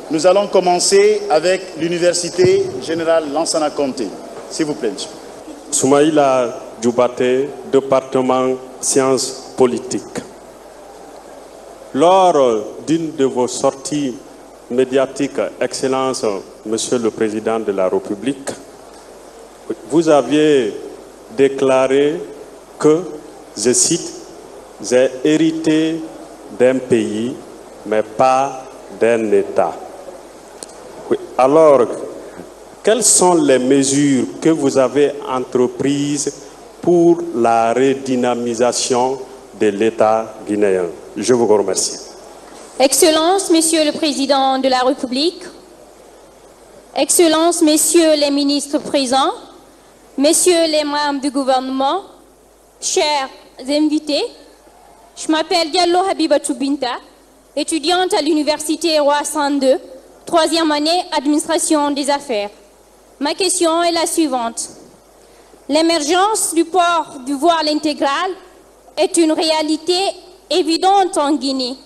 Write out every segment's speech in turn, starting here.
Nous allons commencer avec l'Université Générale Lansana Conté. S'il vous plaît. Soumaïla Djoubate, département sciences politiques. Lors d'une de vos sorties médiatiques, Excellence, Monsieur le Président de la République, vous aviez déclaré que, je cite, « J'ai hérité d'un pays, mais pas d'un État ». Alors, quelles sont les mesures que vous avez entreprises pour la redynamisation de l'État guinéen? Je vous remercie. Excellences, Monsieur le Président de la République, Excellences, Messieurs les ministres présents, Messieurs les membres du gouvernement, chers invités, je m'appelle Diallo Habibatou Binta, étudiante à l'Université Roi 102, 3e année administration des affaires. Ma question est la suivante. L'émergence du port du voile intégral est une réalité évidente en Guinée.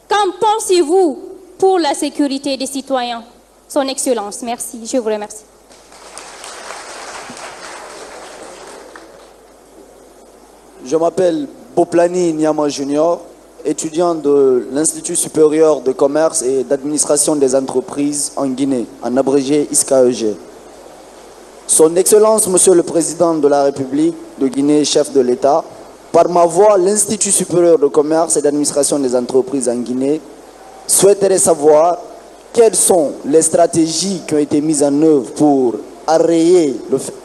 Qu'en pensez-vous pour la sécurité des citoyens? Son Excellence, merci. Je vous remercie. Je m'appelle Boplani Nyama Junior, étudiant de l'Institut supérieur de commerce et d'administration des entreprises en Guinée, en abrégé ISCAEG. Son Excellence, Monsieur le Président de la République de Guinée, chef de l'État, par ma voix, l'Institut supérieur de commerce et d'administration des entreprises en Guinée souhaiterait savoir quelles sont les stratégies qui ont été mises en œuvre pour arrayer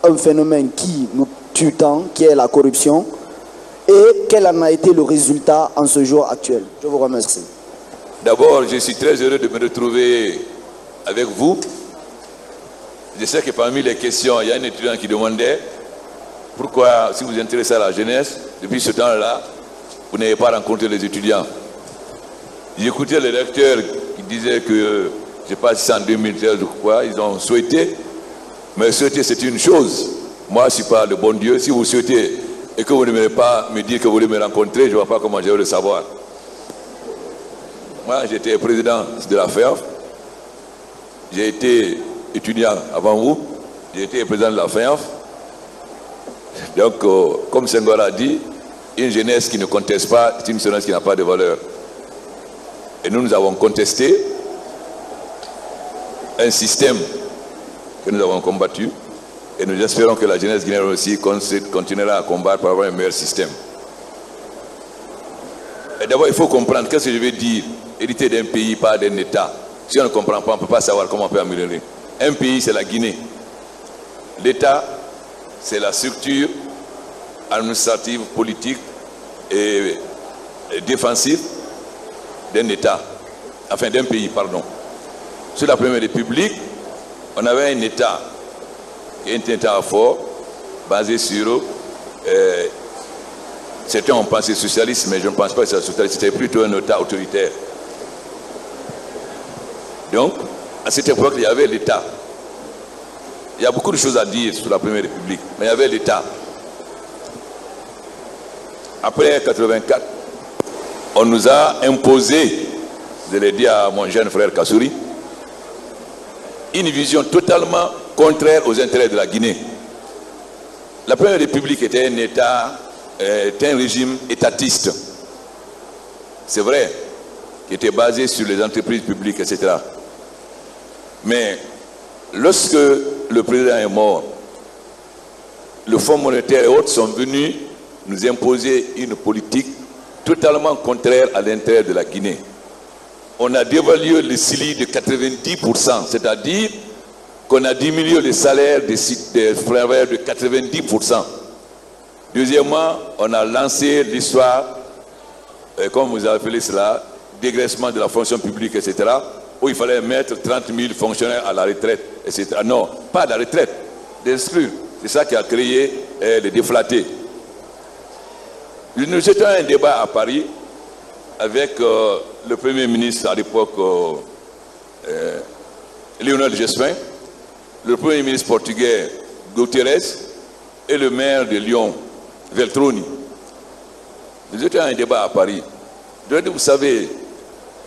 un phénomène qui nous tue tant, qui est la corruption, et quel en a été le résultat en ce jour actuel. Je vous remercie. D'abord, je suis très heureux de me retrouver avec vous. Je sais que parmi les questions, il y a un étudiant qui demandait pourquoi, si vous vous intéressez à la jeunesse, depuis ce temps-là, vous n'avez pas rencontré les étudiants. J'écoutais les recteurs qui disaient que, je ne sais pas si c'est en 2013 ou quoi, ils ont souhaité, mais souhaiter c'est une chose. Moi, je ne suis pas le bon Dieu. Si vous souhaitez et que vous ne voulez pas me dire que vous voulez me rencontrer, je ne vois pas comment je vais le savoir. Moi, j'étais président de la FEAF. J'ai été étudiant avant vous. J'ai été président de la FEAF. Donc, comme Senghor a dit, une jeunesse qui ne conteste pas, c'est une jeunesse qui n'a pas de valeur. Et nous avons contesté un système que nous avons combattu. Et nous espérons que la jeunesse guinéenne aussi continuera à combattre pour avoir un meilleur système. Et d'abord, il faut comprendre qu'est-ce que je veux dire, hériter d'un pays, pas d'un État. Si on ne comprend pas, on ne peut pas savoir comment on peut améliorer. Un pays, c'est la Guinée. L'État, c'est la structure administrative, politique et défensive d'un État, enfin d'un pays, pardon. Sous la Première République, on avait un État qui est un État fort, basé sur... certains ont pensé socialiste, mais je ne pense pas que c'est socialiste, c'était plutôt un État autoritaire. Donc, à cette époque, il y avait l'État. Il y a beaucoup de choses à dire sur la Première République, mais il y avait l'État. Après 1984, on nous a imposé, je l'ai dit à mon jeune frère Kassouri, une vision totalement contraire aux intérêts de la Guinée. La Première République était un État, était un régime étatiste. C'est vrai, qui était basé sur les entreprises publiques, etc. Mais lorsque le président est mort, le Fonds monétaire et autres sont venus nous imposer une politique totalement contraire à l'intérêt de la Guinée. On a dévalué le CILI de 90%, c'est-à-dire qu'on a diminué les salaires des travailleurs de 90%. Deuxièmement, on a lancé l'histoire, comme vous avez appelé cela, dégraissement de la fonction publique, etc., où il fallait mettre 30 000 fonctionnaires à la retraite, etc. Non, pas à la retraite, d'exclure. C'est ça qui a créé les déflatés. Nous étions à un débat à Paris avec le Premier ministre à l'époque, Lionel Jospin, le Premier ministre portugais, Guterres, et le maire de Lyon, Veltroni. Nous étions à un débat à Paris. Vous savez,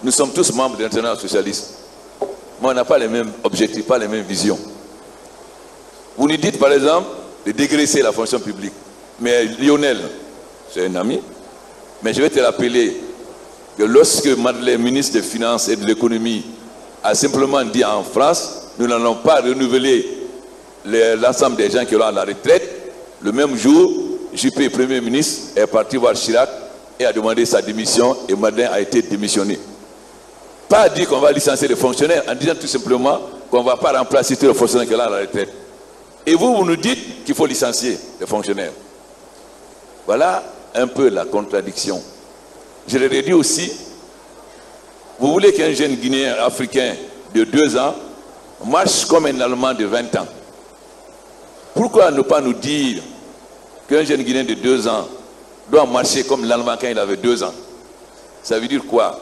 nous sommes tous membres de l'Internationale socialiste. mais on n'a pas les mêmes objectifs, pas les mêmes visions. Vous nous dites par exemple de dégraisser la fonction publique. Mais Lionel, c'est un ami, mais je vais te rappeler que lorsque Madeleine, ministre des Finances et de l'Économie, a simplement dit en France, nous n'allons pas renouveler l'ensemble des gens qui sont à la retraite, le même jour, Juppé, Premier ministre, est parti voir Chirac et a demandé sa démission et Madeleine a été démissionné. Pas dire qu'on va licencier les fonctionnaires, en disant tout simplement qu'on ne va pas remplacer tous les fonctionnaires qui sont à la retraite. Et vous nous dites qu'il faut licencier les fonctionnaires. Voilà un peu la contradiction. Je l'ai dit aussi, vous voulez qu'un jeune Guinéen africain de 2 ans marche comme un Allemand de 20 ans. Pourquoi ne pas nous dire qu'un jeune Guinéen de 2 ans doit marcher comme l'Allemand quand il avait 2 ans? Ça veut dire quoi?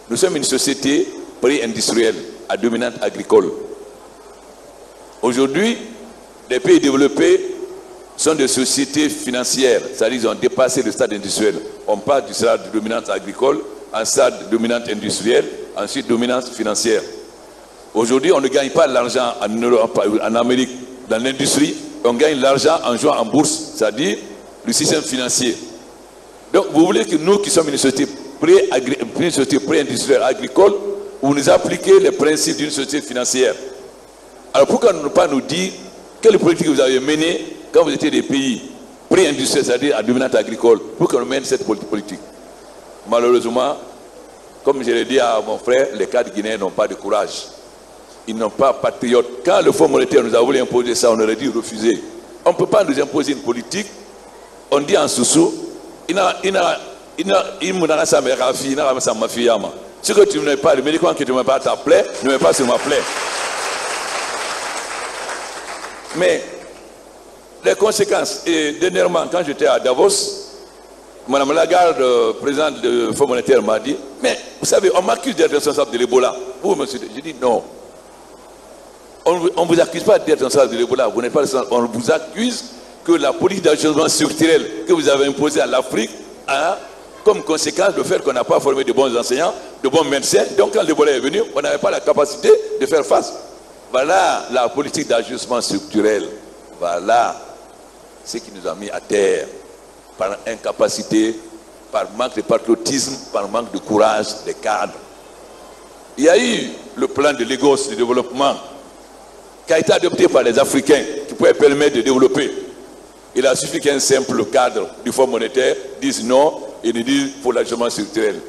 Nous sommes une société pré-industrielle à dominante agricole. Aujourd'hui, les pays développés sont des sociétés financières, c'est-à-dire qu'ils ont dépassé le stade industriel. On part du stade de dominance agricole, en stade de dominante industrielle, ensuite dominance financière. Aujourd'hui, on ne gagne pas l'argent en Amérique dans l'industrie, on gagne l'argent en jouant en bourse, c'est-à-dire le système financier. Donc vous voulez que nous qui sommes une société pré-industrielle agricole, vous nous appliquez les principes d'une société financière. Alors pourquoi ne pas nous dire quelle politique vous avez menée quand vous étiez des pays pré-industriels, c'est-à-dire à dominante agricole, pour qu'on mène cette politique? Malheureusement, comme je l'ai dit à mon frère, les cadres guinéens n'ont pas de courage. Ils n'ont pas patriote. Quand le Fonds monétaire nous a voulu imposer ça, on aurait dû refuser. On ne peut pas nous imposer une politique. On dit en sous-sous, ce que tu ne mets pas, le médicament que tu ne mets pas à ta plaie, ne mets pas sur ma plaie. Mais les conséquences, et dernièrement, quand j'étais à Davos, Mme Lagarde, présidente du Fonds monétaire, m'a dit, mais vous savez, on m'accuse d'être responsable de l'Ebola. Vous, monsieur, j'ai dit non. On ne vous accuse pas d'être responsable de l'Ebola. Vous n'êtes pas responsable. On vous accuse que la politique d'ajustement structurel que vous avez imposée à l'Afrique a comme conséquence le fait qu'on n'a pas formé de bons enseignants, de bons médecins. Donc quand l'Ebola est venu, on n'avait pas la capacité de faire face. Voilà la politique d'ajustement structurel. Voilà ce qui nous a mis à terre par incapacité, par manque de patriotisme, par manque de courage des cadres. Il y a eu le plan de Lagos de développement qui a été adopté par les Africains qui pouvait permettre de développer. Il a suffi qu'un simple cadre du Fonds monétaire dise non et nous dise pour l'ajustement structurel.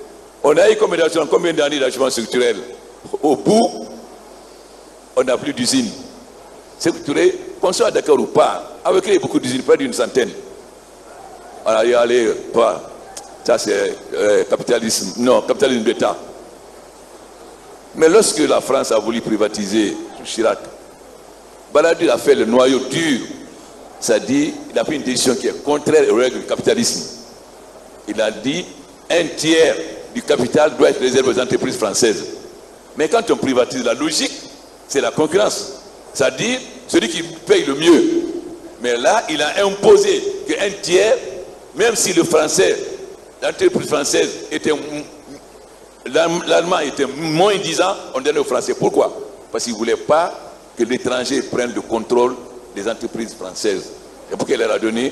On a eu combien d'années d'ajustement structurel? Au bout, on n'a plus d'usines. Structuré, qu'on soit d'accord ou pas, avec lui, il y a beaucoup d'usines, près d'une centaine. On a dit, allez, pas. Ça c'est capitalisme. Non, capitalisme d'État. Mais lorsque la France a voulu privatiser Chirac, Baladi a fait le noyau dur. C'est-à-dire, il a pris une décision qui est contraire aux règles du capitalisme. Il a dit, 1/3 du capital doit être réservé aux entreprises françaises. Mais quand on privatise, la logique, c'est la concurrence. C'est-à-dire, celui qui paye le mieux. Mais là, il a imposé que 1/3, même si le français, l'entreprise française était, l'allemand était moins disant, on donnait aux Français. Pourquoi? Parce qu'ils ne voulaient pas que l'étranger prenne le contrôle des entreprises françaises. Et pour qu'elle leur a donné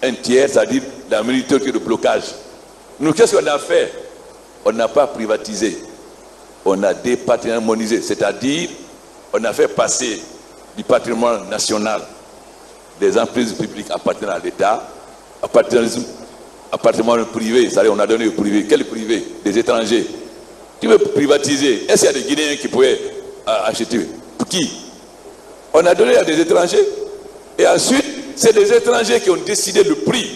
1/3, c'est-à-dire la méthode de blocage. Nous, qu'est-ce qu'on a fait? On n'a pas privatisé. On a dépatrimonisé. C'est-à-dire, on a fait passer du patrimoine national des entreprises publiques appartenant à l'État, patrimoine privé, c'est-à-dire on a donné au privé. Quel privé? Des étrangers. Tu veux privatiser? Est-ce qu'il y a des Guinéens qui pouvaient acheter? Pour qui? On a donné à des étrangers. Et ensuite, c'est des étrangers qui ont décidé le prix.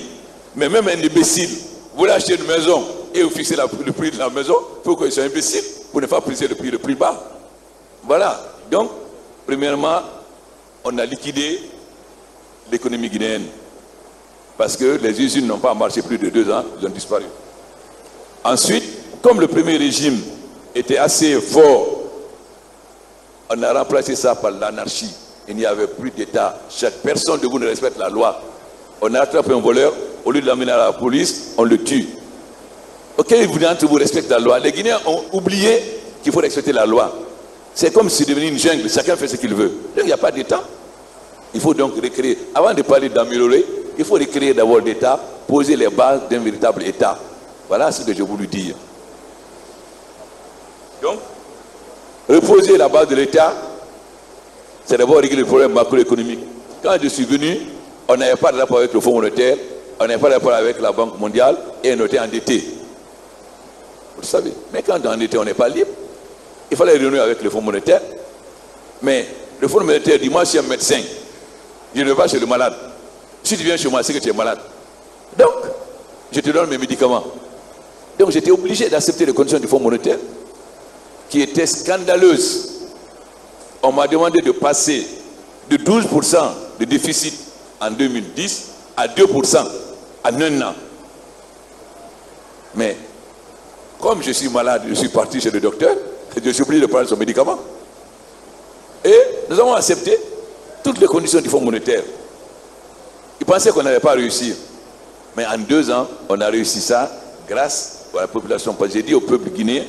Mais même un imbécile, vous voulez acheter une maison et vous fixez le prix de la maison, pourquoi ils sont imbéciles? Pour ne pas fixer le plus bas. Voilà. Donc, premièrement, on a liquidé l'économie guinéenne. Parce que les usines n'ont pas marché plus de 2 ans, ils ont disparu. Ensuite, comme le premier régime était assez fort, on a remplacé ça par l'anarchie. Il n'y avait plus d'État. Chaque personne de vous ne respecte la loi. On a attrapé un voleur, au lieu de l'amener à la police, on le tue. Ok, vous d'entre vous respectez la loi. Les Guinéens ont oublié qu'il faut respecter la loi. C'est comme si c'est devenu une jungle, chacun fait ce qu'il veut. Donc il n'y a pas d'État. Il faut donc recréer, avant de parler d'améliorer, il faut recréer d'abord l'État, poser les bases d'un véritable État. Voilà ce que j'ai voulu dire. Donc, reposer la base de l'État, c'est d'abord régler le problème macroéconomique. Quand je suis venu, on n'avait pas de rapport avec le Fonds monétaire, on n'avait pas de rapport avec la Banque mondiale et on était endetté. Vous le savez. Mais quand on est endetté, on n'est pas libre. Il fallait réunir avec le Fonds monétaire. Mais le Fonds monétaire dit, moi je suis un médecin. Je ne vais pas chez le malade. Si tu viens chez moi, c'est que tu es malade. Donc, je te donne mes médicaments. Donc j'étais obligé d'accepter les conditions du Fonds monétaire qui étaient scandaleuses. On m'a demandé de passer de 12% de déficit en 2010 à 2% en un an. Mais comme je suis malade, je suis parti chez le docteur, je suis obligé de prendre son médicament. Et nous avons accepté toutes les conditions du Fonds monétaire. Ils pensaient qu'on n'allait pas réussir. Mais en 2 ans, on a réussi ça grâce à la population. Parce que j'ai dit au peuple guinéen,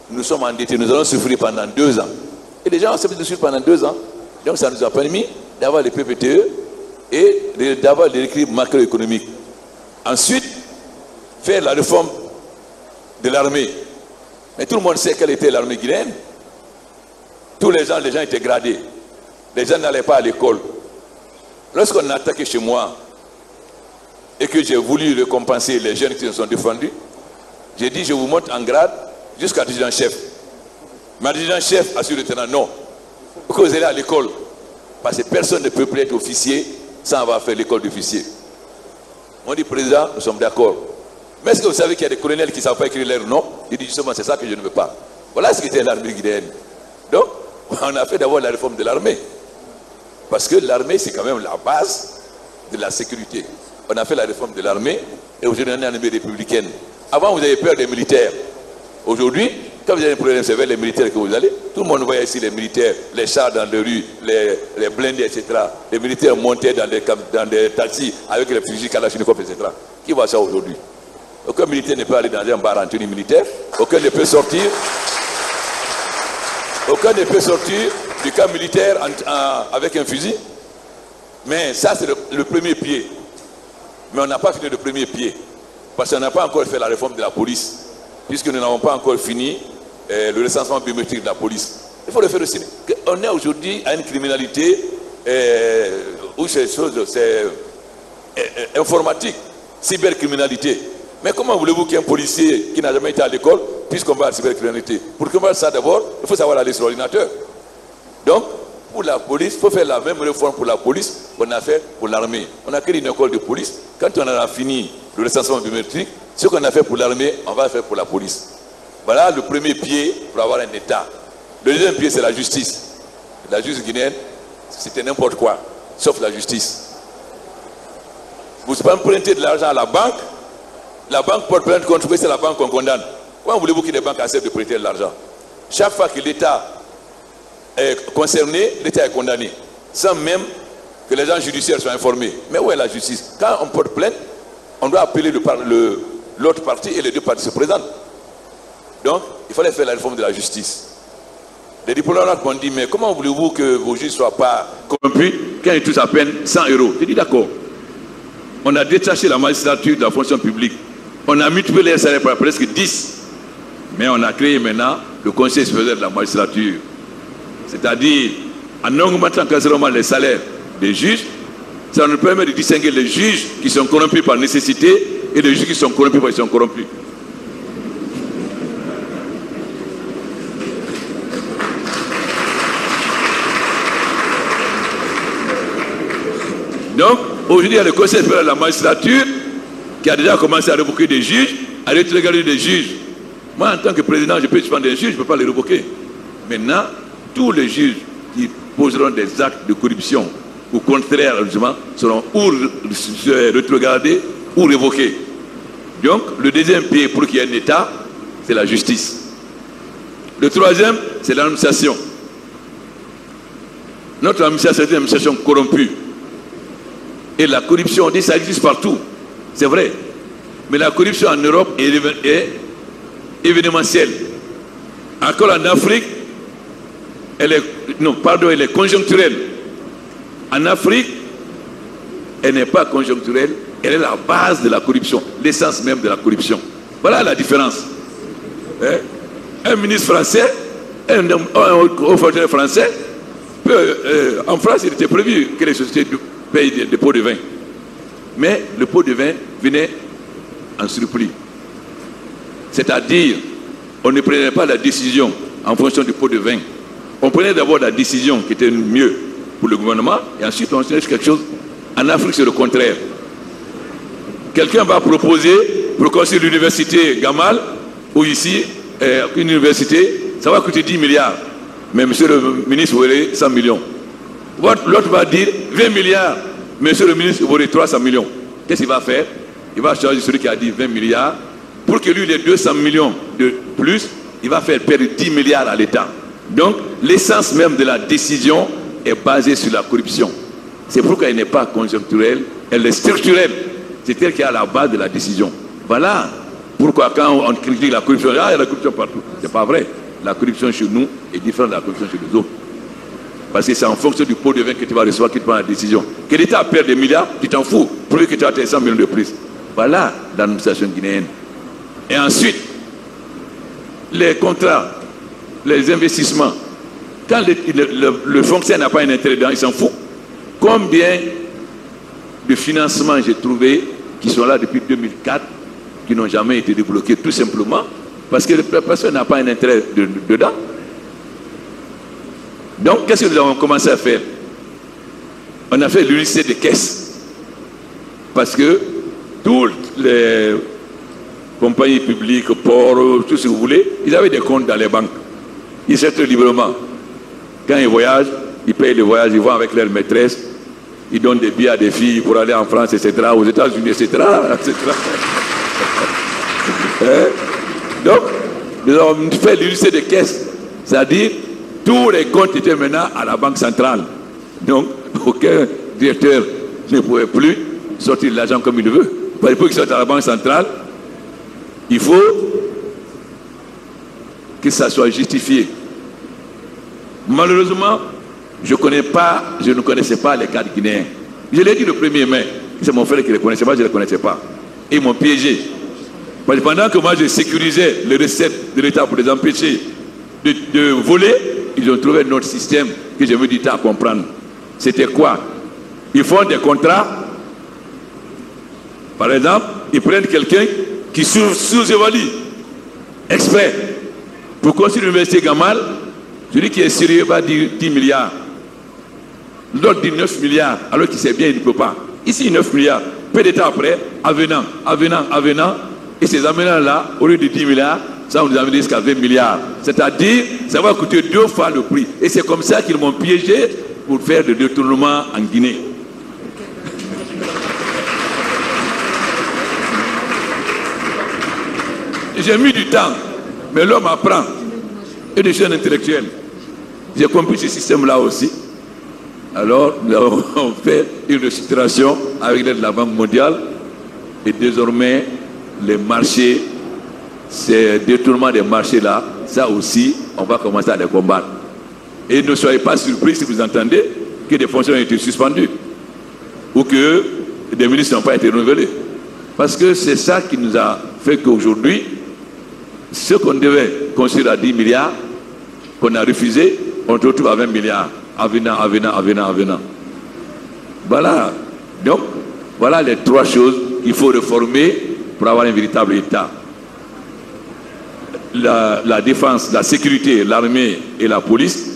nous sommes endettés, nous allons souffrir pendant 2 ans. Et les gens ont accepté de souffrir pendant 2 ans. Donc ça nous a permis d'avoir les PPTE et d'avoir l'équilibre macroéconomique. Ensuite, faire la réforme de l'armée. Mais tout le monde sait quelle était l'armée guinéenne. Tous les gens étaient gradés. Les gens n'allaient pas à l'école. Lorsqu'on a attaqué chez moi et que j'ai voulu récompenser les jeunes qui se sont défendus, j'ai dit je vous monte en grade jusqu'à adjudant-chef. Mais adjudant-chef a su le tenant, non. Pourquoi vous allez à l'école? Parce que personne ne peut plus être officier sans avoir fait l'école d'officier. On dit président, nous sommes d'accord. Mais est-ce que vous savez qu'il y a des colonels qui ne savent pas écrire leur nom? Il dit justement c'est ça que je ne veux pas. Voilà ce qu'était l'armée guinéenne. Donc, on a fait d'abord la réforme de l'armée. Parce que l'armée, c'est quand même la base de la sécurité. On a fait la réforme de l'armée et aujourd'hui, on est une armée républicaine. Avant, vous avez peur des militaires. Aujourd'hui, quand vous avez un problème, c'est vers les militaires que vous allez. Tout le monde voit ici les militaires, les chars dans les rues, les blindés, etc. Les militaires montés dans des taxis avec les fusils Kalachnikov, etc. Qui voit ça aujourd'hui? Aucun militaire ne peut aller dans un bar en tenue militaire. Aucun ne peut sortir. Aucun ne peut sortir du camp militaire avec un fusil. Mais ça, c'est le premier pied. Mais on n'a pas fini le premier pied. Parce qu'on n'a pas encore fait la réforme de la police. Puisque nous n'avons pas encore fini le recensement biométrique de la police. Il faut le faire aussi. On est aujourd'hui à une criminalité où c'est informatique, cybercriminalité. Mais comment voulez-vous qu'un policier qui n'a jamais été à l'école puisse combattre la cybercriminalité? Pour combattre ça d'abord, il faut savoir aller sur l'ordinateur. Donc, pour la police, il faut faire la même réforme pour la police qu'on a fait pour l'armée. On a créé une école de police. Quand on a fini le recensement biométrique, ce qu'on a fait pour l'armée, on va faire pour la police. Voilà le premier pied pour avoir un État. Le deuxième pied, c'est la justice. La justice guinéenne, c'était n'importe quoi, sauf la justice. Vous empruntez de l'argent à la banque porte plainte contre vous, c'est la banque qu'on condamne. Comment voulez-vous que les banques acceptent de prêter de l'argent? Chaque fois que l'État est concerné, l'État est condamné, sans même que les gens judiciaires soient informés. Mais où est la justice? Quand on porte plainte, on doit appeler l'autre partie et les deux parties se présentent. Donc, il fallait faire la réforme de la justice. Les diplomates m'ont dit, mais comment voulez-vous que vos juges ne soient pas corrompus quand ils touchent à peine 100 €? J'ai dit d'accord. On a détaché la magistrature de la fonction publique. On a multiplié les salaires par presque 10. Mais on a créé maintenant le Conseil supérieur de la magistrature. C'est-à-dire, en augmentant quasiment les salaires des juges, ça nous permet de distinguer les juges qui sont corrompus par nécessité et les juges qui sont corrompus parce qu'ils sont corrompus. Donc, aujourd'hui, il y a le Conseil supérieur de la magistrature qui a déjà commencé à révoquer des juges, à rétrograder des juges. Moi, en tant que président, je peux suspendre des juges, je ne peux pas les révoquer. Maintenant, tous les juges qui poseront des actes de corruption ou contraires au jugement seront ou rétrogradés ou révoqués. Donc, le deuxième pied pour qu'il y ait un État, c'est la justice. Le troisième, c'est l'administration. Notre administration est une administration corrompue. Et la corruption, on dit ça existe partout. C'est vrai. Mais la corruption en Europe est événementielle. Encore en Afrique, elle est conjoncturelle. En Afrique, elle n'est pas conjoncturelle, elle est la base de la corruption, l'essence même de la corruption. Voilà la différence. Un ministre français, un haut fonctionnaire français, en France, il était prévu que les sociétés payent des pots de vin. Mais le pot de vin venait en surplus. C'est-à-dire, on ne prenait pas la décision en fonction du pot de vin. On prenait d'abord la décision qui était mieux pour le gouvernement, et ensuite on cherche quelque chose. En Afrique, c'est le contraire. Quelqu'un va proposer pour construire l'université Gamal, ou ici, une université, ça va coûter 10 milliards. Mais monsieur le ministre, vous voulez 100 millions. L'autre va dire 20 milliards. Monsieur le ministre, vous voulez 300 millions. Qu'est-ce qu'il va faire? Il va choisir celui qui a dit 20 milliards. Pour que lui, il ait 200 millions de plus, il va faire perdre 10 milliards à l'État. Donc, l'essence même de la décision est basée sur la corruption. C'est pourquoi elle n'est pas conjoncturelle, elle est structurelle. C'est elle qui est à la base de la décision. Voilà pourquoi quand on critique la corruption, il y a la corruption partout. C'est pas vrai. La corruption chez nous est différente de la corruption chez les autres. Parce que c'est en fonction du pot de vin que tu vas recevoir que tu prends la décision. Que l'État perd des milliards, tu t'en fous. Pour que tu as tes 100 millions de plus. Voilà l'administration guinéenne. Et ensuite, les contrats, les investissements. Quand le fonctionnaire n'a pas un intérêt dedans, il s'en fout. Combien de financements j'ai trouvé qui sont là depuis 2004, qui n'ont jamais été débloqués, tout simplement parce que la personne n'a pas un intérêt dedans. Donc, qu'est-ce que nous avons commencé à faire? On a fait l'unité des caisses. Parce que toutes les compagnies publiques, ports, tout ce que vous voulez, ils avaient des comptes dans les banques. Ils s'achètent librement. Quand ils voyagent, ils payent le voyage, ils vont avec leur maîtresse, ils donnent des billets à des filles pour aller en France, etc., aux États-Unis, etc. Donc, nous avons fait l'unité des caisses. C'est-à-dire, tous les comptes étaient maintenant à la Banque centrale. Donc, aucun directeur ne pouvait plus sortir de l'argent comme il le veut. Pour qu'il sorte à la Banque centrale, il faut que ça soit justifié. Malheureusement, je ne connaissais pas les cadres guinéens. Je l'ai dit le 1er mai. C'est mon frère qui le connaissait pas, je ne le connaissais pas. Et ils m'ont piégé. Parce que pendant que moi je sécurisais les recettes de l'État pour les empêcher de voler, ils ont trouvé notre système que j'ai mis du temps à comprendre. C'était quoi? Ils font des contrats. Par exemple, ils prennent quelqu'un qui sous-évalue exprès pour construire l'université Gamal. Celui qui est sérieux va dire 10 milliards. L'autre dit 9 milliards, alors qu'il sait bien, il ne peut pas. Ici, 9 milliards. Peu de temps après, avenant. Et ces avenants-là, au lieu de 10 milliards, ça on nous amène jusqu'à 20 milliards. C'est-à-dire, ça va coûter 2 fois le prix. Et c'est comme ça qu'ils m'ont piégé pour faire des détournements en Guinée. J'ai mis du temps, mais l'homme apprend. Et je suis un intellectuel. J'ai compris ce système-là aussi. Alors, nous avons fait une restructuration avec l'aide de la Banque mondiale. Et désormais, les marchés, ces détournements des marchés-là, ça aussi, on va commencer à les combattre. Et ne soyez pas surpris si vous entendez que des fonctionnaires ont été suspendus ou que des ministres n'ont pas été renouvelés. Parce que c'est ça qui nous a fait qu'aujourd'hui, ce qu'on devait construire à 10 milliards, qu'on a refusé, on se retrouve à 20 milliards. Avenant. Voilà. Donc, voilà les 3 choses qu'il faut réformer pour avoir un véritable État. La défense, la sécurité, l'armée et la police,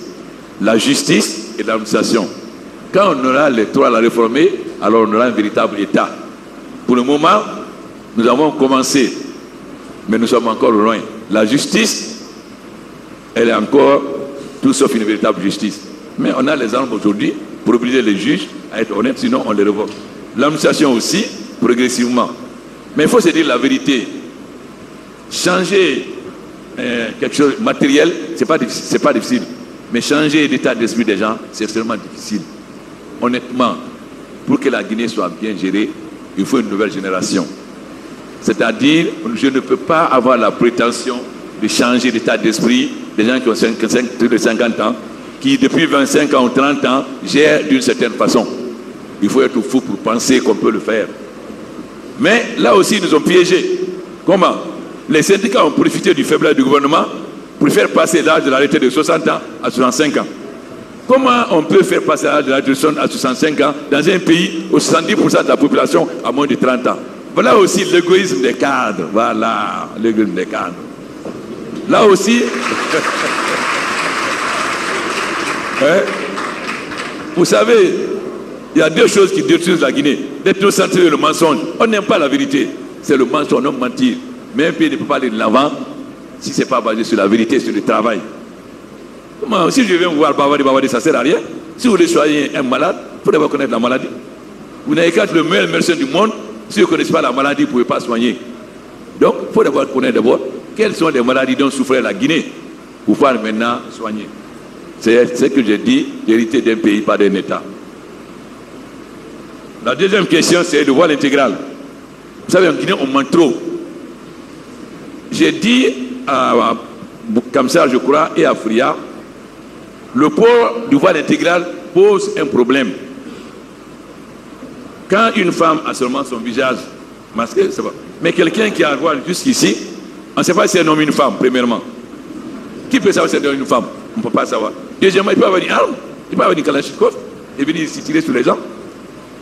la justice et l'administration. Quand on aura les 3 à la réformer, alors on aura un véritable État. Pour le moment, nous avons commencé, mais nous sommes encore loin. La justice, elle est encore tout sauf une véritable justice. Mais on a les armes aujourd'hui pour obliger les juges à être honnêtes, sinon on les révoque. L'administration aussi, progressivement. Mais il faut se dire la vérité. Changer quelque chose de matériel, c'est pas difficile. Mais changer l'état d'esprit des gens, c'est extrêmement difficile. Honnêtement, pour que la Guinée soit bien gérée, il faut une nouvelle génération. C'est-à-dire, je ne peux pas avoir la prétention de changer l'état d'esprit des gens qui ont 50 ans qui depuis 25 ans ou 30 ans gèrent d'une certaine façon. Il faut être fou pour penser qu'on peut le faire. Mais là aussi, ils nous ont piégés. Comment? Les syndicats ont profité du faiblesse du gouvernement pour faire passer l'âge de la retraite de 60 ans à 65 ans. Comment on peut faire passer l'âge de la retraite à 65 ans dans un pays où 70% de la population a moins de 30 ans? Voilà aussi l'égoïsme des cadres. Voilà, l'égoïsme des cadres. Là aussi, vous savez, il y a deux choses qui détruisent la Guinée. L'ethnocentré et le mensonge. On n'aime pas la vérité. C'est le mensonge, on aime mentir. Mais un pays ne peut pas aller de l'avant si ce n'est pas basé sur la vérité, sur le travail. Comment, si je viens vous voir bavarder, ça ne sert à rien. Si vous voulez soigner un malade, il faut d'abord connaître la maladie. Vous n'avez qu'à être le meilleur médecin du monde. Si vous ne connaissez pas la maladie, vous ne pouvez pas soigner. Donc, il faut d'abord connaître d'abord quelles sont les maladies dont souffrait la Guinée pour pouvoir maintenant soigner. C'est ce que j'ai dit, l'hérité d'un pays, pas d'un État. La deuxième question, c'est le voile intégral. Vous savez, en Guinée, on ment trop. J'ai dit à Kamsar, je crois, et à Fria, le port du voile intégral pose un problème. Quand une femme a seulement son visage masqué, c'est pas. Mais quelqu'un qui a un voile jusqu'ici, on ne sait pas si c'est un homme ou une femme, premièrement. Qui peut savoir si c'est un homme ou une femme? On ne peut pas savoir. Deuxièmement, il peut avoir une arme, il peut avoir une kalachnikov et venir s'y tirer sur les gens.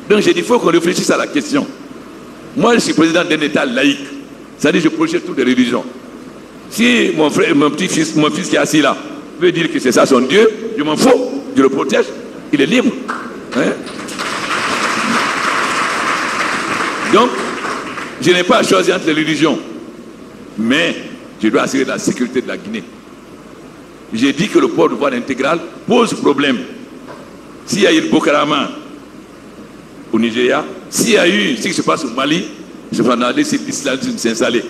Donc j'ai dit, il faut qu'on réfléchisse à la question. Moi, je suis président d'un État laïque. C'est-à-dire que je projette toutes les religions. Si mon frère, mon fils qui est assis là, veut dire que c'est ça son Dieu, je m'en fous, je le protège, il est libre. Hein? Donc, je n'ai pas à choisir entre les religions. Mais je dois assurer la sécurité de la Guinée. J'ai dit que le port de voile intégral pose problème. S'il y a eu le Boko Haram au Nigeria, s'il y a eu ce qui se passe au Mali, je vais en laisser l'islamisme s'installer.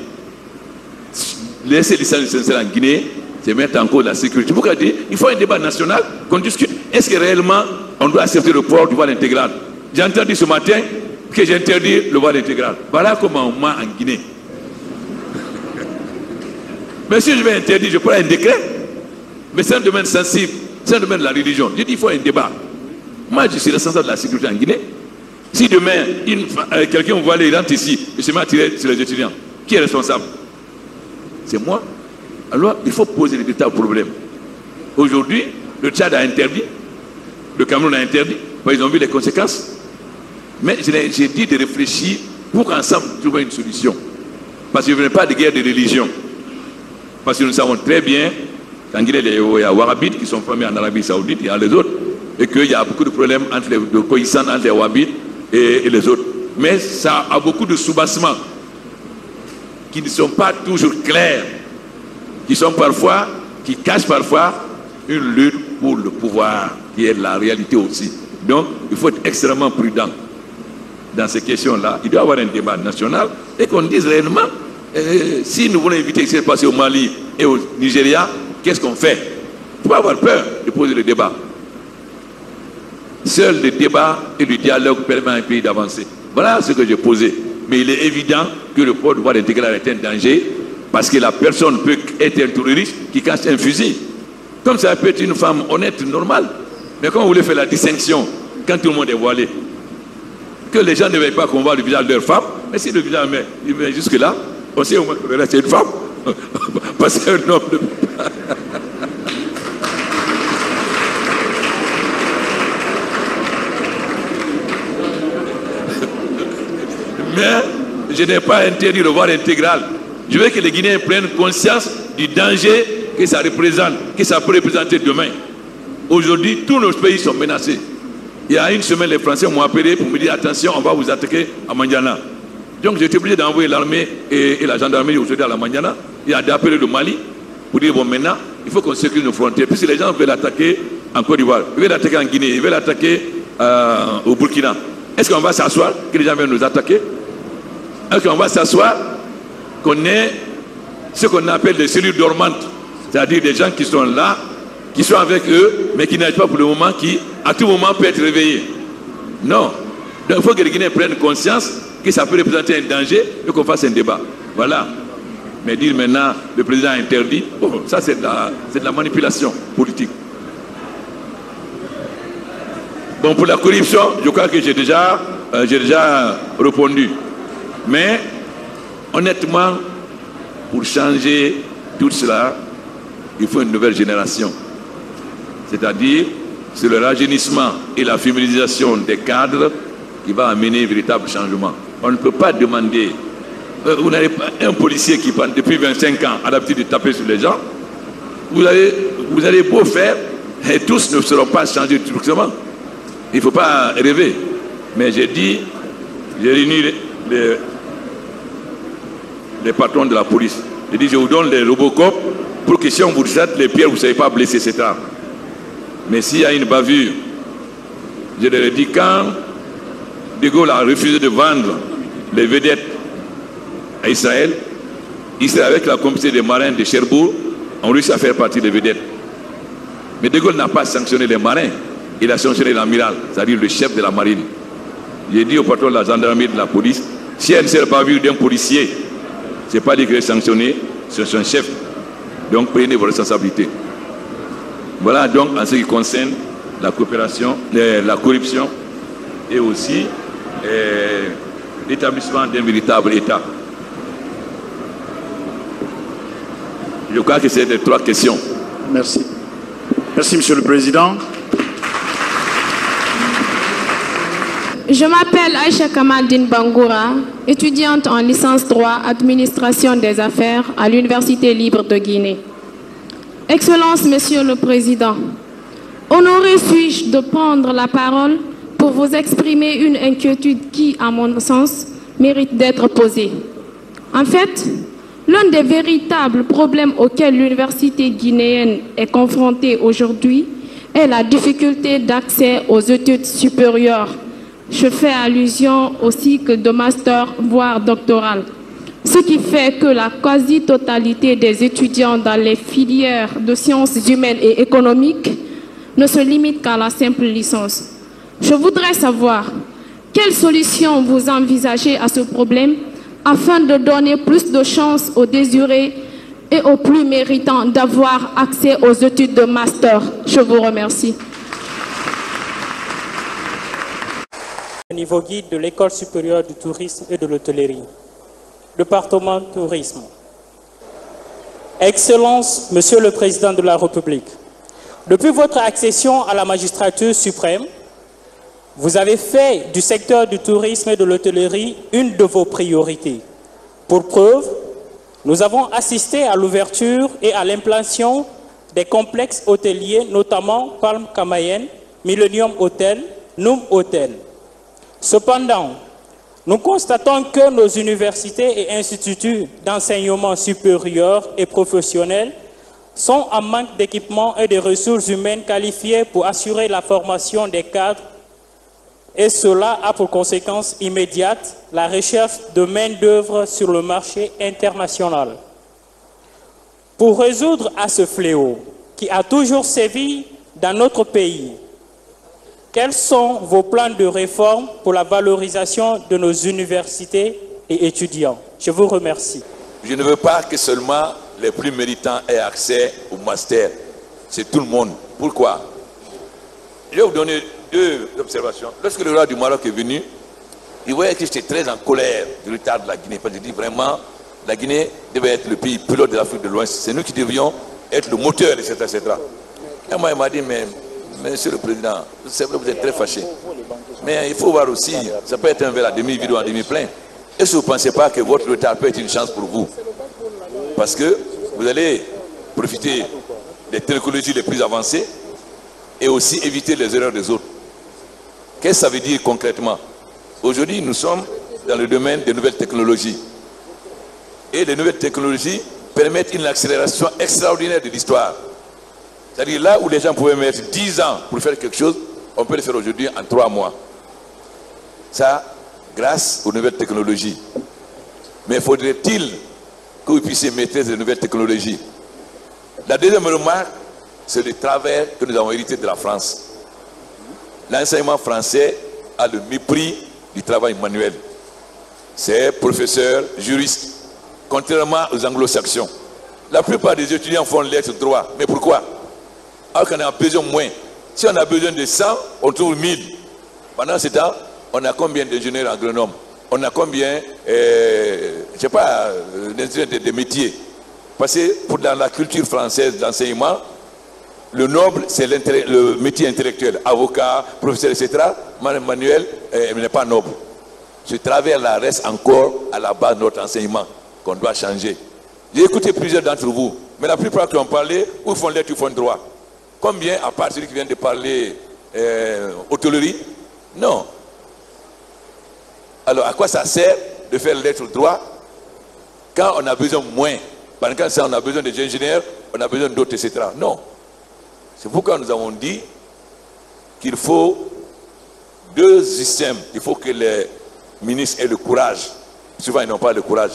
Laisser l'islamisme s'installer en Guinée, c'est mettre en cause la sécurité. Pourquoi dire? Il faut un débat national qu'on discute. Est-ce que réellement on doit accepter le port du voile intégral? J'ai entendu ce matin que j'interdis le voile intégral. Voilà comment on ment en Guinée. Mais si je vais interdire, je prends un décret. Mais c'est un domaine sensible, c'est un domaine de la religion. J'ai dit il faut un débat. Moi, je suis responsable de la sécurité en Guinée. Si demain, quelqu'un me voit aller, il rentre ici, et se met à tirer sur les étudiants, qui est responsable? C'est moi. Alors, il faut poser les véritables problèmes. Aujourd'hui, le Tchad a interdit, le Cameroun a interdit, ils ont vu les conséquences. Mais j'ai dit de réfléchir pour qu'ensemble trouver une solution. Parce qu'il ne venait pas de guerre de religion. Parce que nous savons très bien qu'en Guinée, il y a Wahhabites qui sont formés en Arabie Saoudite, il y a les autres, et qu'il y a beaucoup de problèmes de coïncidence entre les Wahhabites et les autres. Mais ça a beaucoup de soubassements qui ne sont pas toujours clairs, qui cachent parfois une lutte pour le pouvoir, qui est la réalité aussi. Donc, il faut être extrêmement prudent dans ces questions-là. Il doit y avoir un débat national et qu'on dise réellement, si nous voulons éviter ce qui s'est passé au Mali et au Nigeria, qu'est-ce qu'on fait? Il ne faut pas avoir peur de poser le débat. Seul le débat et le dialogue permettent à un pays d'avancer. Voilà ce que j'ai posé. Mais il est évident que le port de voile intégral est un danger parce que la personne peut être un terroriste qui cache un fusil. Comme ça peut être une femme honnête, normale. Mais quand vous voulez faire la distinction, quand tout le monde est voilé, que les gens ne veulent pas qu'on voit le visage de leur femme, mais si le visage il met jusque-là, on sait au moins que c'est une femme. Parce qu'un homme ne peut pas. Mais je n'ai pas interdit le voile intégral. Je veux que les Guinéens prennent conscience du danger que ça représente, que ça peut représenter demain. Aujourd'hui, tous nos pays sont menacés. Il y a une semaine, les Français m'ont appelé pour me dire attention, on va vous attaquer à Mandiana. Donc j'ai été obligé d'envoyer l'armée et la gendarmerie aujourd'hui à la Mandiana. Il y a d'appeler le Mali pour dire bon, maintenant, il faut qu'on sécurise nos frontières. Puisque les gens veulent l'attaquer en Côte d'Ivoire, ils veulent l'attaquer en Guinée, ils veulent l'attaquer au Burkina. Est-ce qu'on va s'asseoir que les gens viennent nous attaquer? Est-ce qu'on va s'asseoir qu'on ait ce qu'on appelle des cellules dormantes, c'est-à-dire des gens qui sont là, qui sont avec eux, mais qui n'agissent pas pour le moment, qui à tout moment peut être réveillés? Non. Donc il faut que les Guinéens prennent conscience que ça peut représenter un danger et qu'on fasse un débat. Voilà. Mais dire maintenant, le président a interdit, bon, ça c'est de la manipulation politique. Bon, pour la corruption, je crois que j'ai déjà répondu. Mais, honnêtement, pour changer tout cela, il faut une nouvelle génération. C'est-à-dire, c'est le rajeunissement et la féminisation des cadres qui va amener un véritable changement. On ne peut pas demander... vous n'avez pas un policier qui, depuis 25 ans, a l'habitude de taper sur les gens. Vous allez beau faire, et tous ne seront pas changés directement. Il ne faut pas rêver. Mais j'ai réuni les patrons de la police. J'ai dit, je vous donne les Robocop pour que si on vous jette les pierres, vous ne savez pas blesser, etc. Mais s'il y a une bavure, je leur ai dit, quand De Gaulle a refusé de vendre les vedettes à Israël, avec la complicité des marins de Cherbourg, ont réussi à faire partie des vedettes. Mais De Gaulle n'a pas sanctionné les marins, il a sanctionné l'amiral, c'est-à-dire le chef de la marine. J'ai dit au patron de la gendarmerie de la police, si elle ne s'est pas vue d'un policier, ce n'est pas lui qui est sanctionné, c'est son chef. Donc prenez vos responsabilités. Voilà donc en ce qui concerne la coopération, la corruption et aussi l'établissement d'un véritable État. Je crois que c'est les 3 questions. Merci. Merci, Monsieur le Président. Je m'appelle Aïcha Kamaldine Bangoura, étudiante en licence droit administration des affaires à l'Université libre de Guinée. Excellence, Monsieur le Président, honoré suis-je de prendre la parole pour vous exprimer une inquiétude qui, à mon sens, mérite d'être posée. En fait, l'un des véritables problèmes auxquels l'université guinéenne est confrontée aujourd'hui est la difficulté d'accès aux études supérieures. Je fais allusion au cycle de master, voire doctoral. Ce qui fait que la quasi-totalité des étudiants dans les filières de sciences humaines et économiques ne se limitent qu'à la simple licence. Je voudrais savoir quelles solutions vous envisagez à ce problème afin de donner plus de chances aux désirés et aux plus méritants d'avoir accès aux études de master. Je vous remercie. Niveau guide de l'École supérieure du tourisme et de l'hôtellerie. Département tourisme. Excellence, Monsieur le Président de la République, depuis votre accession à la magistrature suprême, vous avez fait du secteur du tourisme et de l'hôtellerie une de vos priorités. Pour preuve, nous avons assisté à l'ouverture et à l'implantation des complexes hôteliers, notamment Palm Camayen, Millennium Hotel, Noum Hotel. Cependant, nous constatons que nos universités et instituts d'enseignement supérieur et professionnel sont en manque d'équipements et de ressources humaines qualifiées pour assurer la formation des cadres, et cela a pour conséquence immédiate la recherche de main-d'œuvre sur le marché international. Pour résoudre à ce fléau qui a toujours sévi dans notre pays, quels sont vos plans de réforme pour la valorisation de nos universités et étudiants? Je vous remercie. Je ne veux pas que seulement les plus méritants aient accès au master. C'est tout le monde. Pourquoi? Je vais vous donner 2 observations. Lorsque le roi du Maroc est venu, il voyait que j'étais très en colère du retard de la Guinée. Parce que je dis vraiment, la Guinée devait être le pays pilote de l'Afrique de l'Ouest. C'est nous qui devions être le moteur, etc. etc. Et moi, il m'a dit, mais Monsieur le Président, c'est vrai que vous êtes très fâché. Mais il faut voir aussi, ça peut être un verre à demi-vide ou à demi-plein. Est-ce que vous ne pensez pas que votre retard peut être une chance pour vous? Parce que vous allez profiter des technologies les plus avancées et aussi éviter les erreurs des autres. Qu'est-ce que ça veut dire concrètement? Aujourd'hui, nous sommes dans le domaine des nouvelles technologies. Et les nouvelles technologies permettent une accélération extraordinaire de l'histoire. C'est-à-dire là où les gens pouvaient mettre 10 ans pour faire quelque chose, on peut le faire aujourd'hui en 3 mois. Ça, grâce aux nouvelles technologies. Mais faudrait-il que vous puissiez maîtriser les nouvelles technologies? La deuxième remarque, c'est le travers que nous avons hérité de la France. L'enseignement français a le mépris du travail manuel. C'est professeur, juriste, contrairement aux anglo-saxons. La plupart des étudiants font lettres droit. Mais pourquoi? Alors qu'on a besoin moins. Si on a besoin de 100, on trouve 1000. Pendant ce temps, on a combien d'ingénieurs agronomes? On a combien, je ne sais pas, des métiers? Parce que dans la culture française d'enseignement, le noble, c'est le métier intellectuel. Avocat, professeur, etc. Manuel n'est pas noble. Ce travers-là reste encore à la base de notre enseignement qu'on doit changer. J'ai écouté plusieurs d'entre vous, mais la plupart qui ont parlé, ou font lettre ou font droit. Combien, à part celui qui vient de parler hôtellerie? Non. Alors, à quoi ça sert de faire lettre ou droit quand on a besoin moins? Quand on a besoin des ingénieurs, on a besoin d'autres, etc. Non. C'est pourquoi nous avons dit qu'il faut deux systèmes. Il faut que les ministres aient le courage. Souvent, ils n'ont pas le courage.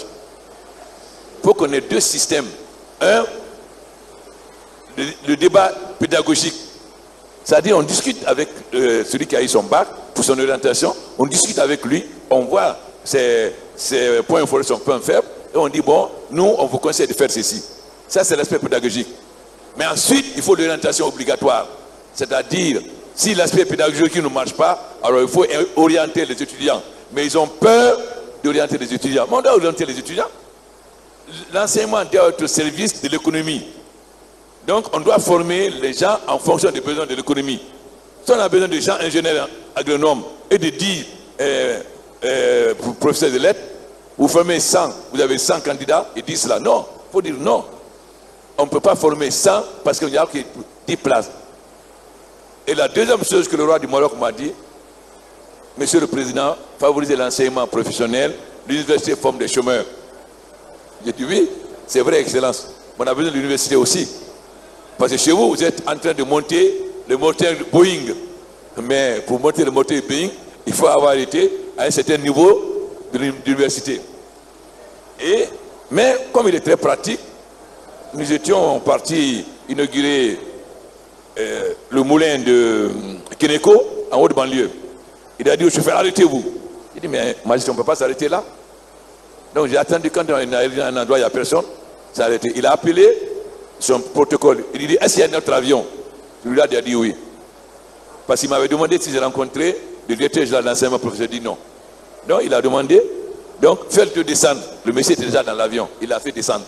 Il faut qu'on ait deux systèmes. Un, le débat pédagogique. C'est-à-dire, on discute avec celui qui a eu son bac pour son orientation. On discute avec lui. On voit ses points forts, son point faible. Et on dit, bon, nous, on vous conseille de faire ceci. Ça, c'est l'aspect pédagogique. Mais ensuite, il faut l'orientation obligatoire. C'est-à-dire, si l'aspect pédagogique ne marche pas, alors il faut orienter les étudiants. Mais ils ont peur d'orienter les étudiants. Mais on doit orienter les étudiants. L'enseignement doit être au service de l'économie. Donc, on doit former les gens en fonction des besoins de l'économie. Si on a besoin de gens ingénieurs agronomes et de 10 professeurs de lettres, vous formez 100, vous avez 100 candidats et 10 là. Non, il faut dire non. On ne peut pas former 100 parce qu'il y a 10 places. Et la deuxième chose que le roi du Maroc m'a dit, Monsieur le Président, favorisez l'enseignement professionnel, l'université forme des chômeurs. J'ai dit oui, c'est vrai, Excellence. On a besoin de l'université aussi. Parce que chez vous, vous êtes en train de monter le moteur Boeing. Mais pour monter le moteur Boeing, il faut avoir été à un certain niveau de l'université. Mais comme il est très pratique, nous étions partis inaugurer le moulin de Keneko en haute banlieue. Il a dit au chauffeur, arrêtez-vous. Il dit, mais magistrat, on ne peut pas s'arrêter là. Donc j'ai attendu quand on est arrivé à un endroit, il n'y a personne. C'est arrêté. Il a appelé son protocole. Il dit, est-ce qu'il y a un autre avion? Celui-là, il a dit oui. Parce qu'il m'avait demandé si j'ai rencontré le directeur général de l'enseignement professionnel. J'ai dit non. Donc il a demandé, donc faites-le descendre. Le monsieur était déjà dans l'avion. Il l'a fait descendre.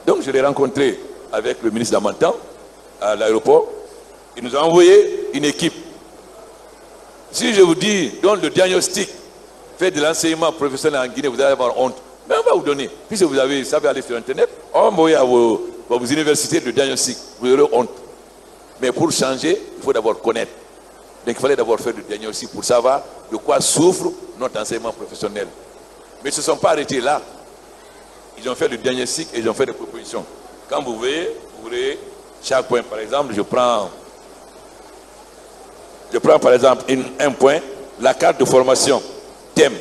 Donc je l'ai rencontré avec le ministre Damantan à l'aéroport. Il nous a envoyé une équipe. Si je vous dis, dans le diagnostic, faites de l'enseignement professionnel en Guinée, vous allez avoir honte. Mais on va vous donner. Puisque vous savez aller sur Internet, on va envoyer à vos universités de diagnostic. Vous aurez honte. Mais pour changer, il faut d'abord connaître. Donc il fallait d'abord faire le diagnostic pour savoir de quoi souffre notre enseignement professionnel. Mais ils ne se sont pas arrêtés là. Ils ont fait le diagnostic et ils ont fait des propositions. Quand vous voyez chaque point, par exemple, je prends par exemple un point, la carte de formation, thème,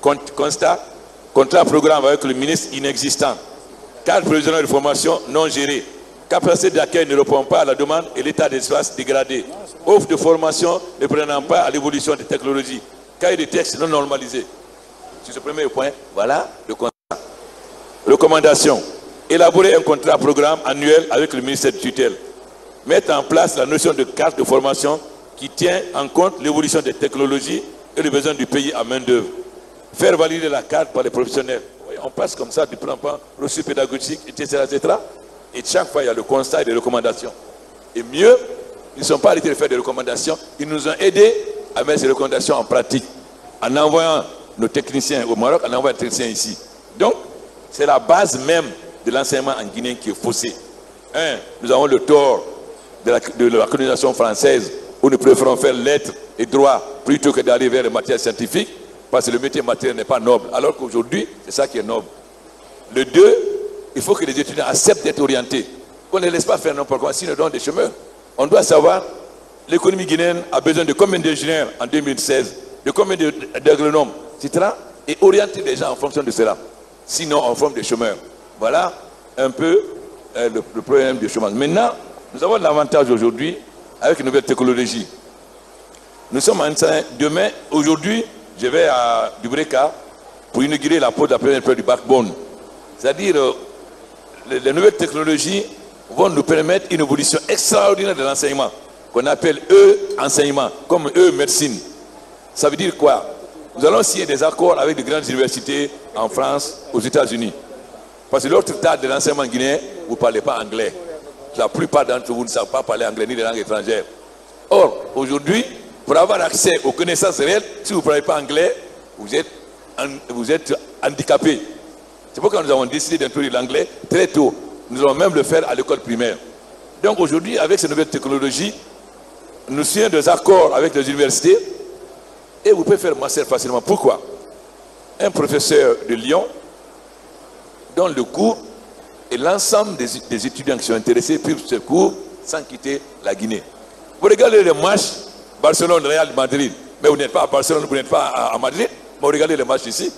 constat, contrat programme avec le ministre inexistant, carte prévisionnelle de formation non gérée, capacité d'accueil ne répond pas à la demande et l'état d'espace dégradé, offre de formation ne prenant pas à l'évolution des technologies, cahier de texte non normalisé. Sur ce premier point, voilà le constat. Recommandation, élaborer un contrat programme annuel avec le ministère de tutelle, mettre en place la notion de carte de formation qui tient en compte l'évolution des technologies et les besoins du pays à main d'œuvre. Faire valider la carte par les professionnels. Oui, on passe comme ça du plan reçu pédagogique, etc., etc. Et chaque fois, il y a le constat et des recommandations. Et mieux, ils ne sont pas arrêtés de faire des recommandations. Ils nous ont aidés à mettre ces recommandations en pratique. En envoyant nos techniciens au Maroc, en envoyant les techniciens ici. Donc, c'est la base même de l'enseignement en Guinée qui est faussée. Nous avons le tort de la colonisation française où nous préférons faire lettres et droit plutôt que d'aller vers les matières scientifiques parce que le métier matériel n'est pas noble. Alors qu'aujourd'hui, c'est ça qui est noble. Le 2, il faut que les étudiants acceptent d'être orientés. Qu'on ne les laisse pas faire n'importe quoi, sinon ils donnent des chemins. On doit savoir, l'économie guinéenne a besoin de combien d'ingénieurs en 2016, de combien d'agronomes, etc. Et orienter les gens en fonction de cela. Sinon, on forme des chômeurs. Voilà un peu le problème du chômage. Maintenant, nous avons l'avantage aujourd'hui avec une nouvelle technologie. Nous sommes en train, demain, aujourd'hui, je vais à Dubreka pour inaugurer la pose de la première pierre du backbone. C'est-à-dire, les nouvelles technologies vont nous permettre une évolution extraordinaire de l'enseignement. qu'on appelle enseignement, comme médecine. Ça veut dire quoi? Nous allons signer des accords avec de grandes universités en France, aux États-Unis. Parce que l'autre tas de l'enseignement guinéen, vous ne parlez pas anglais. La plupart d'entre vous ne savent pas parler anglais ni des langues étrangères. Or, aujourd'hui, pour avoir accès aux connaissances réelles, si vous ne parlez pas anglais, vous êtes handicapé. C'est pourquoi nous avons décidé d'introduire l'anglais très tôt. Nous allons même le faire à l'école primaire. Donc aujourd'hui, avec ces nouvelles technologies, nous signons des accords avec les universités et vous pouvez faire master facilement. Pourquoi? Un professeur de Lyon donne le cours et l'ensemble des étudiants qui sont intéressés suivent ce cours sans quitter la Guinée. Vous regardez les matchs Barcelone, Real Madrid, mais vous n'êtes pas à Barcelone, vous n'êtes pas à Madrid, mais vous regardez les matchs ici.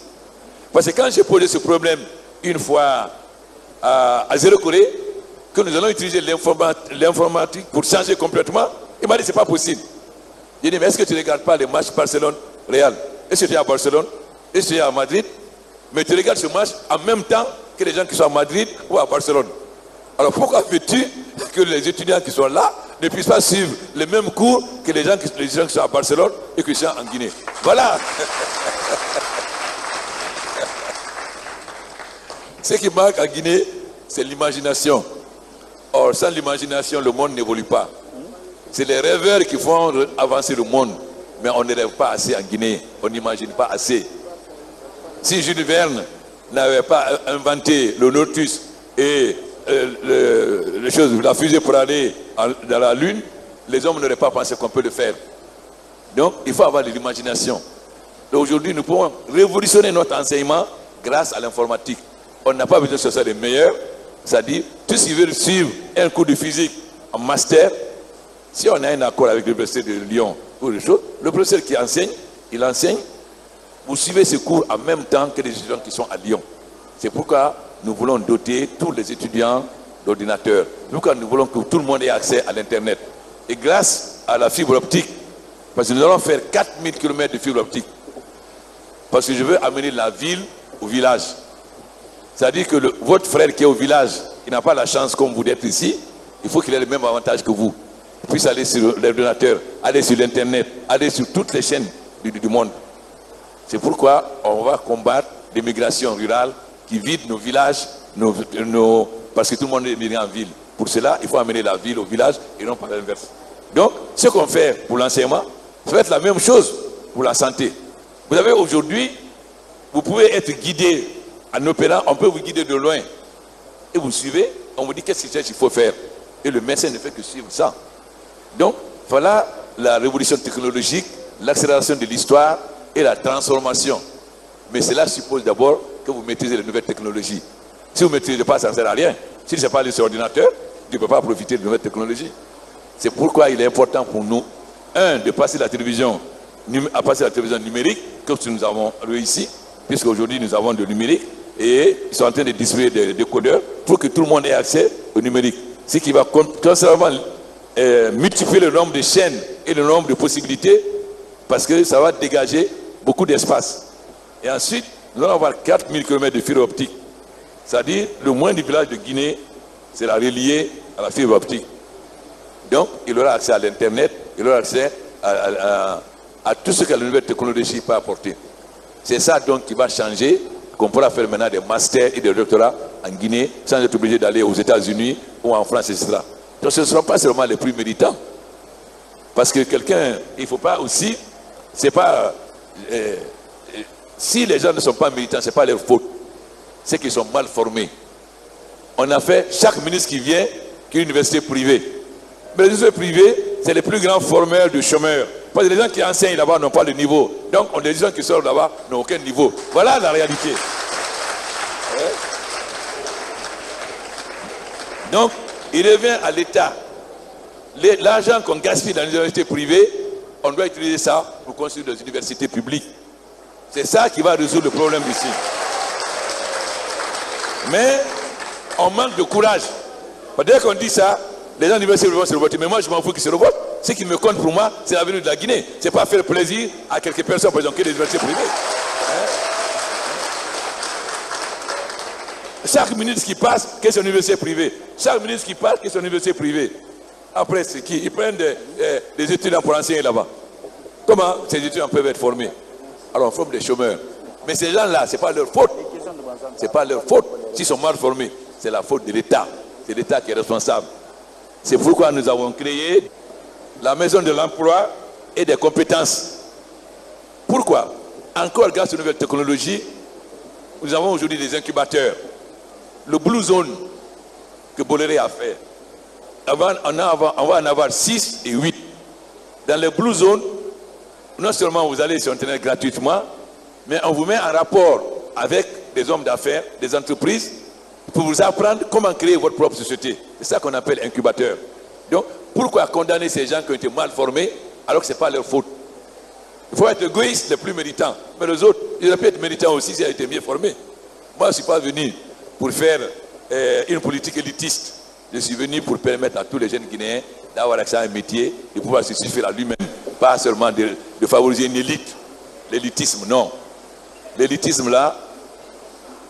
Parce que quand j'ai posé ce problème une fois à Zéro Corée, que nous allons utiliser l'informatique pour changer complètement, il m'a dit c'est pas possible. J'ai dit mais est-ce que tu ne regardes pas les matchs Barcelone-Real? Est-ce que tu es à Barcelone? Est-ce que tu es à Madrid? Mais tu regardes ce match en même temps que les gens qui sont à Madrid ou à Barcelone. Alors pourquoi veux-tu que les étudiants qui sont là ne puissent pas suivre les mêmes cours que les gens qui sont à Barcelone et qui sont en Guinée? Voilà. Ce qui manque en Guinée, c'est l'imagination. Or, sans l'imagination, le monde n'évolue pas. C'est les rêveurs qui font avancer le monde. Mais on ne rêve pas assez en Guinée. On n'imagine pas assez. Si Jules Verne n'avait pas inventé le Lotus et la fusée pour aller dans la Lune, les hommes n'auraient pas pensé qu'on peut le faire. Donc, il faut avoir de l'imagination. Aujourd'hui, nous pouvons révolutionner notre enseignement grâce à l'informatique. On n'a pas besoin de chercher les meilleurs. C'est-à-dire, tous ceux qui veulent suivre un cours de physique en master, si on a un accord avec l'Université de Lyon ou des choses, le professeur qui enseigne, il enseigne, vous suivez ce cours en même temps que les étudiants qui sont à Lyon. C'est pourquoi nous voulons doter tous les étudiants d'ordinateurs. C'est pourquoi nous voulons que tout le monde ait accès à l'Internet. Et grâce à la fibre optique, parce que nous allons faire 4000 km de fibre optique, parce que je veux amener la ville au village. C'est-à-dire que votre frère qui est au village, il n'a pas la chance comme vous d'être ici, il faut qu'il ait le même avantage que vous. Il puisse aller sur l'ordinateur, aller sur l'Internet, aller sur toutes les chaînes du monde. C'est pourquoi on va combattre l'immigration rurale qui vide nos villages, parce que tout le monde est venu en ville. Pour cela, il faut amener la ville au village et non pas l'inverse. Donc, ce qu'on fait pour l'enseignement, ça va être la même chose pour la santé. Vous avez aujourd'hui, vous pouvez être guidé en opérant, on peut vous guider de loin. Et vous suivez, on vous dit qu'est-ce qu'il faut faire. Et le médecin ne fait que suivre ça. Donc, voilà la révolution technologique, l'accélération de l'histoire et la transformation. Mais cela suppose d'abord que vous maîtrisez les nouvelles technologies. Si vous ne maîtrisez pas, ça ne sert à rien. Si ce n'est pas sur ordinateur, tu ne peux pas profiter de nouvelles technologies. C'est pourquoi il est important pour nous, de passer la télévision, à passer la télévision numérique, comme nous avons réussi, puisqu'aujourd'hui nous avons de numérique, et ils sont en train de distribuer des décodeurs pour que tout le monde ait accès au numérique. Ce qui va constamment multiplier le nombre de chaînes et le nombre de possibilités, parce que ça va dégager beaucoup d'espace. Et ensuite, nous allons avoir 4000 km de fibre optique. C'est-à-dire, le moindre village de Guinée sera relié à la fibre optique. Donc, il aura accès à l'Internet, il aura accès à tout ce que la nouvelle technologie peut apporter. C'est ça donc qui va changer, qu'on pourra faire maintenant des masters et des doctorats en Guinée, sans être obligé d'aller aux États-Unis ou en France, etc. Donc ce ne seront pas seulement les plus méritants. Parce que quelqu'un, il ne faut pas aussi, c'est pas... si les gens ne sont pas méritants, ce n'est pas leur faute. C'est qu'ils sont mal formés. On a fait, chaque ministre qui vient, qui est une université privée. Mais les universités privées, c'est les plus grands formeurs de chômeurs. Parce que les gens qui enseignent là-bas n'ont pas le niveau. Donc, les gens qui sortent là-bas n'ont aucun niveau. Voilà la réalité. Donc, il revient à l'État. L'argent qu'on gaspille dans les universités privées, on doit utiliser ça pour construire des universités publiques. C'est ça qui va résoudre le problème ici. Mais on manque de courage. Dès qu'on dit ça, les gens de l'université vont se revoter. Mais moi, je m'en fous qu'ils se revotent. Ce qui me compte pour moi, c'est l'avenir de la Guinée. Ce n'est pas faire plaisir à quelques personnes, par exemple, que des universités privées. Chaque ministre qui passe, qu'est-ce qu'une université privée? Chaque ministre qui passe, qu'est-ce qu'une université privée? Après, c'est qui? Ils prennent des étudiants pour enseigner là-bas. Comment ces étudiants peuvent être formés? Alors on forme des chômeurs. Mais ces gens-là, ce n'est pas leur faute. Ce n'est pas leur faute. S'ils sont mal formés, c'est la faute de l'État. C'est l'État qui est responsable. C'est pourquoi nous avons créé la maison de l'emploi et des compétences. Pourquoi? Encore grâce aux nouvelles technologies, nous avons aujourd'hui des incubateurs. Le Blue Zone que Bolloré a fait, on va en avoir 6 et 8. Dans les Blue Zones, non seulement vous allez sur Internet gratuitement, mais on vous met en rapport avec des hommes d'affaires, des entreprises, pour vous apprendre comment créer votre propre société. C'est ça qu'on appelle incubateur. Donc, pourquoi condamner ces gens qui ont été mal formés alors que ce n'est pas leur faute? Il faut être égoïste, les plus méritants. Mais les autres, ils auraient pu être méritants aussi s'ils avaient été mieux formés. Moi, je ne suis pas venu pour faire une politique élitiste. Je suis venu pour permettre à tous les jeunes Guinéens d'avoir accès à un métier, de pouvoir se suffire à lui-même. Pas seulement de favoriser une élite. L'élitisme, non. L'élitisme, là,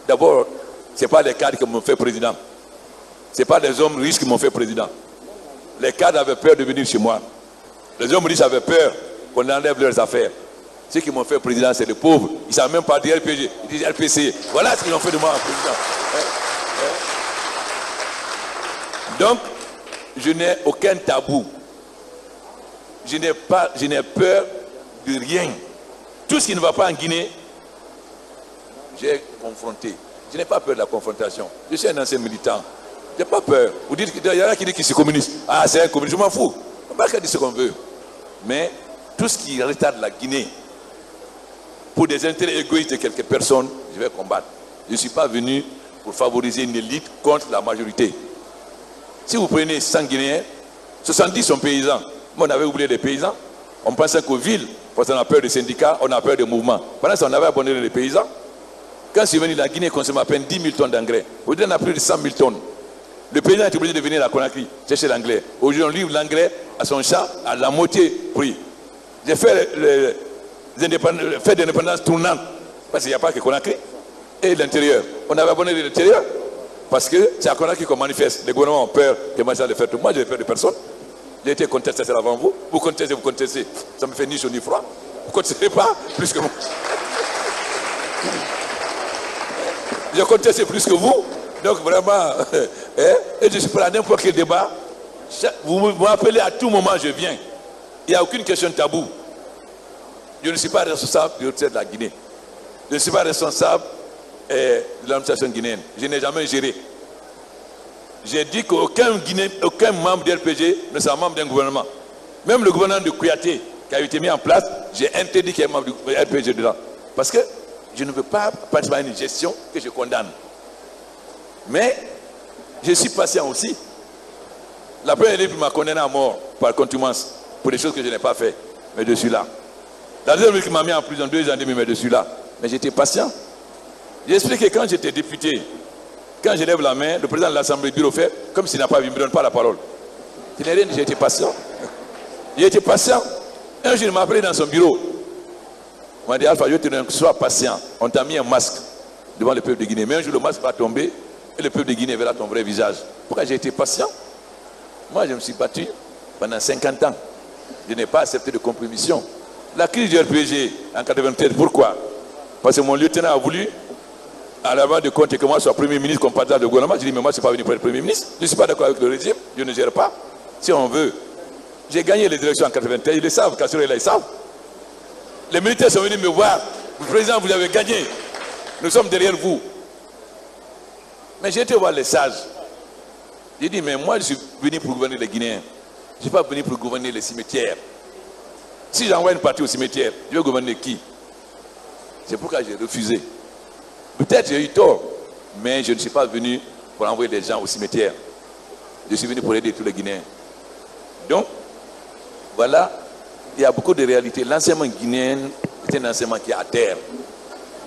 d'abord, ce n'est pas les cadres qui m'ont fait président. Ce n'est pas les hommes riches qui m'ont fait président. Les cadres avaient peur de venir chez moi. Les hommes riches avaient peur qu'on enlève leurs affaires. Ceux qui m'ont fait président, c'est les pauvres. Ils ne savent même pas dire RPG, ils disent RPC. Voilà ce qu'ils ont fait de moi en président. Donc, je n'ai aucun tabou. Je n'ai peur de rien. Tout ce qui ne va pas en Guinée, j'ai confronté. Je n'ai pas peur de la confrontation. Je suis un ancien militant. Je n'ai pas peur. Vous dites qu'il y en a qui disent qu'il est communiste. Ah, c'est un communiste. Je m'en fous. On ne va pas dire ce qu'on veut. Mais tout ce qui retarde la Guinée, pour des intérêts égoïstes de quelques personnes, je vais combattre. Je ne suis pas venu pour favoriser une élite contre la majorité. Si vous prenez 100 Guinéens, 70 sont paysans. Mais on avait oublié les paysans. On pensait qu'aux villes, parce qu'on a peur des syndicats, on a peur des mouvements. Pendant ce temps, on avait abandonné les paysans. Quand c'est venu, la Guinée consomme à peine 10 000 tonnes d'engrais. Aujourd'hui, on a plus de 100 000 tonnes. Le paysan est obligé de venir à Conakry, chercher l'engrais. Aujourd'hui, on livre l'engrais à son champ à la moitié prix. J'ai fait des indépendances tournantes, parce qu'il n'y a pas que Conakry. Et l'intérieur. On avait abandonné l'intérieur, parce que c'est à Conakry qu'on manifeste. Les gouvernements ont peur que moi j'allais faire tout. Moi, je n'ai peur de personne. J'ai été contesté avant vous. Vous contestez. Ça me fait ni chaud ni froid. Vous ne contestez pas plus que moi. Je conteste plus que vous. Donc vraiment, et je suis prêt à n'importe quel débat. Vous m'appelez à tout moment, je viens. Il n'y a aucune question de tabou. Je ne suis pas responsable de la Guinée. Je ne suis pas responsable de l'administration guinéenne. Je n'ai jamais géré. J'ai dit qu'aucun membre de l'RPG ne soit membre d'un gouvernement. Même le gouvernement de Kouyaté qui a été mis en place, j'ai interdit qu'il y ait un membre du RPG dedans. Parce que je ne veux pas participer à une gestion que je condamne. Mais je suis patient aussi. La première République m'a condamné à mort par contumace pour des choses que je n'ai pas fait. Mais je suis là. La deuxième République m'a mis en prison 2 ans et demi, mais je suis là. Mais j'étais patient. J'ai expliqué quand j'étais député, quand je lève la main, le président de l'Assemblée du bureau fait comme s'il n'a pas vu, il ne me donne pas la parole. J'ai été patient. J'ai été patient. Un jour, il m'a appelé dans son bureau. On m'a dit, Alpha, je te dis, sois patient. On t'a mis un masque devant le peuple de Guinée. Mais un jour, le masque va tomber et le peuple de Guinée verra ton vrai visage. Pourquoi j'ai été patient? Moi, je me suis battu pendant 50 ans. Je n'ai pas accepté de compromission. La crise du RPG en 1993, pourquoi? Parce que mon lieutenant a voulu, à l'avant de compte, que moi sois Premier ministre comme partenaire de gouvernement. Je dis, mais moi, je ne suis pas venu pour être Premier ministre. Je ne suis pas d'accord avec le régime. Je ne gère pas. Si on veut. J'ai gagné les élections en 1993. Ils le savent, Kassoro et là, ils savent. Les militaires sont venus me voir. Le président, vous avez gagné. Nous sommes derrière vous. Mais j'ai été voir les sages. J'ai dit, mais moi, je suis venu pour gouverner les Guinéens. Je ne suis pas venu pour gouverner les cimetières. Si j'envoie une partie au cimetière, je vais gouverner qui? C'est pourquoi j'ai refusé. Peut-être j'ai eu tort, mais je ne suis pas venu pour envoyer des gens au cimetière. Je suis venu pour aider tous les Guinéens. Donc, voilà, il y a beaucoup de réalités. L'enseignement guinéen est un enseignement qui est à terre.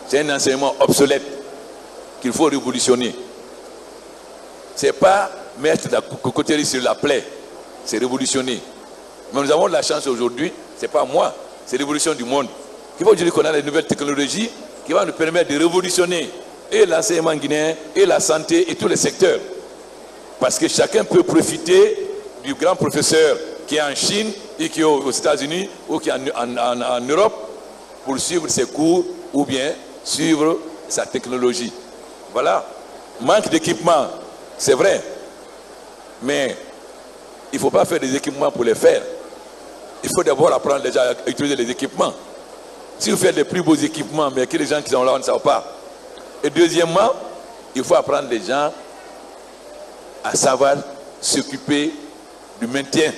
C'est un enseignement obsolète qu'il faut révolutionner. Ce n'est pas mettre de la cocoterie sur la plaie, c'est révolutionner. Mais nous avons la chance aujourd'hui, ce n'est pas moi, c'est l'évolution du monde. Il faut aujourd'hui qu'on a les nouvelles technologies qui vont nous permettre de révolutionner et l'enseignement guinéen, et la santé, et tous les secteurs. Parce que chacun peut profiter du grand professeur qui est en Chine et qui est aux États-Unis ou qui est en Europe pour suivre ses cours ou bien suivre sa technologie. Voilà. Manque d'équipement, c'est vrai. Mais il ne faut pas faire des équipements pour les faire. Il faut d'abord apprendre déjà à utiliser les équipements. Si vous faites les plus beaux équipements, mais que les gens qui sont là, on ne savent pas. Et deuxièmement, il faut apprendre les gens à savoir s'occuper du maintien.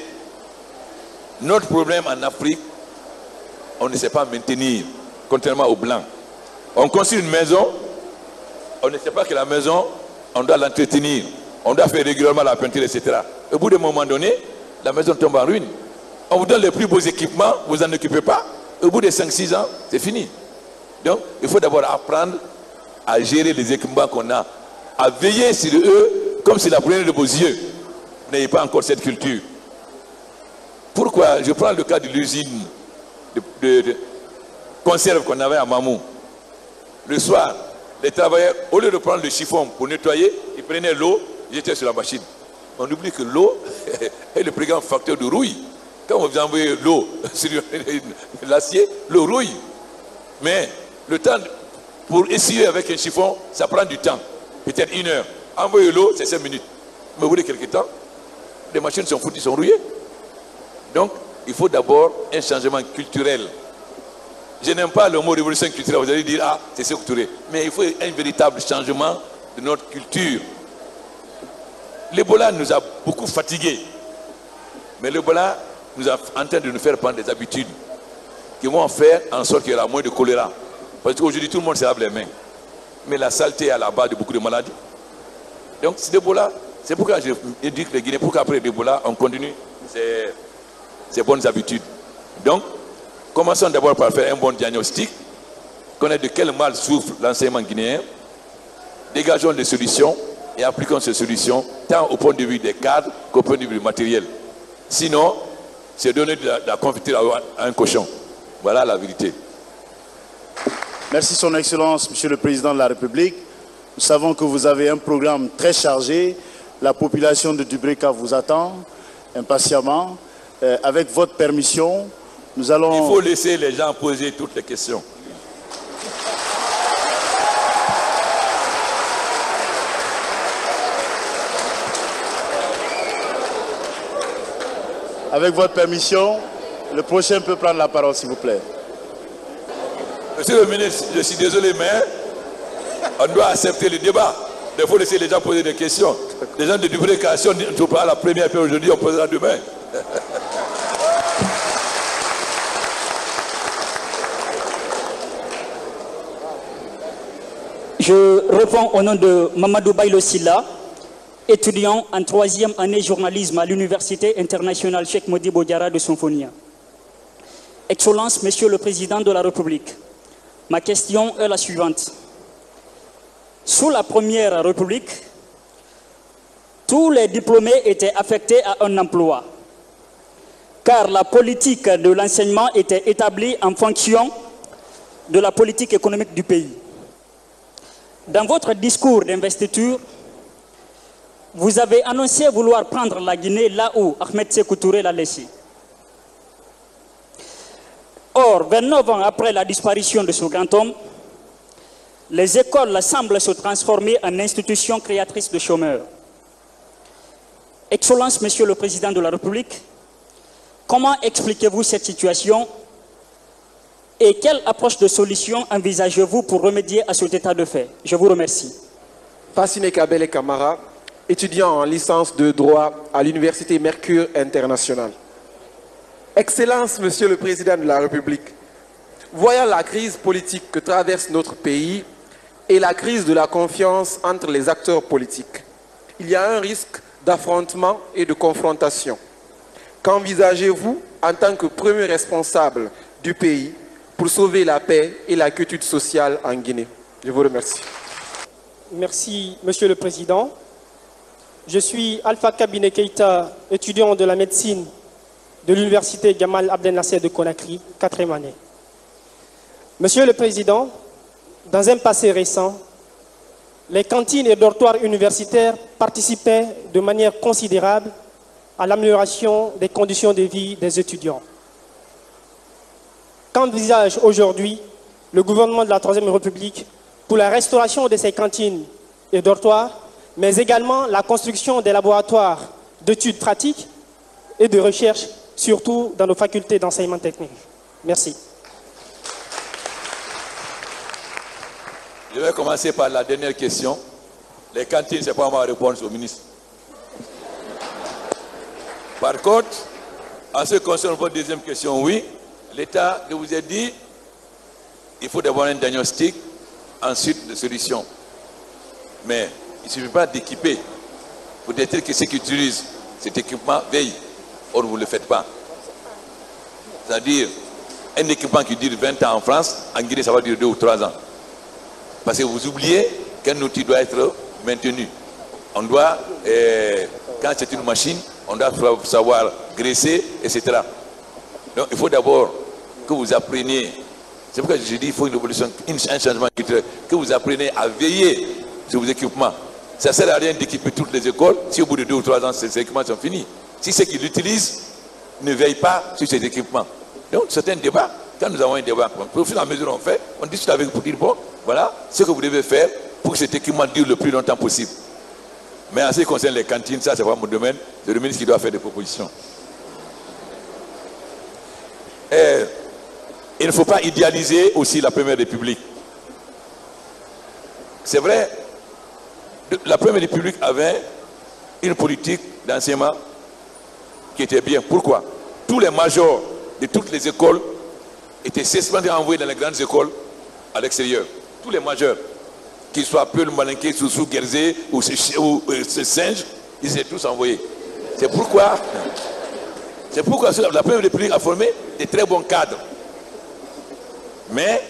Notre problème en Afrique, on ne sait pas maintenir, contrairement aux Blancs. On construit une maison, on ne sait pas que la maison, on doit l'entretenir, on doit faire régulièrement la peinture, etc. Au bout d'un moment donné, la maison tombe en ruine. On vous donne les plus beaux équipements, vous n'en occupez pas. Au bout de 5-6 ans, c'est fini. Donc, il faut d'abord apprendre à gérer les équipements qu'on a, à veiller sur eux comme si la prenaient de vos yeux. Vous n'avez pas encore cette culture. Pourquoi? Je prends le cas de l'usine de conserve qu'on avait à Mamou. Le soir, les travailleurs, au lieu de prendre le chiffon pour nettoyer, ils prenaient l'eau, ils étaient sur la machine. On oublie que l'eau est le plus grand facteur de rouille. Quand vous envoyez l'eau sur l'acier, l'eau rouille. Mais le temps pour essuyer avec un chiffon, ça prend du temps. Peut-être 1 heure. Envoyer l'eau, c'est 5 minutes. Mais au bout de quelques temps, les machines sont foutues, sont rouillées. Donc, il faut d'abord un changement culturel. Je n'aime pas le mot révolution culturelle. Vous allez dire, ah, c'est structuré. Mais il faut un véritable changement de notre culture. L'Ebola nous a beaucoup fatigués. Mais l'Ebola nous est en train de nous faire prendre des habitudes qui vont faire en sorte qu'il y aura moins de choléra. Parce qu'aujourd'hui, tout le monde se lave les mains. Mais la saleté est à la base de beaucoup de maladies. Donc, c'est l'Ebola. C'est pourquoi je dis que les Guinéens, pourquoi après l'Ebola, on continue ces bonnes habitudes. Donc, commençons d'abord par faire un bon diagnostic, connaître de quel mal souffre l'enseignement guinéen, dégageons des solutions et appliquons ces solutions tant au point de vue des cadres qu'au point de vue du matériel. Sinon, c'est donner de la confiture à un cochon. Voilà la vérité. Merci Son Excellence, Monsieur le Président de la République. Nous savons que vous avez un programme très chargé. La population de Dubreka vous attend impatiemment. Avec votre permission, nous allons... Il faut laisser les gens poser toutes les questions. Avec votre permission, le prochain peut prendre la parole, s'il vous plaît. Monsieur le ministre, je suis désolé, mais on doit accepter le débat. Il faut laisser les gens poser des questions. Les gens de Dubreka, si on ne trouve pas la première, puis aujourd'hui, on posera demain. Je réponds au nom de Mamadou Bailo Silla, étudiant en 3e année journalisme à l'Université internationale Cheikh Modibo Diarra de Symphonia. Excellence, Monsieur le Président de la République, ma question est la suivante. Sous la Première République, tous les diplômés étaient affectés à un emploi, car la politique de l'enseignement était établie en fonction de la politique économique du pays. Dans votre discours d'investiture, vous avez annoncé vouloir prendre la Guinée là où Ahmed Sékou Touré l'a laissé. Or, 29 ans après la disparition de ce grand homme, les écoles semblent se transformer en institutions créatrices de chômeurs. Excellence, Monsieur le Président de la République, comment expliquez-vous cette situation et quelle approche de solution envisagez-vous pour remédier à cet état de fait? Je vous remercie. Passine Kabele Kamara, étudiant en licence de droit à l'Université Mercure International. Excellence, Monsieur le Président de la République, voyant la crise politique que traverse notre pays et la crise de la confiance entre les acteurs politiques, il y a un risque d'affrontement et de confrontation. Qu'envisagez-vous en tant que premier responsable du pays pour sauver la paix et la quiétude sociale en Guinée? Je vous remercie. Merci, Monsieur le Président. Je suis Alpha Kabine Keïta, étudiant de la médecine de l'Université Gamal Abdel Nasser de Conakry, 4e année. Monsieur le Président, dans un passé récent, les cantines et dortoirs universitaires participaient de manière considérable à l'amélioration des conditions de vie des étudiants. Qu'envisage aujourd'hui le gouvernement de la Troisième République pour la restauration de ces cantines et dortoirs, mais également la construction des laboratoires d'études pratiques et de recherche, surtout dans nos facultés d'enseignement technique? Merci. Je vais commencer par la dernière question. Les cantines, ce n'est pas moi à répondre au ministre. Par contre, en ce qui concerne votre deuxième question, oui, l'État, je vous ai dit, il faut d'abord un diagnostic, ensuite des solutions. Mais il ne suffit pas d'équiper. Vous dites que ceux qui utilisent cet équipement veillent. Or, vous ne le faites pas. C'est-à-dire, un équipement qui dure 20 ans en France, en Guinée, ça va durer 2 ou 3 ans. Parce que vous oubliez qu'un outil doit être maintenu. On doit, quand c'est une machine, on doit savoir graisser, etc. Donc, il faut d'abord que vous appreniez. C'est pourquoi je dis qu'il faut une évolution, un changement culturel. Que vous appreniez à veiller sur vos équipements. Ça ne sert à rien d'équiper toutes les écoles si au bout de 2 ou 3 ans, ces équipements sont finis. Si ceux qui l'utilisent ne veillent pas sur ces équipements. Donc, c'est un débat. Quand nous avons un débat, au fur et à mesure on fait, on discute avec vous pour dire, bon, voilà ce que vous devez faire pour que cet équipement dure le plus longtemps possible. Mais en ce qui concerne les cantines, ça, c'est pas mon domaine. C'est le ministre qui doit faire des propositions. Il ne faut pas idéaliser aussi la Première République. C'est vrai, la Première République avait une politique d'enseignement qui était bien. Pourquoi? Tous les majors de toutes les écoles étaient systématiquement envoyés dans les grandes écoles à l'extérieur. Tous les majeurs, qu'ils soient Peul, Malinké, Soussou, Guerzé ou Singe, ils étaient tous envoyés. C'est pourquoi la Première République a formé des très bons cadres. Mais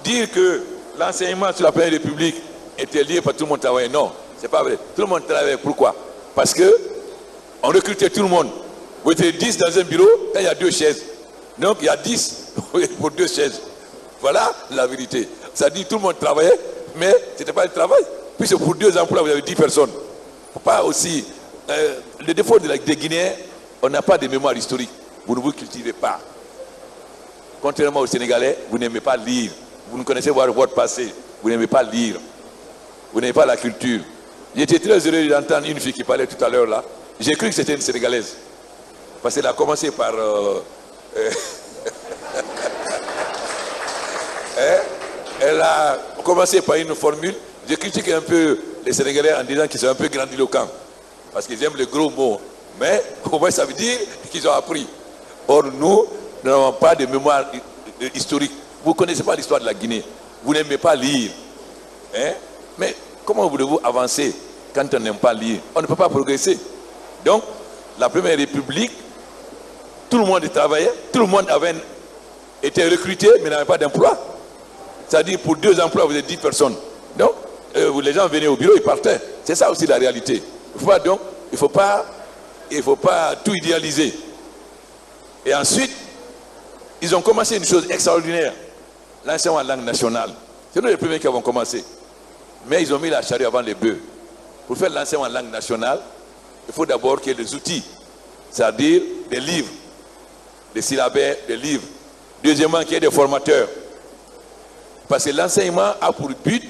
dire que l'enseignement sur la Première République était lié par tout le monde travaillait, non, c'est pas vrai. Tout le monde travaillait. Pourquoi? Parce que on recrutait tout le monde. Vous étiez 10 dans un bureau, quand il y a 2 chaises. Donc il y a 10 pour 2 chaises. Voilà la vérité. Ça dit tout le monde travaillait, mais ce n'était pas le travail. Puisque pour 2 emplois, vous avez 10 personnes. Faut pas aussi. Le défaut des Guinéens, on n'a pas de mémoire historique. Vous ne vous cultivez pas. Contrairement aux Sénégalais, vous n'aimez pas lire. Vous ne connaissez pas votre passé. Vous n'aimez pas lire. Vous n'aimez pas la culture. J'étais très heureux d'entendre une fille qui parlait tout à l'heure là. J'ai cru que c'était une Sénégalaise. Parce qu'elle a commencé par... elle a commencé par une formule. J'ai critiqué un peu les Sénégalais en disant qu'ils sont un peu grandiloquents. Parce qu'ils aiment les gros mots. Mais au moins ça veut dire qu'ils ont appris. Or nous n'avons pas de mémoire historique. Vous ne connaissez pas l'histoire de la Guinée. Vous n'aimez pas lire. Mais comment voulez-vous avancer quand on n'aime pas lire? On ne peut pas progresser. Donc, la Première République, tout le monde travaillait, tout le monde avait été recruté, mais n'avait pas d'emploi. C'est-à-dire, pour 2 emplois, vous êtes 10 personnes. Donc, les gens venaient au bureau, ils partaient. C'est ça aussi la réalité. Il ne faut pas tout idéaliser. Et ensuite, ils ont commencé une chose extraordinaire. L'enseignement en langue nationale. C'est nous les premiers qui avons commencé. Mais ils ont mis la charrue avant les bœufs. Pour faire l'enseignement en langue nationale, il faut d'abord qu'il y ait des outils. C'est-à-dire des livres, des syllabaires, des livres. Deuxièmement, qu'il y ait des formateurs. Parce que l'enseignement a pour but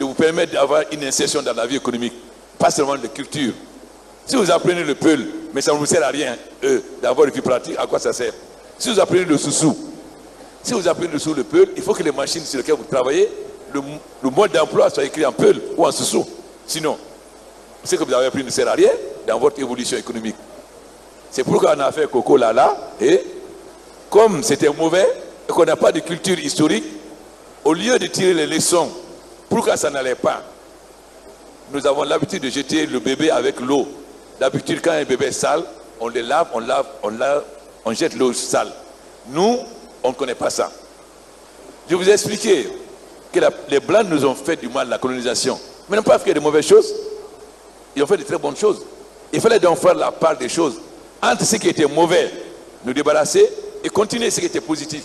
de vous permettre d'avoir une insertion dans la vie économique. Pas seulement de culture. Si vous apprenez le peul, mais ça ne vous sert à rien d'avoir une vie pratique, à quoi ça sert? Si vous apprenez le soussou, si vous apprenez le peul, il faut que les machines sur lesquelles vous travaillez, le mode d'emploi soit écrit en peul ou en soussou. Sinon, ce que vous avez appris ne sert à rien dans votre évolution économique. C'est pourquoi on a fait Coco Lala, et comme c'était mauvais et qu'on n'a pas de culture historique, au lieu de tirer les leçons, pourquoi ça n'allait pas? Nous avons l'habitude de jeter le bébé avec l'eau. D'habitude, quand un bébé est sale, on le lave, on jette l'eau sale. Nous, on ne connaît pas ça. Je vous ai expliqué que les Blancs nous ont fait du mal, la colonisation. Mais n'ont pas fait de mauvaises choses. Ils ont fait de très bonnes choses. Il fallait donc faire la part des choses. Entre ce qui était mauvais, nous débarrasser et continuer ce qui était positif.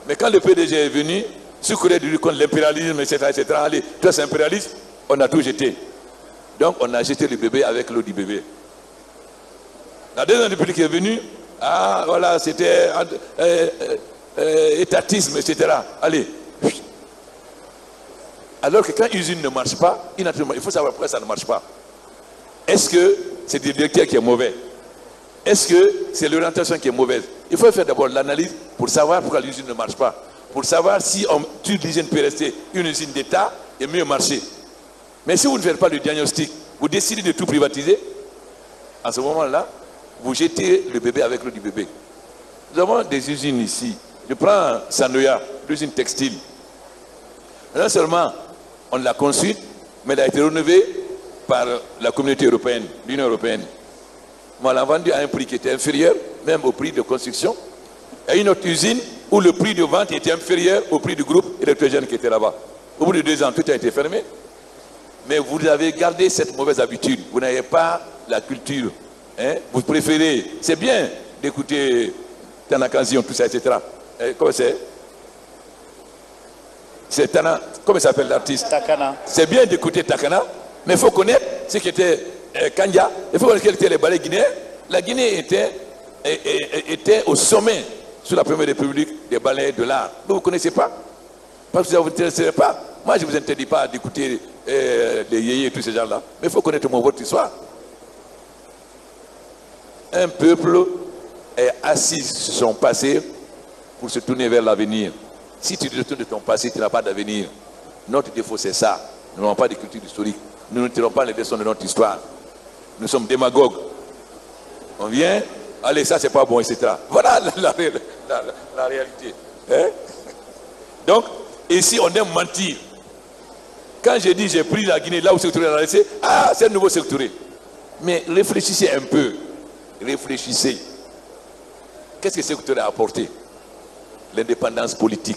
Mais quand le PDG est venu, sucré du contre l'impérialisme, etc., allez, toi c'est impérialiste, on a tout jeté. Donc on a jeté le bébé avec l'eau du bébé. La deuxième république est venue, ah voilà, c'était étatisme, etc. Allez. Alors que quand une usine ne marche pas, il faut savoir pourquoi ça ne marche pas. Est-ce que c'est le directeur qui est mauvais? Est-ce que c'est l'orientation qui est mauvaise? Il faut faire d'abord l'analyse pour savoir pourquoi l'usine ne marche pas. Pour savoir si toute l'usine peut rester une usine d'État et mieux marcher. Mais si vous ne faites pas le diagnostic, vous décidez de tout privatiser, à ce moment-là, vous jetez le bébé avec l'eau du bébé. Nous avons des usines ici. Je prends Sanoya, l'usine textile. Non seulement on l'a construite, mais elle a été rénovée par la communauté européenne, l'Union européenne. On l'a vendue à un prix qui était inférieur, même au prix de construction. Et une autre usine où le prix de vente était inférieur au prix du groupe électrogène qui était là-bas. Au bout de 2 ans, tout a été fermé. Mais vous avez gardé cette mauvaise habitude. Vous n'avez pas la culture. Hein? Vous préférez, c'est bien d'écouter Tanakazion, tout ça, etc. Comment c'est? C'est Tana, comment s'appelle l'artiste? Takana. C'est bien d'écouter Takana, mais il faut connaître ce qui était Kanja. Il faut connaître quels étaient les ballets guinéens. La Guinée était au sommet sous la première république des ballets de l'art. Vous ne connaissez pas? Parce que ça ne vous intéresse pas. Moi, je ne vous interdis pas d'écouter les yéyés et tous ces gens-là. Mais il faut connaître votre histoire. Un peuple est assis sur son passé pour se tourner vers l'avenir. Si tu te retournes de ton passé, tu n'as pas d'avenir. Notre défaut, c'est ça. Nous n'avons pas de culture historique. Nous ne tirons pas les leçons de notre histoire. Nous sommes démagogues. On vient, allez, ça, c'est pas bon, etc. Voilà la réalité. Hein? Donc, ici, on aime mentir. Quand j'ai dit j'ai pris la Guinée là où Sékou Touré l'a laissé, ah, c'est un nouveau Sékou Touré. Mais réfléchissez un peu. Réfléchissez. Qu'est-ce que Sékou Touré a apporté? L'indépendance politique.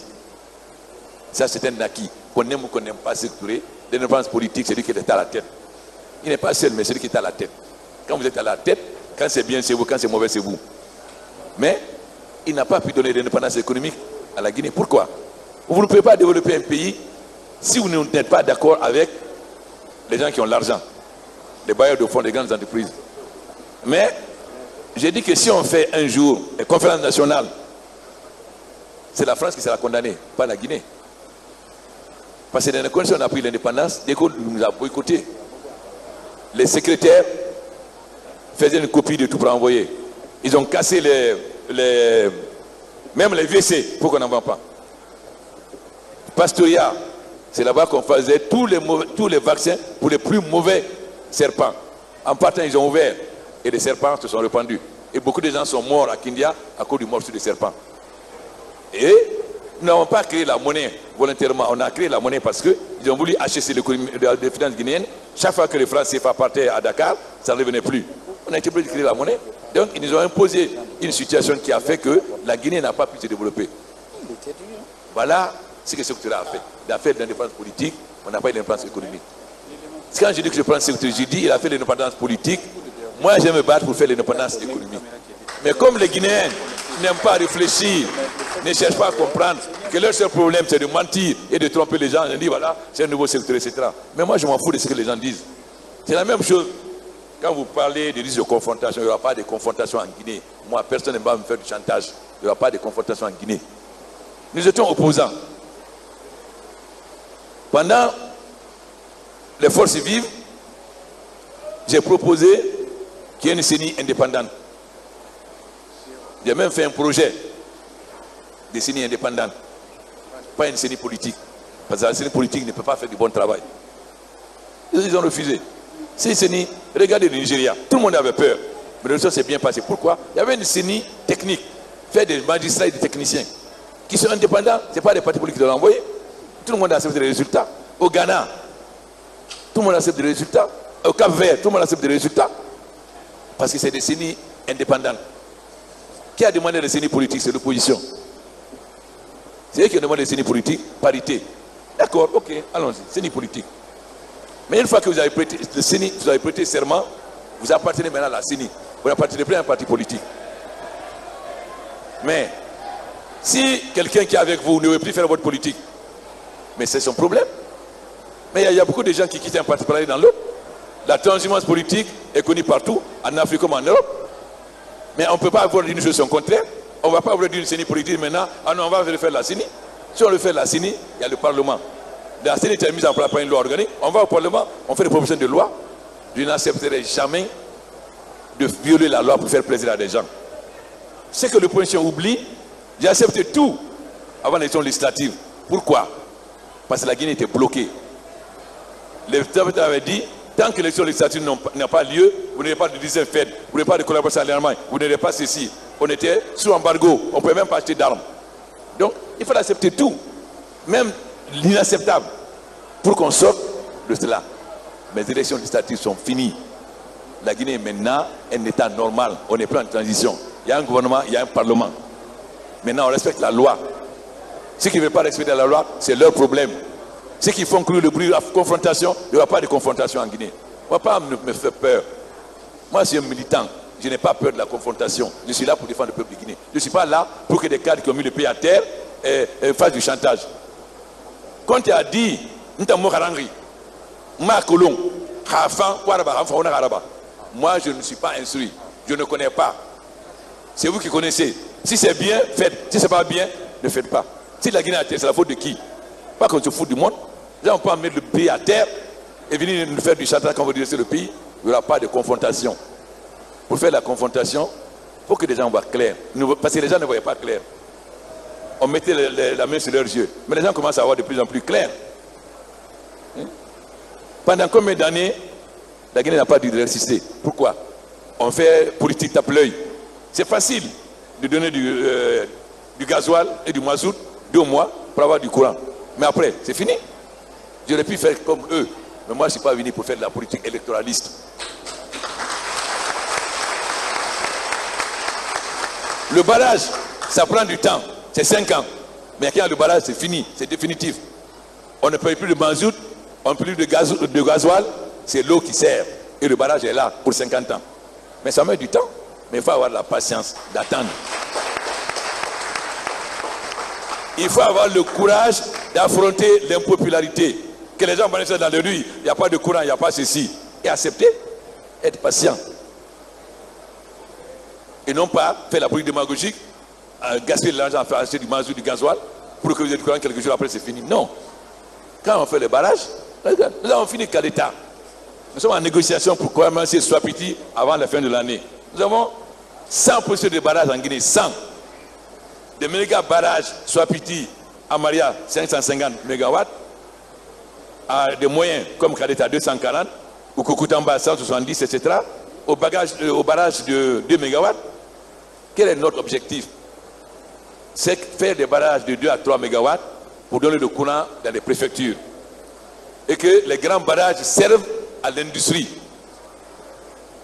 Ça, c'est un acquis. Qu'on aime ou qu'on n'aime pas Sékou Touré, l'indépendance politique, c'est lui qui est à la tête. Il n'est pas seul, mais c'est lui qui est à la tête. Quand vous êtes à la tête, quand c'est bien, c'est vous, quand c'est mauvais, c'est vous. Mais il n'a pas pu donner l'indépendance économique à la Guinée. Pourquoi? Vous ne pouvez pas développer un pays si vous n'êtes pas d'accord avec les gens qui ont l'argent, les bailleurs de fonds, les grandes entreprises. Mais j'ai dit que si on fait un jour une conférence nationale, c'est la France qui sera condamnée, pas la Guinée. Parce que dans les conditions où on a pris l'indépendance, dès qu'on nous a boycotté, les secrétaires faisaient une copie de tout pour envoyer. Ils ont cassé même les WC pour qu'on n'envoie pas. Pastoria, c'est là-bas qu'on faisait tous les vaccins pour les plus mauvais serpents. En partant, ils ont ouvert et les serpents se sont répandus. Et beaucoup de gens sont morts à Kindia à cause du morsure des serpents. Et nous n'avons pas créé la monnaie volontairement. On a créé la monnaie parce qu'ils ont voulu acheter les finances guinéennes. Chaque fois que les francs CFA partaient à Dakar, ça ne revenait plus. On a été obligé de créer la monnaie. Donc, ils nous ont imposé une situation qui a fait que la Guinée n'a pas pu se développer. Voilà ce que Sékou Touré a fait. Il a fait de l'indépendance politique, on n'a pas eu l'indépendance économique. Quand je dis que je prends Sékou Touré, je dis qu'il a fait l'indépendance politique. Moi, je me battre pour faire l'indépendance économique. Mais comme les Guinéens n'aiment pas réfléchir, ne cherchent pas à comprendre que leur seul problème, c'est de mentir et de tromper les gens, je dis voilà, c'est un nouveau Sékou Touré, etc. Mais moi, je m'en fous de ce que les gens disent. C'est la même chose. Quand vous parlez de risque de confrontation, il n'y aura pas de confrontation en Guinée. Moi, personne ne va me faire du chantage. Il n'y aura pas de confrontation en Guinée. Nous étions opposants. Pendant les forces vives, j'ai proposé qu'il y ait une CENI indépendante. J'ai même fait un projet de CENI indépendante. Pas une CENI politique. Parce que la CENI politique ne peut pas faire du bon travail. Ils ont refusé. C'est CENI, regardez le Nigeria. Tout le monde avait peur. Mais le résultat s'est bien passé. Pourquoi? Il y avait une CENI technique, faite des magistrats et des techniciens, qui sont indépendants. Ce n'est pas des partis politiques qui l'ont envoyé. Tout le monde a accepté les résultats. Au Ghana, tout le monde accepte les résultats. Au Cap-Vert, tout le monde accepte les résultats. Parce que c'est des CENI indépendants. Qui a demandé les CENI politiques? C'est l'opposition. C'est eux qui ont demandé les CENI politiques, parité. D'accord, ok, allons-y, CENI politique. Mais une fois que vous avez prêté le CENI, vous avez prêté serment, vous appartenez maintenant à la CENI. Vous n'appartenez plus à un parti politique. Mais si quelqu'un qui est avec vous ne veut plus faire votre politique, mais c'est son problème. Mais il y a beaucoup de gens qui quittent un parti pour aller dans l'autre. La transhumance politique est connue partout, en Afrique comme en Europe. Mais on ne peut pas avoir une chose son contraire. On ne va pas avoir une CENI politique maintenant. Ah non, on va faire la CENI. Si on le fait la CENI, il y a le Parlement. La CENI est mise en place par une loi organique. On va au Parlement, on fait des propositions de loi. Je n'accepterai jamais de violer la loi pour faire plaisir à des gens. C'est que l'opposition oublie. J'ai accepté tout avant l'élection législative. Pourquoi? Parce que la Guinée était bloquée. Les députés avaient dit, tant que l'élection législative n'a pas lieu, vous n'avez pas de dizaine faite, vous n'avez pas de collaboration à l'Allemagne, vous n'avez pas ceci. On était sous embargo, on ne pouvait même pas acheter d'armes. Donc, il faut accepter tout, même l'inacceptable, pour qu'on sorte de cela. Mais les élections législatives sont finies. La Guinée est maintenant un État normal, on n'est plus en transition. Il y a un gouvernement, il y a un parlement. Maintenant, on respecte la loi. Ceux qui ne veulent pas respecter la loi, c'est leur problème. Ceux qui font courir le bruit de la confrontation, il n'y aura pas de confrontation en Guinée. On ne va pas me faire peur. Moi, je suis un militant. Je n'ai pas peur de la confrontation. Je suis là pour défendre le peuple de Guinée. Je ne suis pas là pour que des cadres qui ont mis le pays à terre fassent du chantage. Quand tu as dit, moi, je ne suis pas instruit. Je ne connais pas. C'est vous qui connaissez. Si c'est bien, faites. Si ce n'est pas bien, ne faites pas. Si la Guinée est à terre, c'est la faute de qui? Pas qu'on se fout du monde. Là, on peut mettre le pays à terre et venir nous faire du chantage quand on veut dresser le pays. Il n'y aura pas de confrontation. Pour faire la confrontation, il faut que les gens voient clair. Parce que les gens ne voyaient pas clair. On mettait la main sur leurs yeux. Mais les gens commencent à voir de plus en plus clair. Pendant combien d'années, la Guinée n'a pas dû résister? Pourquoi? On fait politique tape-l'œil. C'est facile de donner du gasoil et du mazout 2 mois pour avoir du courant. Mais après, c'est fini. J'aurais pu faire comme eux. Mais moi, je ne suis pas venu pour faire de la politique électoraliste. Le barrage, ça prend du temps. C'est 5 ans. Mais quand le barrage, c'est fini. C'est définitif. On ne paye plus de mazout, on ne paye plus de gasoil. C'est l'eau qui sert. Et le barrage est là pour 50 ans. Mais ça met du temps. Mais il faut avoir la patience d'attendre. Il faut avoir le courage d'affronter l'impopularité. Que les gens vont rester dans les rues, il n'y a pas de courant, il n'y a pas ceci. Et accepter, être patient. Et non pas faire la politique démagogique, gaspiller de l'argent, faire acheter du mazout, du gasoil, pour que vous ayez du courant quelques jours après, c'est fini. Non. Quand on fait le barrage, nous avons fini qu'à l'État. Nous sommes en négociation pour commencer Swapiti avant la fin de l'année. Nous avons 100 procédures de barrage en Guinée, 100. Des méga barrages, Swapiti, Amaria, 550 MW, à des moyens comme Kadeta 240, ou Kokutamba 170, etc., au barrage de 2 MW. Quel est notre objectif? C'est faire des barrages de 2 à 3 MW pour donner le courant dans les préfectures. Et que les grands barrages servent à l'industrie.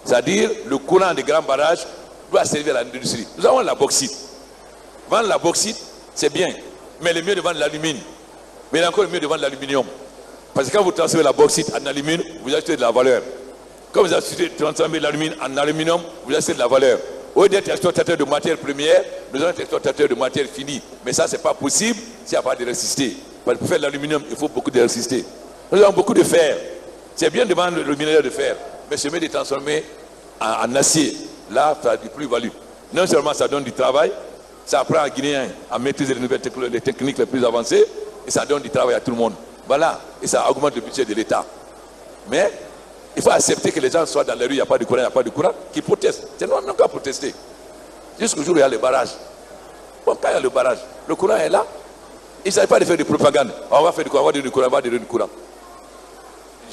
C'est-à-dire, le courant des grands barrages doit servir à l'industrie. Nous avons la bauxite. Vendre la bauxite, c'est bien. Mais le mieux de vendre l'alumine. Mais il est encore mieux de vendre l'aluminium. Parce que quand vous transformez la bauxite en alumine, vous achetez de la valeur. Quand vous transformez l'alumine en aluminium, vous achetez de la valeur. Au lieu d'être exportateur de matières premières, nous allons être exportateur de matières finies. Mais ça, ce n'est pas possible s'il n'y a pas d'électricité. Parce que pour faire de l'aluminium, il faut beaucoup d'électricité. Nous avons beaucoup de fer. C'est bien de vendre le minerai de fer. Mais c'est mieux de transformer en acier. Là, ça a du plus-value. Non seulement ça donne du travail, ça apprend aux Guinéens à maîtriser les techniques les plus avancées, et ça donne du travail à tout le monde. Voilà, et ça augmente le budget de l'État. Mais il faut accepter que les gens soient dans les rues, il n'y a pas de courant, il n'y a pas de courant, qu'ils protestent. C'est non, non, qu'à protester. Jusqu'au jour où il y a le barrage. Bon, quand il y a le barrage, le courant est là. Il ne s'agit pas de faire de propagande. On va faire du courant, on va donner du courant, on va donner du courant.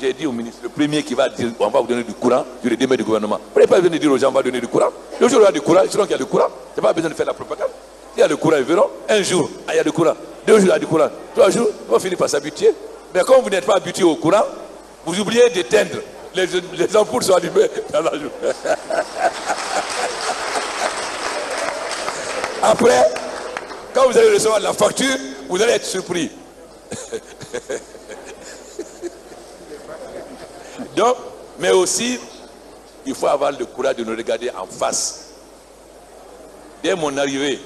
J'ai dit au ministre, le premier qui va dire on va vous donner du courant, je le démets du gouvernement. Vous n'avez pas besoin de dire aux gens on va donner du courant. Le jour où il y a du courant, selon qu'il y a du courant, il n'y a pas besoin de faire la propagande. Il y a le courant, ils verront. Un jour, il y a du courant. 2 jours, il y a du courant. 3 jours, on va finir par s'habituer. Mais quand vous n'êtes pas habitué au courant, vous oubliez d'éteindre. Les ampoules sont allumées dans la journée. Après, quand vous allez recevoir la facture, vous allez être surpris. Donc, mais aussi, il faut avoir le courage de nous regarder en face. Dès mon arrivée,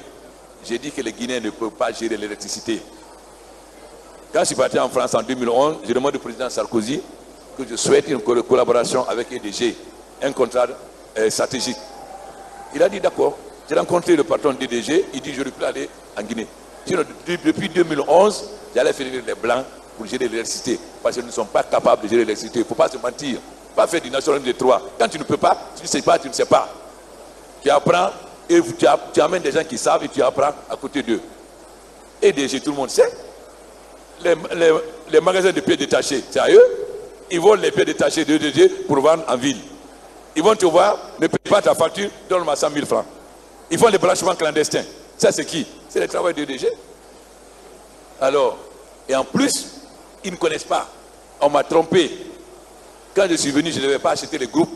j'ai dit que les Guinéens ne peuvent pas gérer l'électricité. Quand je suis parti en France en 2011, j'ai demandé au président Sarkozy que je souhaite une collaboration avec EDG, un contrat stratégique. Il a dit d'accord. J'ai rencontré le patron du DDG, il dit je ne peux aller en Guinée. Sinon, depuis 2011, j'allais faire les Blancs pour gérer l'électricité. Parce que nous ne sommes pas capables de gérer l'électricité. Il ne faut pas se mentir. Pas faire du nationalisme de trois. Quand tu ne peux pas, tu ne sais pas, tu ne sais pas. Tu apprends et tu amènes des gens qui savent et tu apprends à côté d'eux. Et DG, tout le monde sait. Les magasins de pieds détachés, c'est à eux. Ils volent les pieds détachés de DG pour vendre en ville. Ils vont te voir, ne paye pas ta facture, donne-moi 100 000 francs. Ils font les branchements clandestins. Ça, c'est qui? C'est le travail de DG. Alors, et en plus, ils ne connaissent pas. On m'a trompé. Quand je suis venu, je ne devais pas acheter les groupes.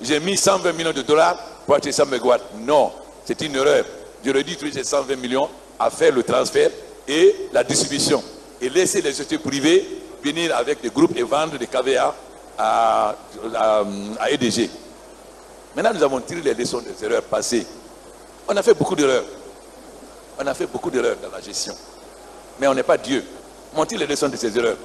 J'ai mis 120 millions de dollars pour acheter 100 mégawatts. Non, c'est une erreur. J'aurais dû utiliser 120 millions à faire le transfert et la distribution. Et laisser les sociétés privées venir avec des groupes et vendre des KVA à EDG. Maintenant, nous avons tiré les leçons des erreurs passées. On a fait beaucoup d'erreurs. On a fait beaucoup d'erreurs dans la gestion. Mais on n'est pas Dieu. On tire les leçons de ces erreurs.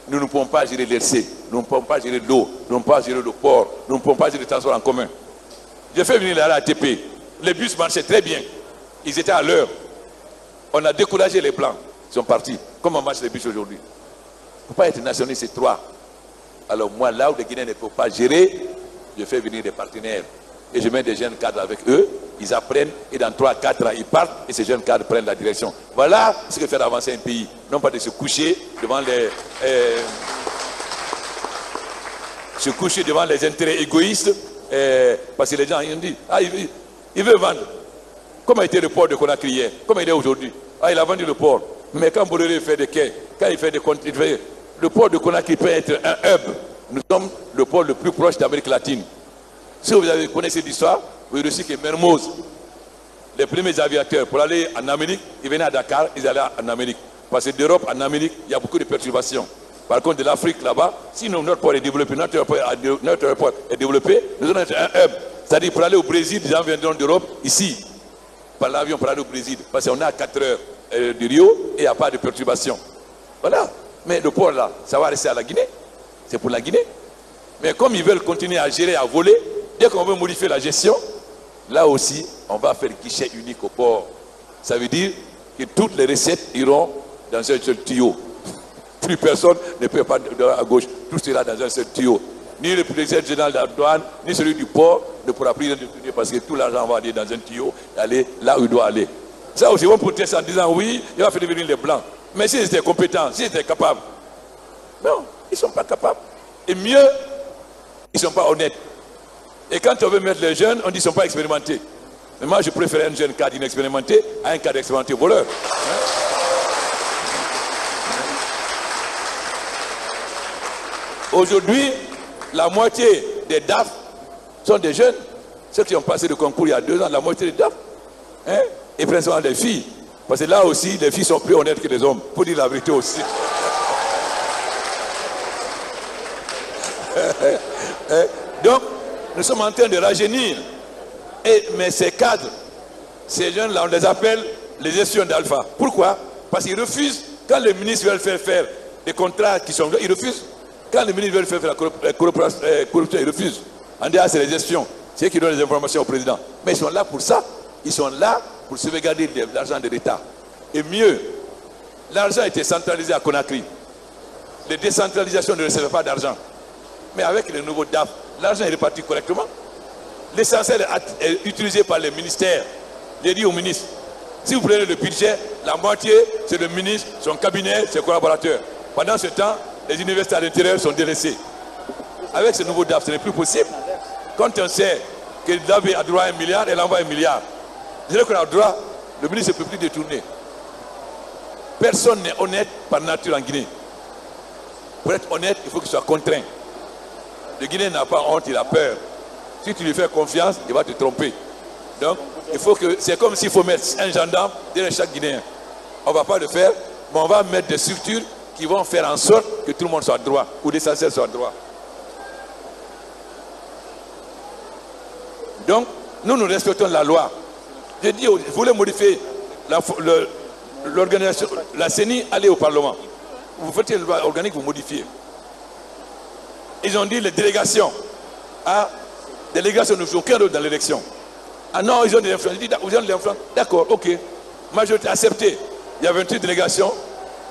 Nous ne pouvons pas gérer l'RC, nous ne pouvons pas gérer l'eau, nous ne pouvons pas gérer le port, nous ne pouvons pas gérer le transport en commun. J'ai fait venir la RATP. Les bus marchaient très bien. Ils étaient à l'heure. On a découragé les Blancs. Ils sont partis. Comment marchent les bus aujourd'hui? Il ne faut pas être nationaliste, c'est trois. Alors moi, là où les Guinéens ne peuvent pas gérer, je fais venir des partenaires. Et je mets des jeunes cadres avec eux. Ils apprennent et dans 3-4 ans, ils partent et ces jeunes cadres prennent la direction. Voilà ce que fait avancer un pays. Non pas de se coucher devant les intérêts égoïstes. Parce que les gens, ils disent, ah, il veut vendre. Comment était le port de Conakry hier? Comment il est aujourd'hui? Ah, il a vendu le port. Mais quand Bolloré fait des quais, quand il fait des comptes, le port de Conakry peut être un hub. Nous sommes le port le plus proche d'Amérique latine. Si vous connaissez l'histoire, vous verrez aussi que Mermoz, les premiers aviateurs pour aller en Amérique, ils venaient à Dakar, ils allaient en Amérique. Parce que d'Europe en Amérique, il y a beaucoup de perturbations. Par contre, de l'Afrique là-bas, si notre port est développé, notre aéroport est développé, nous allons être un hub. C'est-à-dire pour aller au Brésil, les gens viendront d'Europe, ici, par l'avion pour aller au Brésil. Parce qu'on est à 4 heures du Rio et il n'y a pas de perturbation. Voilà. Mais le port là, ça va rester à la Guinée. C'est pour la Guinée. Mais comme ils veulent continuer à gérer, à voler, dès qu'on veut modifier la gestion, là aussi, on va faire guichet unique au port. Ça veut dire que toutes les recettes iront dans un seul tuyau. Plus personne ne peut pas à gauche. Tout sera dans un seul tuyau. Ni le président général de la douane, ni celui du port ne pourra plus rien détourner parce que tout l'argent va aller dans un tuyau et aller là où il doit aller. Ça aussi, on proteste en disant oui, il va faire devenir les Blancs. Mais s'ils étaient compétents, s'ils étaient capables. Non, ils ne sont pas capables. Et mieux, ils ne sont pas honnêtes. Et quand on veut mettre les jeunes, on dit qu'ils ne sont pas expérimentés. Mais moi, je préfère un jeune cadre inexpérimenté à un cadre expérimenté voleur. Aujourd'hui, la moitié des DAF sont des jeunes. Ceux qui ont passé le concours il y a 2 ans, la moitié des DAF. Et principalement des filles. Parce que là aussi, les filles sont plus honnêtes que les hommes. Pour dire la vérité aussi. Donc, nous sommes en train de rajeunir. Mais ces cadres, ces jeunes-là, on les appelle les gestions d'alpha. Pourquoi? Parce qu'ils refusent, quand les ministres veulent faire des contrats qui sont... Ils refusent. Quand les ministres veulent faire la corruption, ils refusent. En dehors, c'est les gestions. C'est eux qui donnent les informations au président. Mais ils sont là pour ça. Ils sont là pour sauvegarder l'argent de l'État. Et mieux, l'argent était centralisé à Conakry. Les décentralisations ne recevaient pas d'argent. Mais avec les nouveaux DAF, l'argent est réparti correctement. L'essentiel est utilisé par les ministères. J'ai dit au ministre, si vous prenez le budget, la moitié, c'est le ministre, son cabinet, ses collaborateurs. Pendant ce temps, les universités à l'intérieur sont délaissées. Avec ce nouveau DAF, ce n'est plus possible. Quand on sait que le DAF a droit à 1 milliard, elle envoie 1 milliard. Je dirais qu'on a droit, le ministre ne peut plus détourner. Personne n'est honnête par nature en Guinée. Pour être honnête, il faut qu'il soit contraint. Le Guinéen n'a pas honte, il a peur. Si tu lui fais confiance, il va te tromper. Donc, il faut que, c'est comme s'il faut mettre un gendarme derrière chaque Guinéen. On ne va pas le faire, mais on va mettre des structures qui vont faire en sorte que tout le monde soit droit, ou l'essentiel soit droit. Donc, nous respectons la loi. J'ai dit, vous voulez modifier l'organisation, la CENI, allez au Parlement. Vous faites une loi organique, vous modifiez. Ils ont dit les délégations à délégation ne joue aucun rôle dans l'élection. Ah non, ils ont de l'influence. Je dis, vous avez de l'influence. D'accord, ok. Majorité acceptée. Il y a 28 délégations.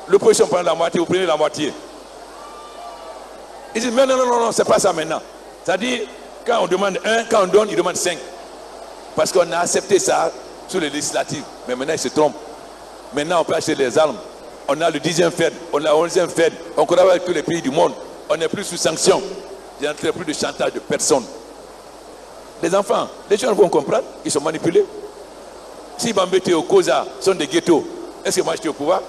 L'opposition prend la moitié, vous prenez la moitié. Ils disent, mais non, c'est pas ça maintenant. C'est-à-dire, quand on demande 1, quand on donne, ils demandent 5. Parce qu'on a accepté ça sur les législatives. Mais maintenant, ils se trompent. Maintenant, on peut acheter les armes. On a le 10e Fed, on a le 11e Fed. On collabore avec tous les pays du monde. On n'est plus sous sanction. Il n'y a plus de chantage de personne. Les enfants, les gens vont comprendre qu'ils sont manipulés. Si Bambé au Koza sont des ghettos, est-ce que moi j'étais au pouvoir?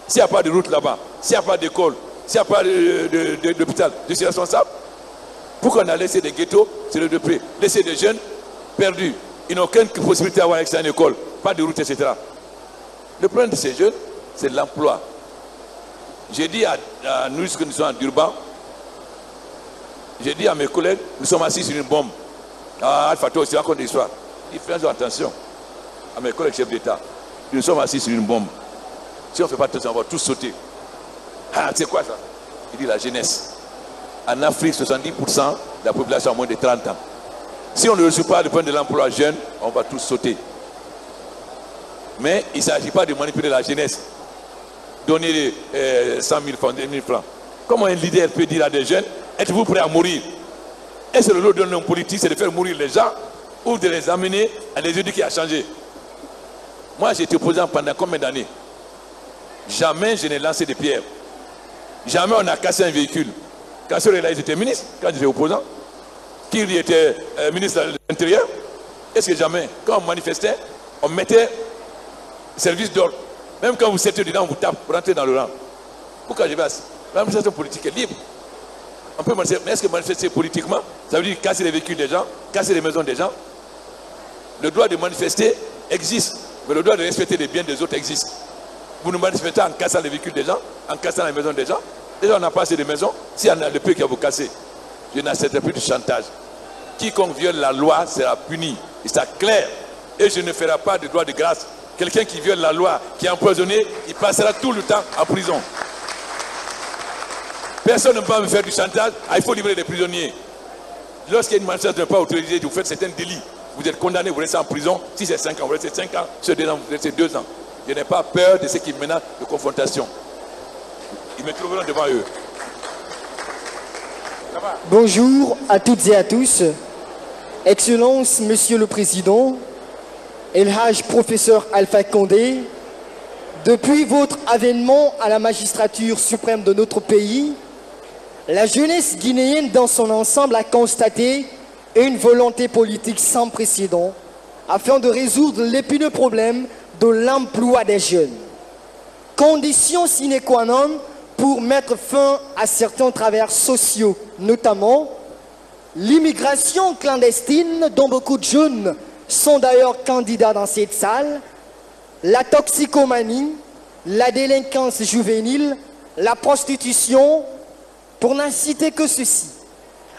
S'il n'y a pas de route là-bas, s'il n'y a pas d'école, s'il n'y a pas d'hôpital, je suis responsable. Pourquoi on a laissé des ghettos sur le pays, laissé des jeunes perdus? Ils n'ont aucune possibilité d'avoir accès à une école, pas de route, etc. Le problème de ces jeunes, c'est l'emploi. J'ai dit à nous, que nous sommes en Durban, j'ai dit à mes collègues, nous sommes assis sur une bombe. Ah, Alpha, toi aussi, raconte l'histoire. Ils font attention à mes collègues chefs d'État. Nous sommes assis sur une bombe. Si on ne fait pas attention, on va tous sauter. Ah, c'est quoi ça? Il dit la jeunesse. En Afrique, 70% de la population a moins de 30 ans. Si on ne réussit pas le point de l'emploi jeune, on va tous sauter. Mais il ne s'agit pas de manipuler la jeunesse. Donner 100 000 francs, 2 000 francs. Comment un leader peut dire à des jeunes, êtes-vous prêts à mourir? Est-ce que le rôle d'un homme politique, c'est de faire mourir les gens ou de les amener à les éduquer à changer? Moi, j'ai été opposant pendant combien d'années? Jamais je n'ai lancé de pierres. Jamais on a cassé un véhicule. Quand celui-là, ils étaient ministres, quand j'étais opposant, qui était ministre de l'Intérieur, est-ce que jamais, quand on manifestait, on mettait service d'ordre? Même quand vous êtes dedans, on vous tape pour rentrer dans le rang. Pourquoi je vais assis? La manifestation politique est libre. On peut manifester, mais est-ce que manifester politiquement, ça veut dire casser les véhicules des gens, casser les maisons des gens? Le droit de manifester existe, mais le droit de respecter les biens des autres existe. Vous nous manifestez en cassant les véhicules des gens, en cassant les maisons des gens. Déjà, on n'a pas assez de maisons. S'il y en a le peu qui va vous casser, je n'accepterai plus de chantage. Quiconque viole la loi sera puni. Et c'est clair. Et je ne ferai pas de droit de grâce. Quelqu'un qui viole la loi, qui est empoisonné, il passera tout le temps en prison. Personne ne peut me faire du chantage. Ah, il faut libérer les prisonniers. Lorsqu'il y a une manifestation n'est pas autorisée, vous faites certains délits. Vous êtes condamné, vous restez en prison. Si c'est 5 ans, vous restez 5 ans. Si c'est 2 ans, vous restez 2 ans. Je n'ai pas peur de ce qui menacent de confrontation. Ils me trouveront devant eux. Bonjour à toutes et à tous. Excellence, Monsieur le Président, El Hadj Professeur Alpha Condé, depuis votre avènement à la magistrature suprême de notre pays, la jeunesse guinéenne dans son ensemble a constaté une volonté politique sans précédent afin de résoudre l'épineux problème de l'emploi des jeunes. Condition sine qua non pour mettre fin à certains travers sociaux, notamment l'immigration clandestine dont beaucoup de jeunes sont d'ailleurs candidats dans cette salle, la toxicomanie, la délinquance juvénile, la prostitution, pour n'en citer que ceci.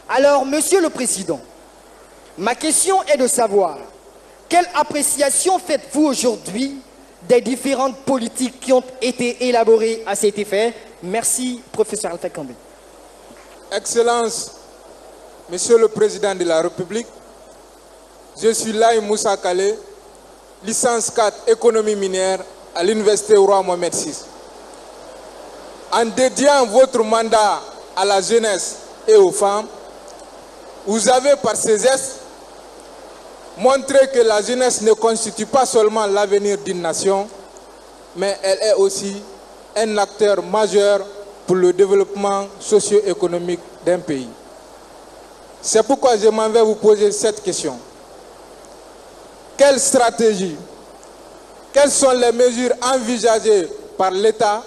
Alors, Monsieur le Président, ma question est de savoir quelle appréciation faites-vous aujourd'hui des différentes politiques qui ont été élaborées à cet effet? Merci, Professeur Alpha Condé. Excellence, Monsieur le Président de la République, je suis Laï Moussa Kale, licence 4 économie minière à l'Université Roi Mohamed VI. En dédiant votre mandat à la jeunesse et aux femmes, vous avez par ces gestes montré que la jeunesse ne constitue pas seulement l'avenir d'une nation, mais elle est aussi un acteur majeur pour le développement socio-économique d'un pays. C'est pourquoi je m'en vais vous poser cette question. Quelle stratégie, quelles sont les mesures envisagées par l'État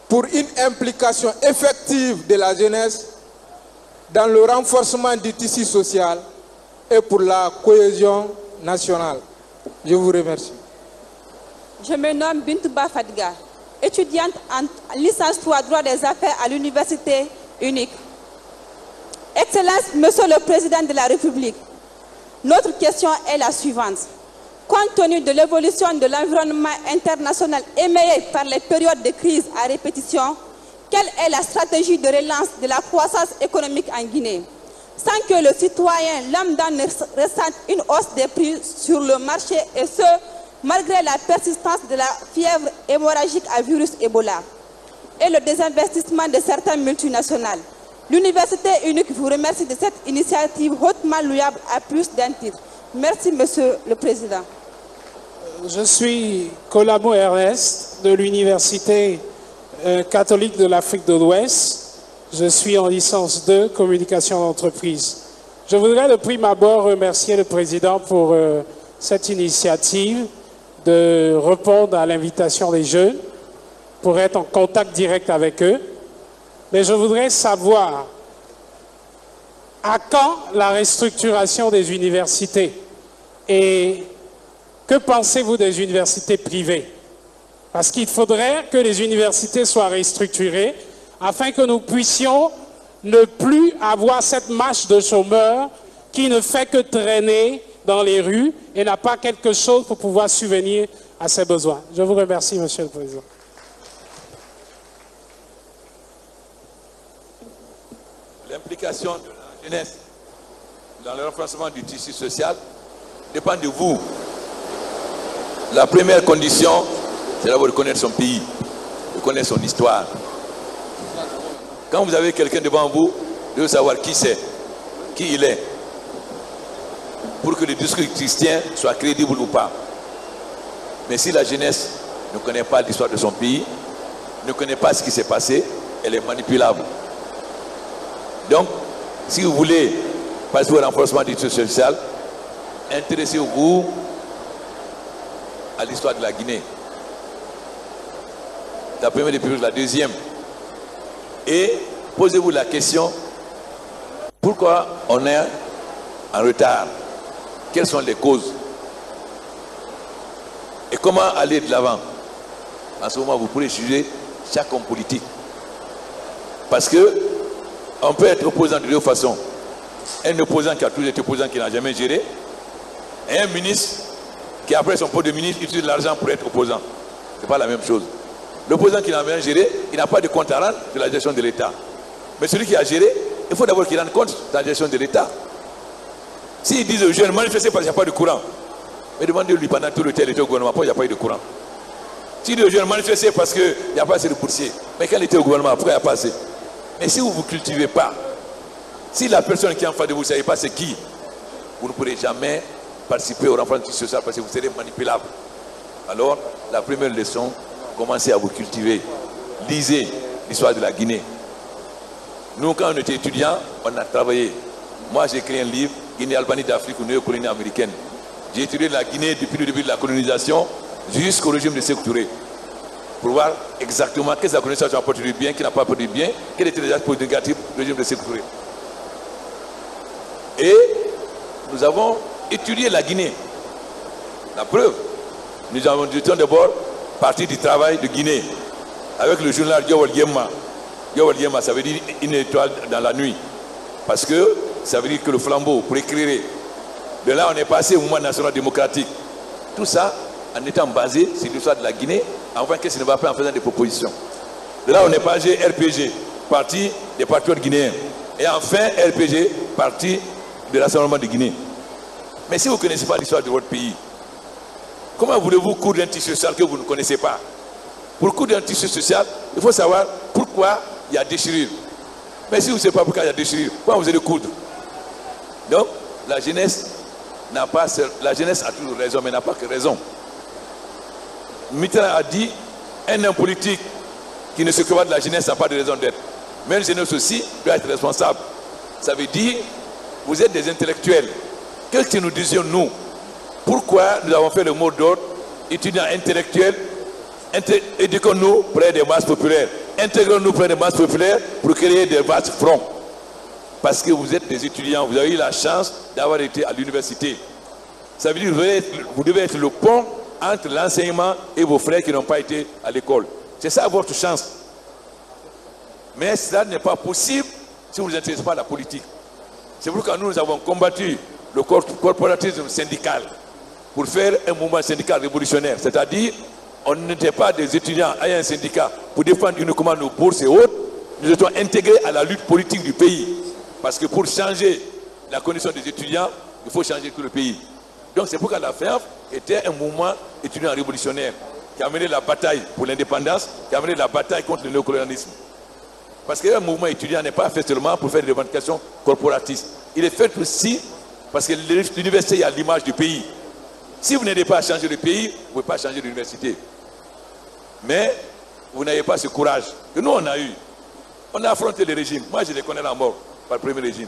pour une implication effective de la jeunesse dans le renforcement du tissu social et pour la cohésion nationale? Je vous remercie. Je me nomme Bintouba Fadiga, étudiante en licence 3 droit des affaires à l'université unique. Excellence, Monsieur le Président de la République, notre question est la suivante. Compte tenu de l'évolution de l'environnement international émaillé par les périodes de crise à répétition, quelle est la stratégie de relance de la croissance économique en Guinée? sans que le citoyen lambda ne ressente une hausse des prix sur le marché, et ce, malgré la persistance de la fièvre hémorragique à virus Ebola et le désinvestissement de certaines multinationales. L'Université unique vous remercie de cette initiative hautement louable à plus d'un titre. Merci, Monsieur le Président. Je suis Colamo Ernest de l'Université catholique de l'Afrique de l'Ouest. Je suis en licence 2, communication d'entreprise. Je voudrais de prime abord remercier le Président pour cette initiative de répondre à l'invitation des jeunes pour être en contact direct avec eux. Mais je voudrais savoir à quand la restructuration des universités et que pensez-vous des universités privées? Parce qu'il faudrait que les universités soient restructurées afin que nous puissions ne plus avoir cette masse de chômeurs qui ne fait que traîner dans les rues et n'a pas quelque chose pour pouvoir subvenir à ses besoins. Je vous remercie, Monsieur le Président. L'implication de la jeunesse dans le renforcement du tissu social dépend de vous. La première condition, c'est d'abord de connaître son pays, de connaître son histoire. Quand vous avez quelqu'un devant vous, vous devez savoir qui c'est, qui il est, pour que le discours chrétien soit crédible ou pas. Mais si la jeunesse ne connaît pas l'histoire de son pays, ne connaît pas ce qui s'est passé, elle est manipulable. Donc, si vous voulez participer au renforcement du tissu social, intéressez-vous à l'histoire de la Guinée. La première des priorités, la deuxième. Et posez-vous la question, pourquoi on est en retard? Quelles sont les causes? Et comment aller de l'avant? En ce moment, vous pourrez juger chaque homme politique. Parce que on peut être opposant de deux façons. Un opposant qui a toujours été opposant, qui n'a jamais géré, et un ministre qui, après son poste de ministre, utilise l'argent pour être opposant. Ce n'est pas la même chose. L'opposant qui n'a rien géré, il n'a pas de compte à rendre de la gestion de l'État. Mais celui qui a géré, il faut d'abord qu'il rende compte de la gestion de l'État. S'ils disent aux jeunes, manifestez parce qu'il n'y a pas de courant, mais demandez-lui pendant tout le temps, il était au gouvernement, pourquoi il n'y a pas eu de courant? S'ils disent aux jeunes, manifestez parce qu'il n'y a pas assez de boursiers, mais quand il était au gouvernement, pourquoi il n'y a pas assez? Mais si vous ne vous cultivez pas, si la personne qui est en face de vous ne savez pas c'est qui, vous ne pourrez jamais participer au renforcement du social parce que vous serez manipulable. Alors, la première leçon, commencez à vous cultiver. Lisez l'histoire de la Guinée. Nous, quand on était étudiants, on a travaillé. Moi, j'ai écrit un livre, Guinée-Albanie d'Afrique ou néo-colonie américaine. J'ai étudié la Guinée depuis le début de la colonisation jusqu'au régime de Sékou Touré. Pour voir exactement qu'est-ce que la colonisation a apporté du bien, qui n'a pas apporté du bien, quels étaient les aspects négatifs du régime de Sékou Touré. Et nous avons étudié la Guinée. La preuve, nous avons d'abord parti du travail de Guinée avec le journal Diawol Yemma. Diawol Yemma, ça veut dire une étoile dans la nuit. Parce que ça veut dire que le flambeau pour éclairer. De là, on est passé au mouvement national démocratique. Tout ça en étant basé sur l'histoire de la Guinée, en voyant qu'est-ce qui ne va pas en faisant des propositions. De là, on est passé RPG, parti des patriotes guinéens. Et enfin, RPG, parti de l'Assemblée de Guinée. Mais si vous ne connaissez pas l'histoire de votre pays, comment voulez-vous coudre un tissu social que vous ne connaissez pas? Pour coudre un tissu social, il faut savoir pourquoi il y a déchirure. Mais si vous ne savez pas pourquoi il y a déchirure, pourquoi vous allez coudre? Donc, la jeunesse a toujours raison, mais n'a pas que raison. Mitterrand a dit, un homme politique qui ne s'occupe pas de la jeunesse n'a pas de raison d'être. Mais la jeunesse aussi doit être responsable. Ça veut dire, vous êtes des intellectuels. Qu'est-ce que nous disions nous? Pourquoi nous avons fait le mot d'ordre, étudiants intellectuels, éduquons-nous près des masses populaires, intégrons-nous près des masses populaires pour créer des vastes fronts. Parce que vous êtes des étudiants, vous avez eu la chance d'avoir été à l'université. Ça veut dire que vous devez être le pont entre l'enseignement et vos frères qui n'ont pas été à l'école. C'est ça votre chance. Mais cela n'est pas possible si vous ne vous intéressez pas à la politique. C'est pourquoi nous avons combattu le corporatisme syndical pour faire un mouvement syndical révolutionnaire. C'est-à-dire, on n'était pas des étudiants à un syndicat pour défendre uniquement nos bourses et autres. Nous étions intégrés à la lutte politique du pays. Parce que pour changer la condition des étudiants, il faut changer tout le pays. Donc c'est pourquoi la FEAF était un mouvement étudiant révolutionnaire qui a mené la bataille pour l'indépendance, qui a mené la bataille contre le néocolonialisme. Parce qu'un mouvement étudiant n'est pas fait seulement pour faire des revendications corporatistes. Il est fait aussi parce que l'université est à l'image du pays. Si vous n'aidez pas à changer le pays, vous ne pouvez pas changer l'université. Mais vous n'avez pas ce courage que nous on a eu. On a affronté les régimes. Moi je les connais la mort par le premier régime.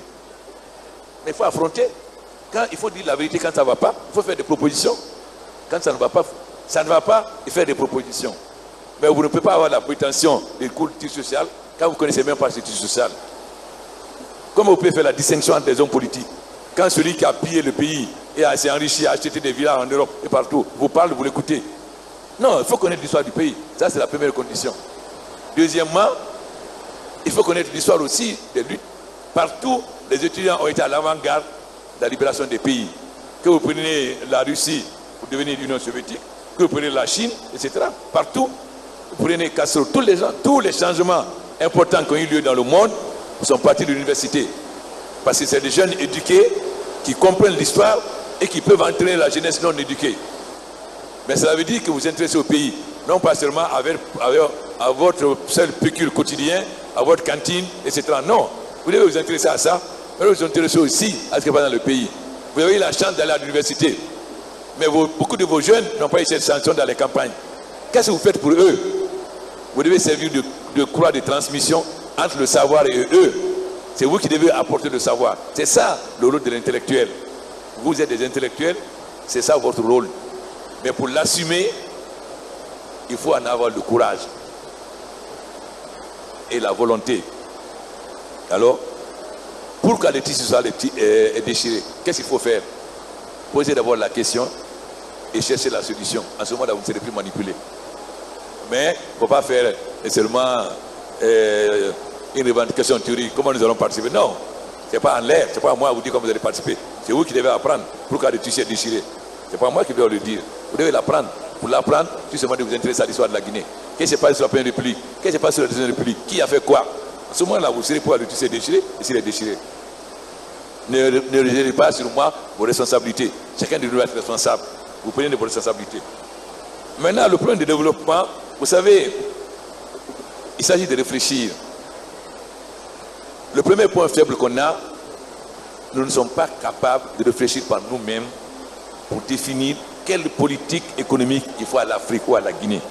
Mais il faut affronter. Quand il faut dire la vérité quand ça ne va pas, il faut faire des propositions. Quand ça ne va pas, il faut faire des propositions. Mais vous ne pouvez pas avoir la prétention des culture sociale quand vous ne connaissez même pas la culture sociale. Comment vous pouvez faire la distinction entre les hommes politiques? Quand celui qui a pillé le pays et s'est enrichi, a acheté des villas en Europe et partout, vous parle, vous l'écoutez. Non, il faut connaître l'histoire du pays. Ça, c'est la première condition. Deuxièmement, il faut connaître l'histoire aussi des luttes. Partout, les étudiants ont été à l'avant-garde de la libération des pays. Que vous preniez la Russie pour devenir l'Union soviétique, que vous preniez la Chine, etc. Partout, vous prenez Castro. Tous les changements importants qui ont eu lieu dans le monde sont partis de l'université. Parce que c'est des jeunes éduqués qui comprennent l'histoire et qui peuvent entraîner la jeunesse non éduquée. Mais cela veut dire que vous vous intéressez au pays, non pas seulement à votre seul pécule quotidien, à votre cantine, etc. Non, vous devez vous intéresser à ça, mais vous vous intéressez aussi à ce qui se passe dans le pays. Vous avez eu la chance d'aller à l'université, mais beaucoup de vos jeunes n'ont pas eu cette chance dans les campagnes. Qu'est-ce que vous faites pour eux? Vous devez servir de croix de transmission entre le savoir et eux. C'est vous qui devez apporter le savoir. C'est ça le rôle de l'intellectuel. Vous êtes des intellectuels, c'est ça votre rôle. Mais pour l'assumer, il faut en avoir le courage et la volonté. Alors, pourquoi le tissu social est déchiré? Qu'est-ce qu'il faut faire? Posez d'abord la question et chercher la solution. En ce moment-là, vous ne serez plus manipulé. Mais il ne faut pas faire seulement une revendication théorique. Comment nous allons participer? Non, ce n'est pas en l'air. Ce n'est pas à moi de vous dire comment vous allez participer. C'est vous qui devez apprendre pourquoi le tissu est déchiré. Ce n'est pas moi qui vais le dire. Vous devez l'apprendre. Pour l'apprendre, tout simplement de vous intéresser à l'histoire de la Guinée. Qu'est-ce qui s'est passé sur la Première République? Qu'est-ce qui s'est passé sur la Deuxième République? Qui a fait quoi? À ce moment-là, vous serez pour le tissu déchiré et s'il est déchiré. Ne rejetez pas sur moi vos responsabilités. Chacun de nous doit être responsable. Vous prenez vos responsabilités. Maintenant, le plan de développement, vous savez, il s'agit de réfléchir. Le premier point faible qu'on a, nous ne sommes pas capables de réfléchir par nous-mêmes pour définir quelle politique économique il faut à l'Afrique ou à la Guinée.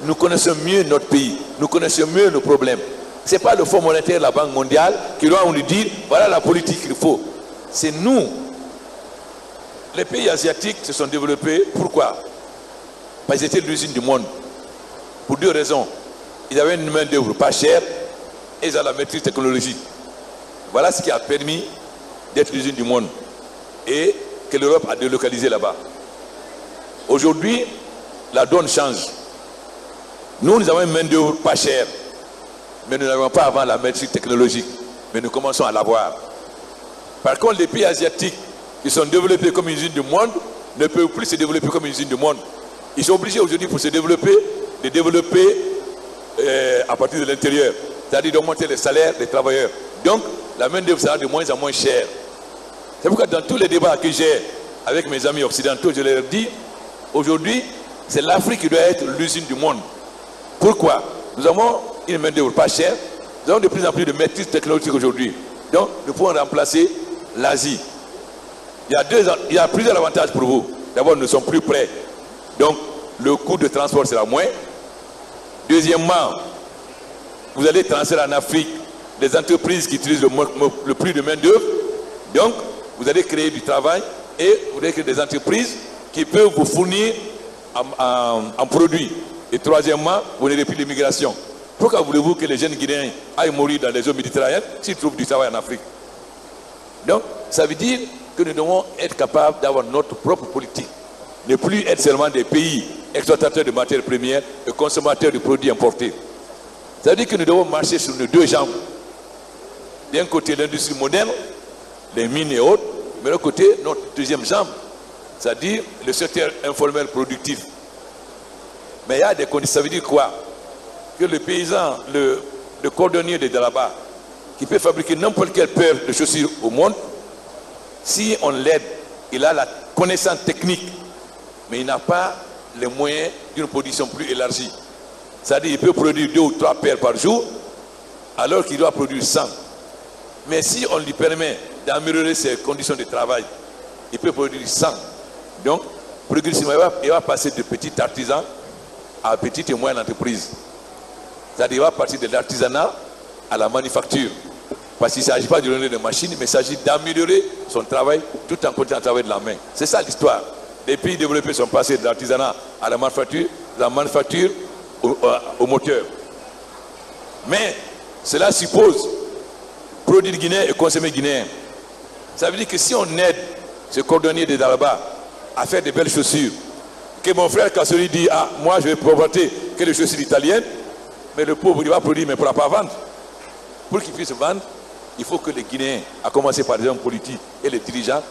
Nous connaissons mieux notre pays, nous connaissons mieux nos problèmes. Ce n'est pas le Fonds monétaire, la Banque mondiale qui doit nous dire voilà la politique qu'il faut. C'est nous. Les pays asiatiques se sont développés. Pourquoi? Parce qu'ils étaient l'usine du monde. Pour deux raisons. Ils avaient une main d'œuvre pas chère et ils avaient la maîtrise technologique. Voilà ce qui a permis d'être l'usine du monde et que l'Europe a délocalisé là-bas. Aujourd'hui, la donne change. Nous avons une main d'œuvre pas chère, mais nous n'avons pas avant la maîtrise technologique. Mais nous commençons à l'avoir. Par contre, les pays asiatiques qui sont développés comme une usine du monde ne peuvent plus se développer comme une usine du monde. Ils sont obligés aujourd'hui pour se développer, de développer à partir de l'intérieur. C'est-à-dire d'augmenter les salaires des travailleurs. Donc, la main-d'œuvre sera de moins en moins chère. C'est pourquoi dans tous les débats que j'ai avec mes amis occidentaux, je leur dis, aujourd'hui, c'est l'Afrique qui doit être l'usine du monde. Pourquoi? Nous avons une main-d'œuvre pas chère, nous avons de plus en plus de maîtrise technologique aujourd'hui. Donc, nous pouvons remplacer l'Asie. Il y a plusieurs avantages pour vous. D'abord, nous sommes plus près. Donc, le coût de transport sera moins. Deuxièmement, vous allez transférer en Afrique des entreprises qui utilisent le plus de main-d'œuvre. Donc, vous allez créer du travail et vous allez créer des entreprises qui peuvent vous fournir en produits. Et troisièmement, vous n'aurez plus d'immigration. Pourquoi voulez-vous que les jeunes Guinéens aillent mourir dans les eaux méditerranéennes s'ils trouvent du travail en Afrique? Donc, ça veut dire que nous devons être capables d'avoir notre propre politique. Ne plus être seulement des pays exploitateurs de matières premières et consommateurs de produits importés. Ça veut dire que nous devons marcher sur nos deux jambes. D'un côté, l'industrie moderne, les mines et autres, mais de l'autre côté, notre deuxième jambe, c'est-à-dire le secteur informel productif. Mais il y a des conditions. Ça veut dire quoi? Que le paysan, le cordonnier de là-bas, qui peut fabriquer n'importe quelle paire de chaussures au monde, si on l'aide, il a la connaissance technique, mais il n'a pas les moyens d'une production plus élargie. C'est-à-dire qu'il peut produire 2 ou 3 paires par jour, alors qu'il doit produire 100. Mais si on lui permet d'améliorer ses conditions de travail, il peut produire 100. Donc, progressivement, il va passer de petits artisans à petites et moyennes entreprises. C'est-à-dire qu'il va partir de l'artisanat à la manufacture. Parce qu'il ne s'agit pas de donner des machines, mais il s'agit d'améliorer son travail tout en continuant à travailler de la main. C'est ça l'histoire. Les pays développés sont passés de l'artisanat à la manufacture au moteur. Mais cela suppose produire guinéen et consommer guinéen. Ça veut dire que si on aide ce cordonnier de Dalaba à faire de belles chaussures, que mon frère Kassori dit, ah, moi je vais proposer que les chaussures italiennes, mais le pauvre il va produire mais il ne pourra pas vendre. Pour qu'il puisse vendre, il faut que les Guinéens, à commencer par les hommes politiques et les dirigeants,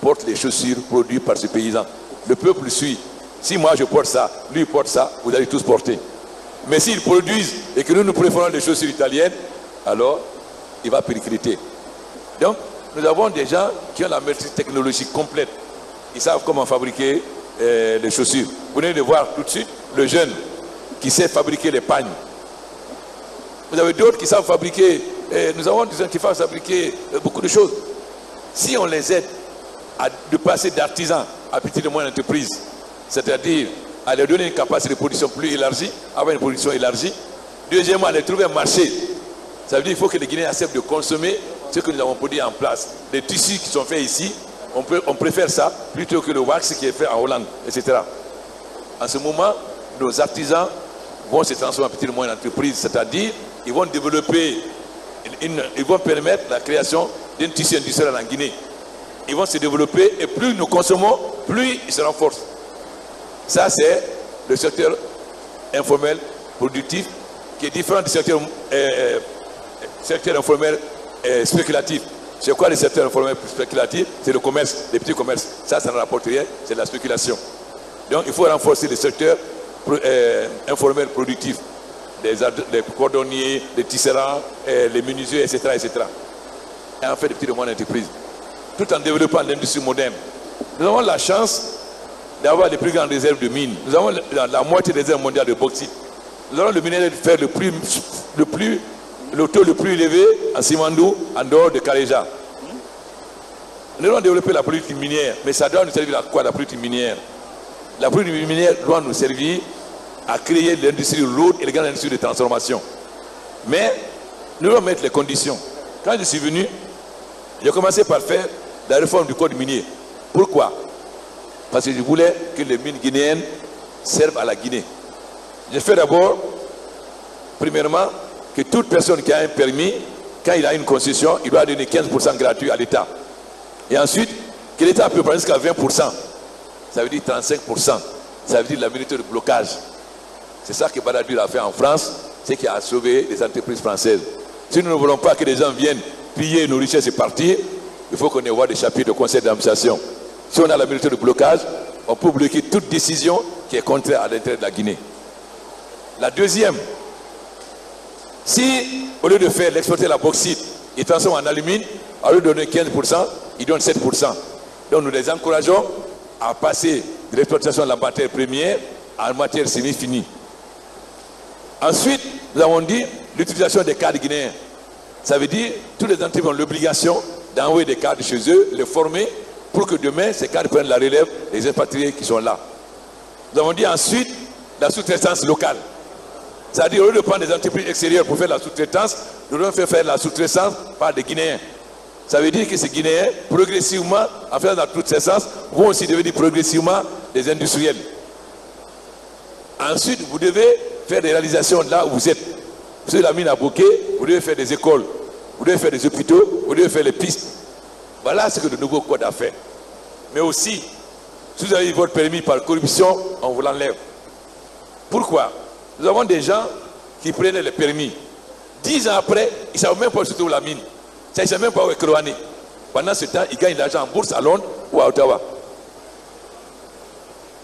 portent les chaussures produites par ces paysans. Le peuple suit. Si moi je porte ça, lui porte ça, vous allez tous porter. Mais s'ils produisent et que nous préférons les chaussures italiennes, alors il va péricliter. Donc, nous avons des gens qui ont la maîtrise technologique complète. Ils savent comment fabriquer les chaussures. Vous venez de voir tout de suite le jeune qui sait fabriquer les pagnes. Vous avez d'autres qui savent fabriquer, nous avons des gens qui savent fabriquer beaucoup de choses. Si on les aide de passer d'artisans à petites et moyennes entreprises, c'est-à-dire à leur donner une capacité de production plus élargie, avoir une production élargie. Deuxièmement, à leur trouver un marché. Ça veut dire qu'il faut que les Guinéens acceptent de consommer ce que nous avons produit en place. Les tissus qui sont faits ici, on préfère ça plutôt que le wax qui est fait en Hollande, etc. En ce moment, nos artisans vont se transformer en petites et moyennes entreprises, c'est-à-dire ils vont développer, ils vont permettre la création d'un tissu industriel en Guinée. Ils vont se développer et plus nous consommons, plus ils se renforcent. Ça, c'est le secteur informel productif qui est différent du secteur informel spéculatif. C'est quoi le secteur informel spéculatif? C'est le commerce, les petits commerces. Ça ne rapporte rien, c'est de la spéculation. Donc, il faut renforcer le secteur informel productif. Les cordonniers, les tisserands, les menuisiers, etc., etc. Et en fait, des petites et moyennes entreprises. Tout en développant l'industrie moderne. Nous avons la chance d'avoir les plus grandes réserves de mines. Nous avons la moitié des réserves mondiales de bauxite. Nous avons le minerai de fer le taux le plus élevé en Simandou, en dehors de Kaléja. Nous devons développer la politique minière, mais ça doit nous servir à quoi la politique minière? La politique minière doit nous servir à créer l'industrie lourde et les grandes industries de transformation. Mais nous devons mettre les conditions. Quand je suis venu, j'ai commencé par faire la réforme du code minier. Pourquoi? Parce que je voulais que les mines guinéennes servent à la Guinée. J'ai fait d'abord, premièrement, que toute personne qui a un permis, quand il a une concession, il doit donner 15% gratuit à l'État. Et ensuite, que l'État peut prendre jusqu'à 20%. Ça veut dire 35%. Ça veut dire la minorité de blocage. C'est ça que Badadur a fait en France, c'est qui a sauvé les entreprises françaises. Si nous ne voulons pas que les gens viennent piller nos richesses et partir, il faut qu'on ait des chapitres de conseil d'administration. Si on a la minorité de blocage, on peut bloquer toute décision qui est contraire à l'intérêt de la Guinée. La deuxième, si au lieu de faire l'exporter la bauxite, ils transforment en alumine, au lieu de donner 15%, ils donnent 7%. Donc nous les encourageons à passer de l'exploitation de la matière première à la matière semi-finie. Ensuite, nous avons dit l'utilisation des cadres guinéens. Ça veut dire que tous les entreprises ont l'obligation d'envoyer des cadres chez eux, les former, pour que demain, ces cadres prennent la relève des expatriés qui sont là. Nous avons dit ensuite la sous-traitance locale. C'est-à-dire, au lieu de prendre des entreprises extérieures pour faire la sous-traitance, nous devons faire la sous-traitance par des Guinéens. Ça veut dire que ces Guinéens, progressivement, en faisant la sous-traitance, vont aussi devenir progressivement des industriels. Ensuite, vous devez faire des réalisations là où vous êtes. Vous êtes la mine à Bouquet, vous devez faire des écoles, vous devez faire des hôpitaux, vous devez faire les pistes. Voilà ce que le nouveau code a fait. Mais aussi, si vous avez eu votre permis par corruption, on vous l'enlève. Pourquoi? Nous avons des gens qui prenaient le permis. 10 ans après, ils ne savent même pas où se trouve la mine. Ils ne savent même pas où est Kroané. Pendant ce temps, ils gagnent de l'argent en bourse à Londres ou à Ottawa.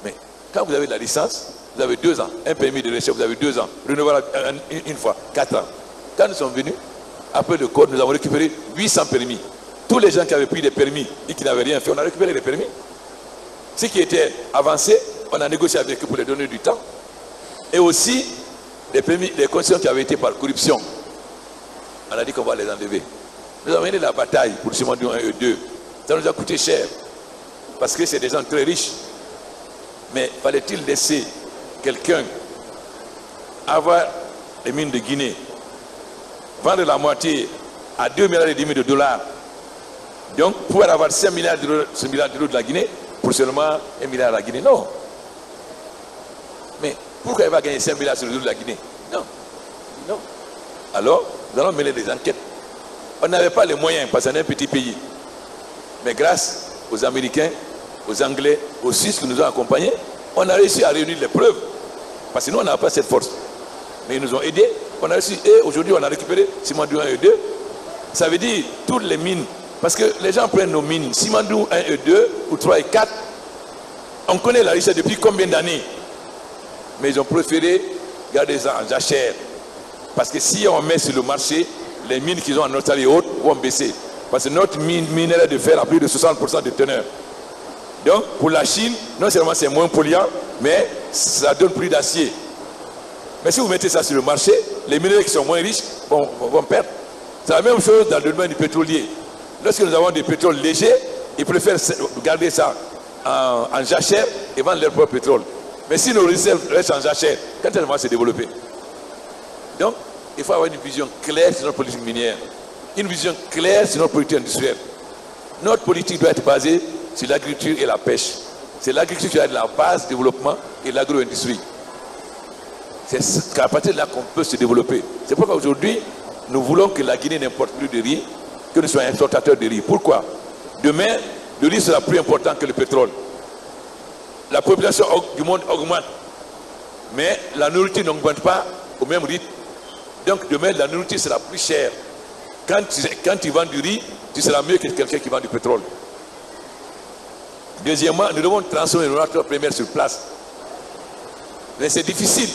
Mais quand vous avez la licence, vous avez 2 ans. Un permis de recherche, vous avez 2 ans. Renouvelable une fois, 4 ans. Quand nous sommes venus, après le code, nous avons récupéré 800 permis. Tous les gens qui avaient pris des permis et qui n'avaient rien fait, on a récupéré les permis. Ceux qui étaient avancés, on a négocié avec eux pour les donner du temps. Et aussi, les permis, les concessions qui avaient été par corruption, on a dit qu'on va les enlever. Nous avons mené la bataille pour le Simandou 1 et 2. Ça nous a coûté cher. Parce que c'est des gens très riches. Mais fallait-il laisser quelqu'un avoir les mines de Guinée, vendre la moitié à 2,5 milliards de dollars, donc pouvoir avoir 5 milliards d'euros de la Guinée pour seulement 1 milliard à la Guinée? Non. Mais pourquoi il va gagner 5 milliards sur le dos de la Guinée? Non. Non. Alors, nous allons mener des enquêtes. On n'avait pas les moyens parce qu'on est un petit pays. Mais grâce aux Américains, aux Anglais, aux Suisses qui nous ont accompagnés, on a réussi à réunir les preuves. Parce que nous, on n'a pas cette force. Mais ils nous ont aidés. On a réussi. Et aujourd'hui, on a récupéré Simandou 1 et 2. Ça veut dire toutes les mines. Parce que les gens prennent nos mines. Simandou 1 et 2, ou 3 et 4. On connaît la richesse depuis combien d'années? Mais ils ont préféré garder ça en jachère. Parce que si on met sur le marché, les mines qu'ils ont en Australie et autres vont baisser. Parce que notre minerai de fer a plus de 60% de teneur. Donc, pour la Chine, non seulement c'est moins polluant, mais ça donne plus d'acier. Mais si vous mettez ça sur le marché, les minerais qui sont moins riches vont perdre. C'est la même chose dans le domaine du pétrolier. Lorsque nous avons des pétroles légers, ils préfèrent garder ça en jachère et vendre leur propre pétrole. Mais si nos réserves restent en jachère, quand elles vont se développer? Donc, il faut avoir une vision claire sur notre politique minière, une vision claire sur notre politique industrielle. Notre politique doit être basée sur l'agriculture et la pêche. C'est l'agriculture qui est la base du développement et l'agro-industrie. C'est à partir de là qu'on peut se développer. C'est pourquoi aujourd'hui, nous voulons que la Guinée n'importe plus de riz, que nous soyons importateurs de riz. Pourquoi? Demain, le riz sera plus important que le pétrole. La population du monde augmente, mais la nourriture n'augmente pas au même rythme. Donc demain, la nourriture sera plus chère. Quand tu vends du riz, tu seras mieux que quelqu'un qui vend du pétrole. Deuxièmement, nous devons transformer nos matières premières sur place. Mais c'est difficile,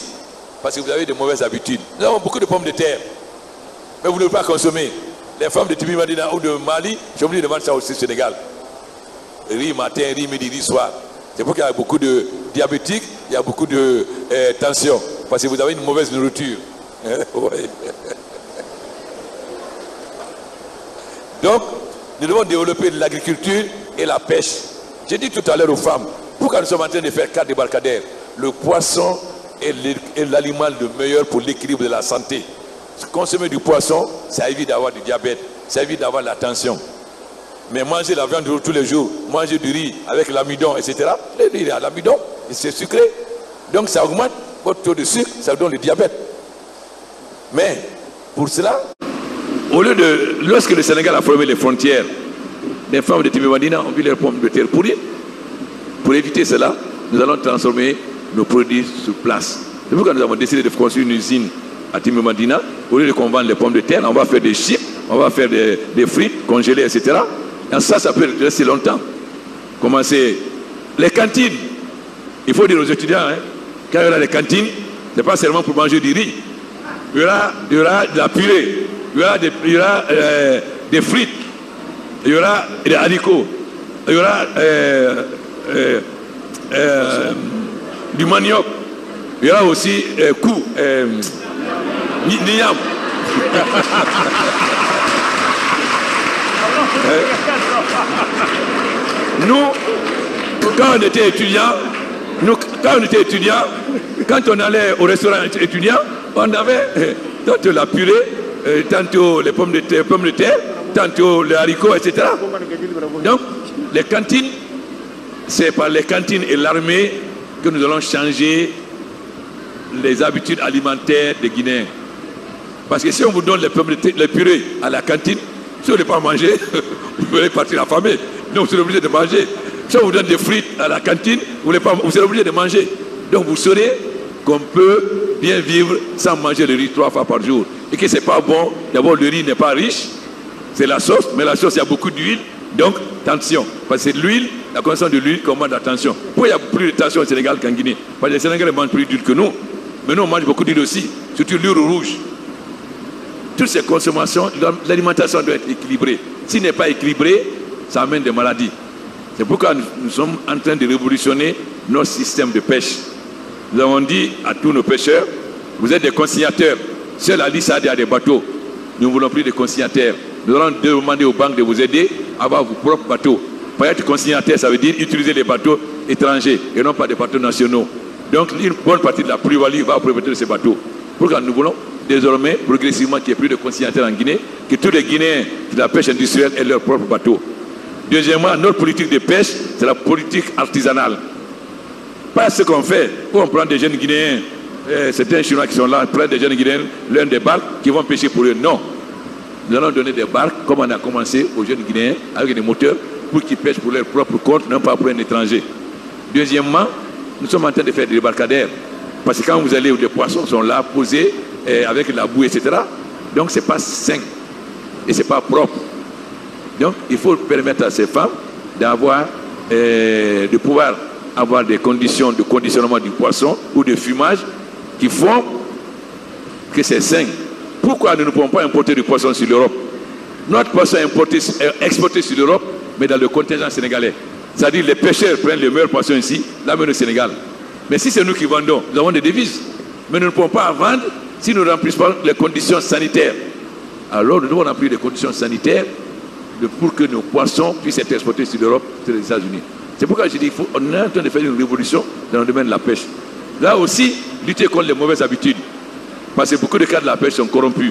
parce que vous avez de mauvaises habitudes. Nous avons beaucoup de pommes de terre, mais vous ne pouvez pas consommer. Les femmes de Tibi Madina ou de Mali, j'ai oublié de vendre ça aussi au Sénégal. Riz matin, riz midi, riz soir. C'est pourquoi il y a beaucoup de diabétiques, il y a beaucoup de tension, parce que vous avez une mauvaise nourriture. Ouais. Donc, nous devons développer l'agriculture et la pêche. J'ai dit tout à l'heure aux femmes, pourquoi nous sommes en train de faire 4 débarcadères? Le poisson est l'aliment le meilleur pour l'équilibre de la santé. Consommer du poisson, ça évite d'avoir du diabète, ça évite d'avoir la tension. Mais manger la viande tous les jours, manger du riz avec l'amidon, etc. Le riz a l'amidon, c'est sucré. Donc ça augmente votre taux de sucre, ça donne le diabète. Mais pour cela, au lieu de, lorsque le Sénégal a fermé les frontières, les femmes de Timimadina ont vu leurs pommes de terre pourrir. Pour éviter cela, nous allons transformer nos produits sur place. C'est pourquoi nous avons décidé de construire une usine à Timimadina. Au lieu de qu'on vende les pommes de terre, on va faire des chips, on va faire des frites congelées, etc. Et ça peut rester longtemps. Commencer les cantines. Il faut dire aux étudiants, hein, quand il y aura les cantines, ce n'est pas seulement pour manger du riz. Il y aura de la purée, il y aura des frites, il y aura des haricots, il y aura du manioc, il y aura aussi niam. Nous, quand on était étudiants, quand on allait au restaurant étudiant, on avait tantôt la purée, tantôt les pommes de terre, tantôt les haricots, etc. Donc, les cantines, c'est par les cantines et l'armée que nous allons changer les habitudes alimentaires des Guinéens. Parce que si on vous donne les pommes de terre, les purées à la cantine, si vous ne voulez pas manger, vous allez partir affamé. Donc vous serez obligé de manger. Si on vous donne des frites à la cantine, vous serez obligé de manger. Donc vous saurez qu'on peut bien vivre sans manger le riz 3 fois par jour. Et que ce n'est pas bon. D'abord, le riz n'est pas riche. C'est la sauce, mais la sauce, il y a beaucoup d'huile. Donc, tension. Parce que c'est l'huile, la consommation de l'huile commande attention. Pourquoi il y a plus de tension au Sénégal qu'en Guinée? Parce que les Sénégalais mangent plus d'huile que nous. Mais nous, on mange beaucoup d'huile aussi. Surtout l'huile rouge. toutes ces consommations, l'alimentation doit être équilibrée. S'il n'est pas équilibré, ça amène des maladies. C'est pourquoi nous sommes en train de révolutionner notre système de pêche. Nous avons dit à tous nos pêcheurs, vous êtes des consignataires. Seul à l'ISAD a des bateaux. Nous ne voulons plus de consignataires. Nous allons demander aux banques de vous aider à avoir vos propres bateaux. Pour être consignataire, ça veut dire utiliser les bateaux étrangers et non pas des bateaux nationaux. Donc une bonne partie de la plus-value va au propriétaire de ces bateaux. Pourquoi nous voulons désormais, progressivement, qu'il n'y ait plus de consignataires en Guinée, que tous les Guinéens de la pêche industrielle aient leurs propres bateaux. Deuxièmement, notre politique de pêche, c'est la politique artisanale. Pas ce qu'on fait, où on prend des jeunes Guinéens, certains Chinois qui sont là, prennent des jeunes Guinéens, l'un des barques, qui vont pêcher pour eux. Non. Nous allons donner des barques, comme on a commencé aux jeunes Guinéens, avec des moteurs, pour qu'ils pêchent pour leur propre compte, non pas pour un étranger. Deuxièmement, nous sommes en train de faire des débarcadères. Parce que quand vous allez où les poissons sont là, posés, avec la boue, etc., donc ce n'est pas sain et ce n'est pas propre. Donc il faut permettre à ces femmes d'avoir, de pouvoir avoir des conditions de conditionnement du poisson ou de fumage qui font que c'est sain. Pourquoi nous ne pouvons pas importer du poisson sur l'Europe? Notre poisson est exporté sur l'Europe, mais dans le contingent sénégalais. C'est-à-dire les pêcheurs prennent les meilleurs poissons ici, l'amènent au Sénégal. Mais si c'est nous qui vendons, nous avons des devises. Mais nous ne pouvons pas vendre si nous ne remplissons pas les conditions sanitaires. Alors nous devons remplir les conditions sanitaires pour que nos poissons puissent être exportés sur l'Europe, sur les États-Unis. C'est pourquoi je dis qu'on est en train de faire une révolution dans le domaine de la pêche. Là aussi, lutter contre les mauvaises habitudes. Parce que beaucoup de cas de la pêche sont corrompus.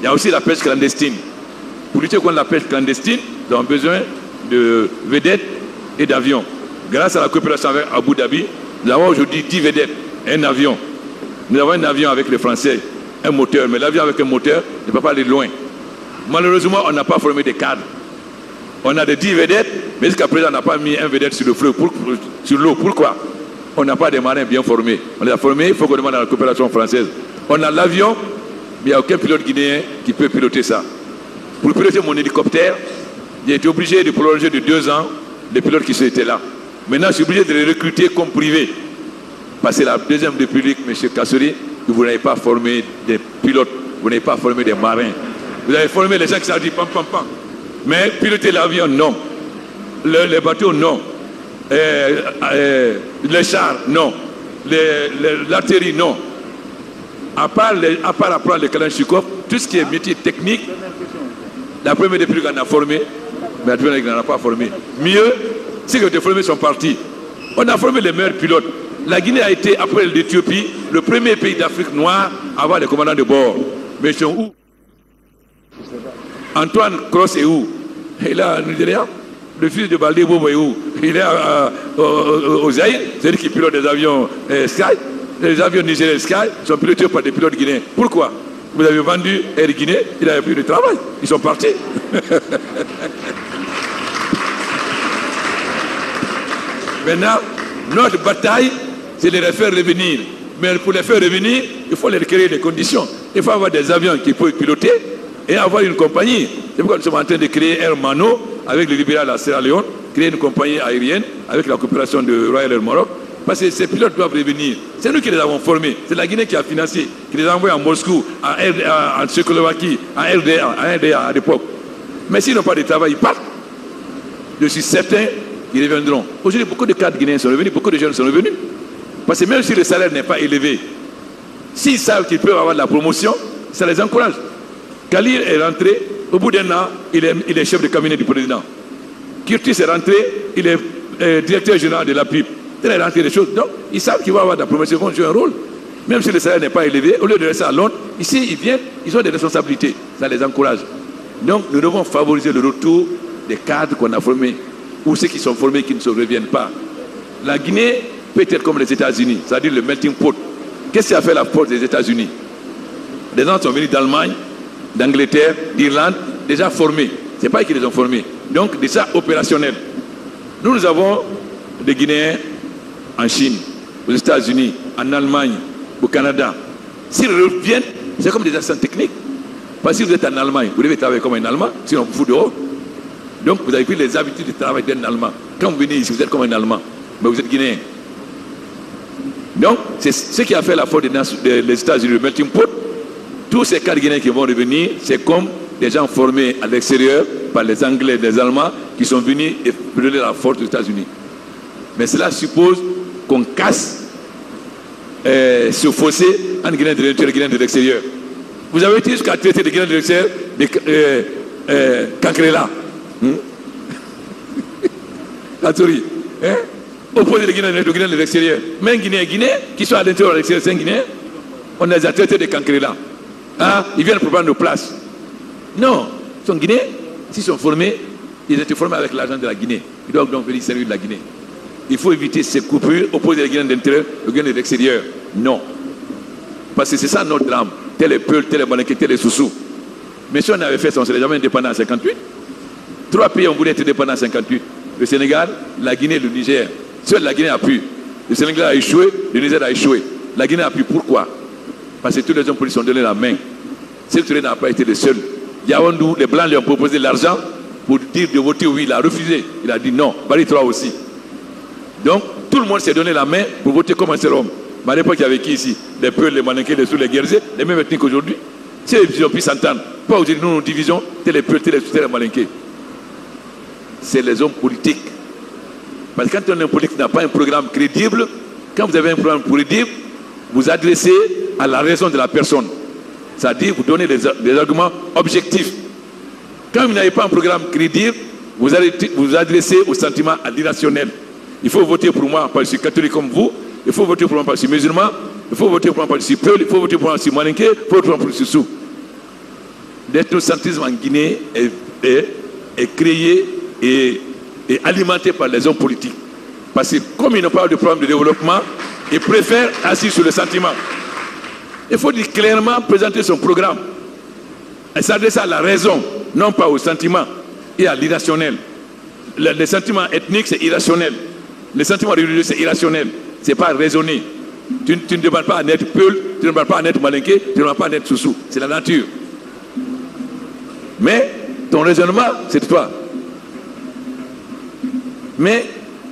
Il y a aussi la pêche clandestine. Pour lutter contre la pêche clandestine, nous avons besoin de vedettes et d'avions. Grâce à la coopération avec Abu Dhabi, nous avons aujourd'hui 10 vedettes et un avion. Nous avons un avion avec les Français, un moteur, mais l'avion avec un moteur ne peut pas aller loin. Malheureusement, on n'a pas formé des cadres. On a des 10 vedettes, mais jusqu'à présent, on n'a pas mis un vedette sur le fleuve, sur l'eau. Pourquoi? On n'a pas des marins bien formés. On les a formés, il faut qu'on demande à la coopération française. On a l'avion, mais il n'y a aucun pilote guinéen qui peut piloter ça. Pour piloter mon hélicoptère, j'ai été obligé de prolonger de 2 ans les pilotes qui étaient là. Maintenant, je suis obligé de les recruter comme privés. Parce que la deuxième République, M. Kassory, vous n'avez pas formé des pilotes, vous n'avez pas formé des marins. Vous avez formé les gens qui savent dire pam pam pam. Mais piloter l'avion, non. Les bateaux, non. Les chars, non. L'artillerie, non. À part apprendre les Kalachnikov, tout ce qui est métier technique, la première République en a formé, mais la deuxième République n'en a pas formé. Mieux, ceux qui ont été formés sont partis. On a formé les meilleurs pilotes. La Guinée a été, après l'Éthiopie, le premier pays d'Afrique noire à avoir des commandants de bord. Mais ils sont où? Antoine Cross est où? Il est à Nigeria. Le fils de Baldé Bobo est où? Il est au Zaïre. C'est lui qui pilote des avions Sky. Les avions nigériens Sky sont pilotés par des pilotes guinéens. Pourquoi? Vous avez vendu Air Guinée, il n'avait plus de travail. Ils sont partis. Maintenant, notre bataille, c'est de les faire revenir. Mais pour les faire revenir, il faut leur créer des conditions. Il faut avoir des avions qui peuvent piloter et avoir une compagnie. C'est pourquoi nous sommes en train de créer Air Mano avec le libéral à Sierra Leone, créer une compagnie aérienne avec la coopération de Royal Air Maroc. Parce que ces pilotes doivent revenir. C'est nous qui les avons formés. C'est la Guinée qui a financé, qui les a envoyés à Moscou, en Tchécoslovaquie, à RDA à l'époque. Mais s'ils n'ont pas de travail, ils partent. Je suis certain qu'ils reviendront. Aujourd'hui, beaucoup de cadres guinéens sont revenus, beaucoup de jeunes sont revenus. Parce que même si le salaire n'est pas élevé, s'ils savent qu'ils peuvent avoir de la promotion, ça les encourage. Kalir est rentré, au bout d'un an, il est chef de cabinet du président. Curtis est rentré, il est directeur général de la PIB. Il est rentré des choses. Donc, ils savent qu'ils vont avoir de la promotion, ils vont jouer un rôle. Même si le salaire n'est pas élevé, au lieu de rester à Londres, ici, ils viennent, ils ont des responsabilités. Ça les encourage. Donc, nous devons favoriser le retour des cadres qu'on a formés, ou ceux qui sont formés qui ne se reviennent pas. La Guinée peut être comme les États-Unis, c'est-à-dire le melting pot. Qu'est-ce qui a fait la force des États-Unis? Des gens sont venus d'Allemagne, d'Angleterre, d'Irlande, déjà formés. Ce n'est pas eux qui les ont formés. Donc, déjà opérationnels. Nous avons des Guinéens en Chine, aux États-Unis, en Allemagne, au Canada. S'ils reviennent, c'est comme des assistants techniques. Parce que si vous êtes en Allemagne, vous devez travailler comme un Allemand, sinon vous fout dehors. Donc vous avez pris les habitudes de travail d'un Allemand. Quand vous venez ici, vous êtes comme un Allemand, mais vous êtes Guinéen. Donc, c'est ce qui a fait la force des États-Unis, le melting pot. tous ces 4 Guinéens qui vont revenir, c'est comme des gens formés à l'extérieur par les Anglais, les Allemands, qui sont venus et donner la force aux États-Unis. Mais cela suppose qu'on casse ce fossé entre Guinéens de l'intérieur et Guinéens de l'extérieur. Vous avez été jusqu'à traiter les Guinéens de l'extérieur de Cancrela. Katori. Opposer les Guinéens de l'extérieur. Mais un Guinéen, qui sont à l'intérieur et à l'extérieur, c'est un Guinéen. On les a traités de Cancrela. Ils viennent pour prendre nos places. Non, ils sont Guinéens. S'ils sont formés, ils ont été formés avec l'argent de la Guinée. Ils doivent donc venir servir de la Guinée. Il faut éviter ces coupures, opposer les Guinéens de l'intérieur aux Guinéens de l'extérieur. Non. Parce que c'est ça notre drame. Tel est Peul, tel est Malinké, tel est Soussou. Mais si on avait fait ça, on ne serait jamais indépendant en 58. 3 pays ont voulu être indépendants en 58. Le Sénégal, la Guinée et le Niger. Seule la Guinée a pu. Le Sénégal a échoué, le Niger a échoué. La Guinée a pu. Pourquoi? Parce que tous les hommes politiques ont donné la main. Sékou Touré n'a pas été le seul. Yaoundou, les Blancs lui ont proposé l'argent pour dire de voter oui. Il a refusé. Il a dit non. Bari 3 aussi. Donc, tout le monde s'est donné la main pour voter comme un seul homme. Mais à l'époque, il y avait qui ici? Les Peuls, les Malinké, les Sous, les Guerzé, les mêmes ethnies qu'aujourd'hui. Si ils ont pu s'entendre, pas aujourd'hui, nous, nos divisions, tel les Peuls, tel les Sous, tel les Malinké. C'est les hommes politiques. Parce que quand un homme politique n'a pas un programme crédible, quand vous avez un programme crédible, vous adressez à la raison de la personne. C'est-à-dire, vous donnez des arguments objectifs. Quand vous n'avez pas un programme crédible, vous adressez au sentiment irrationnel. Il faut voter pour moi parce que je suis catholique comme vous. Il faut voter pour moi parce que je suis musulman. Il faut voter pour moi parce que je suis Peul. Il faut voter pour moi parce que je suis Malinké. Il faut voter pour moi parce que je suis Sou. L'ethnocentrisme en Guinée est créé et alimenté par les hommes politiques. Parce que comme ils n'ont pas de programme de développement, ils préfèrent agir sur le sentiment. Il faut dire clairement présenter son programme. Et s'adresser à la raison, non pas au sentiment et à l'irrationnel. Les sentiments ethniques, c'est irrationnel. Les sentiments religieux, c'est irrationnel. Ce n'est pas raisonné. Tu ne demandes pas à naître Peul, tu ne demandes pas à naître Malinké, tu ne demandes pas à naître Soussou. C'est la nature. Mais ton raisonnement, c'est de toi. Mais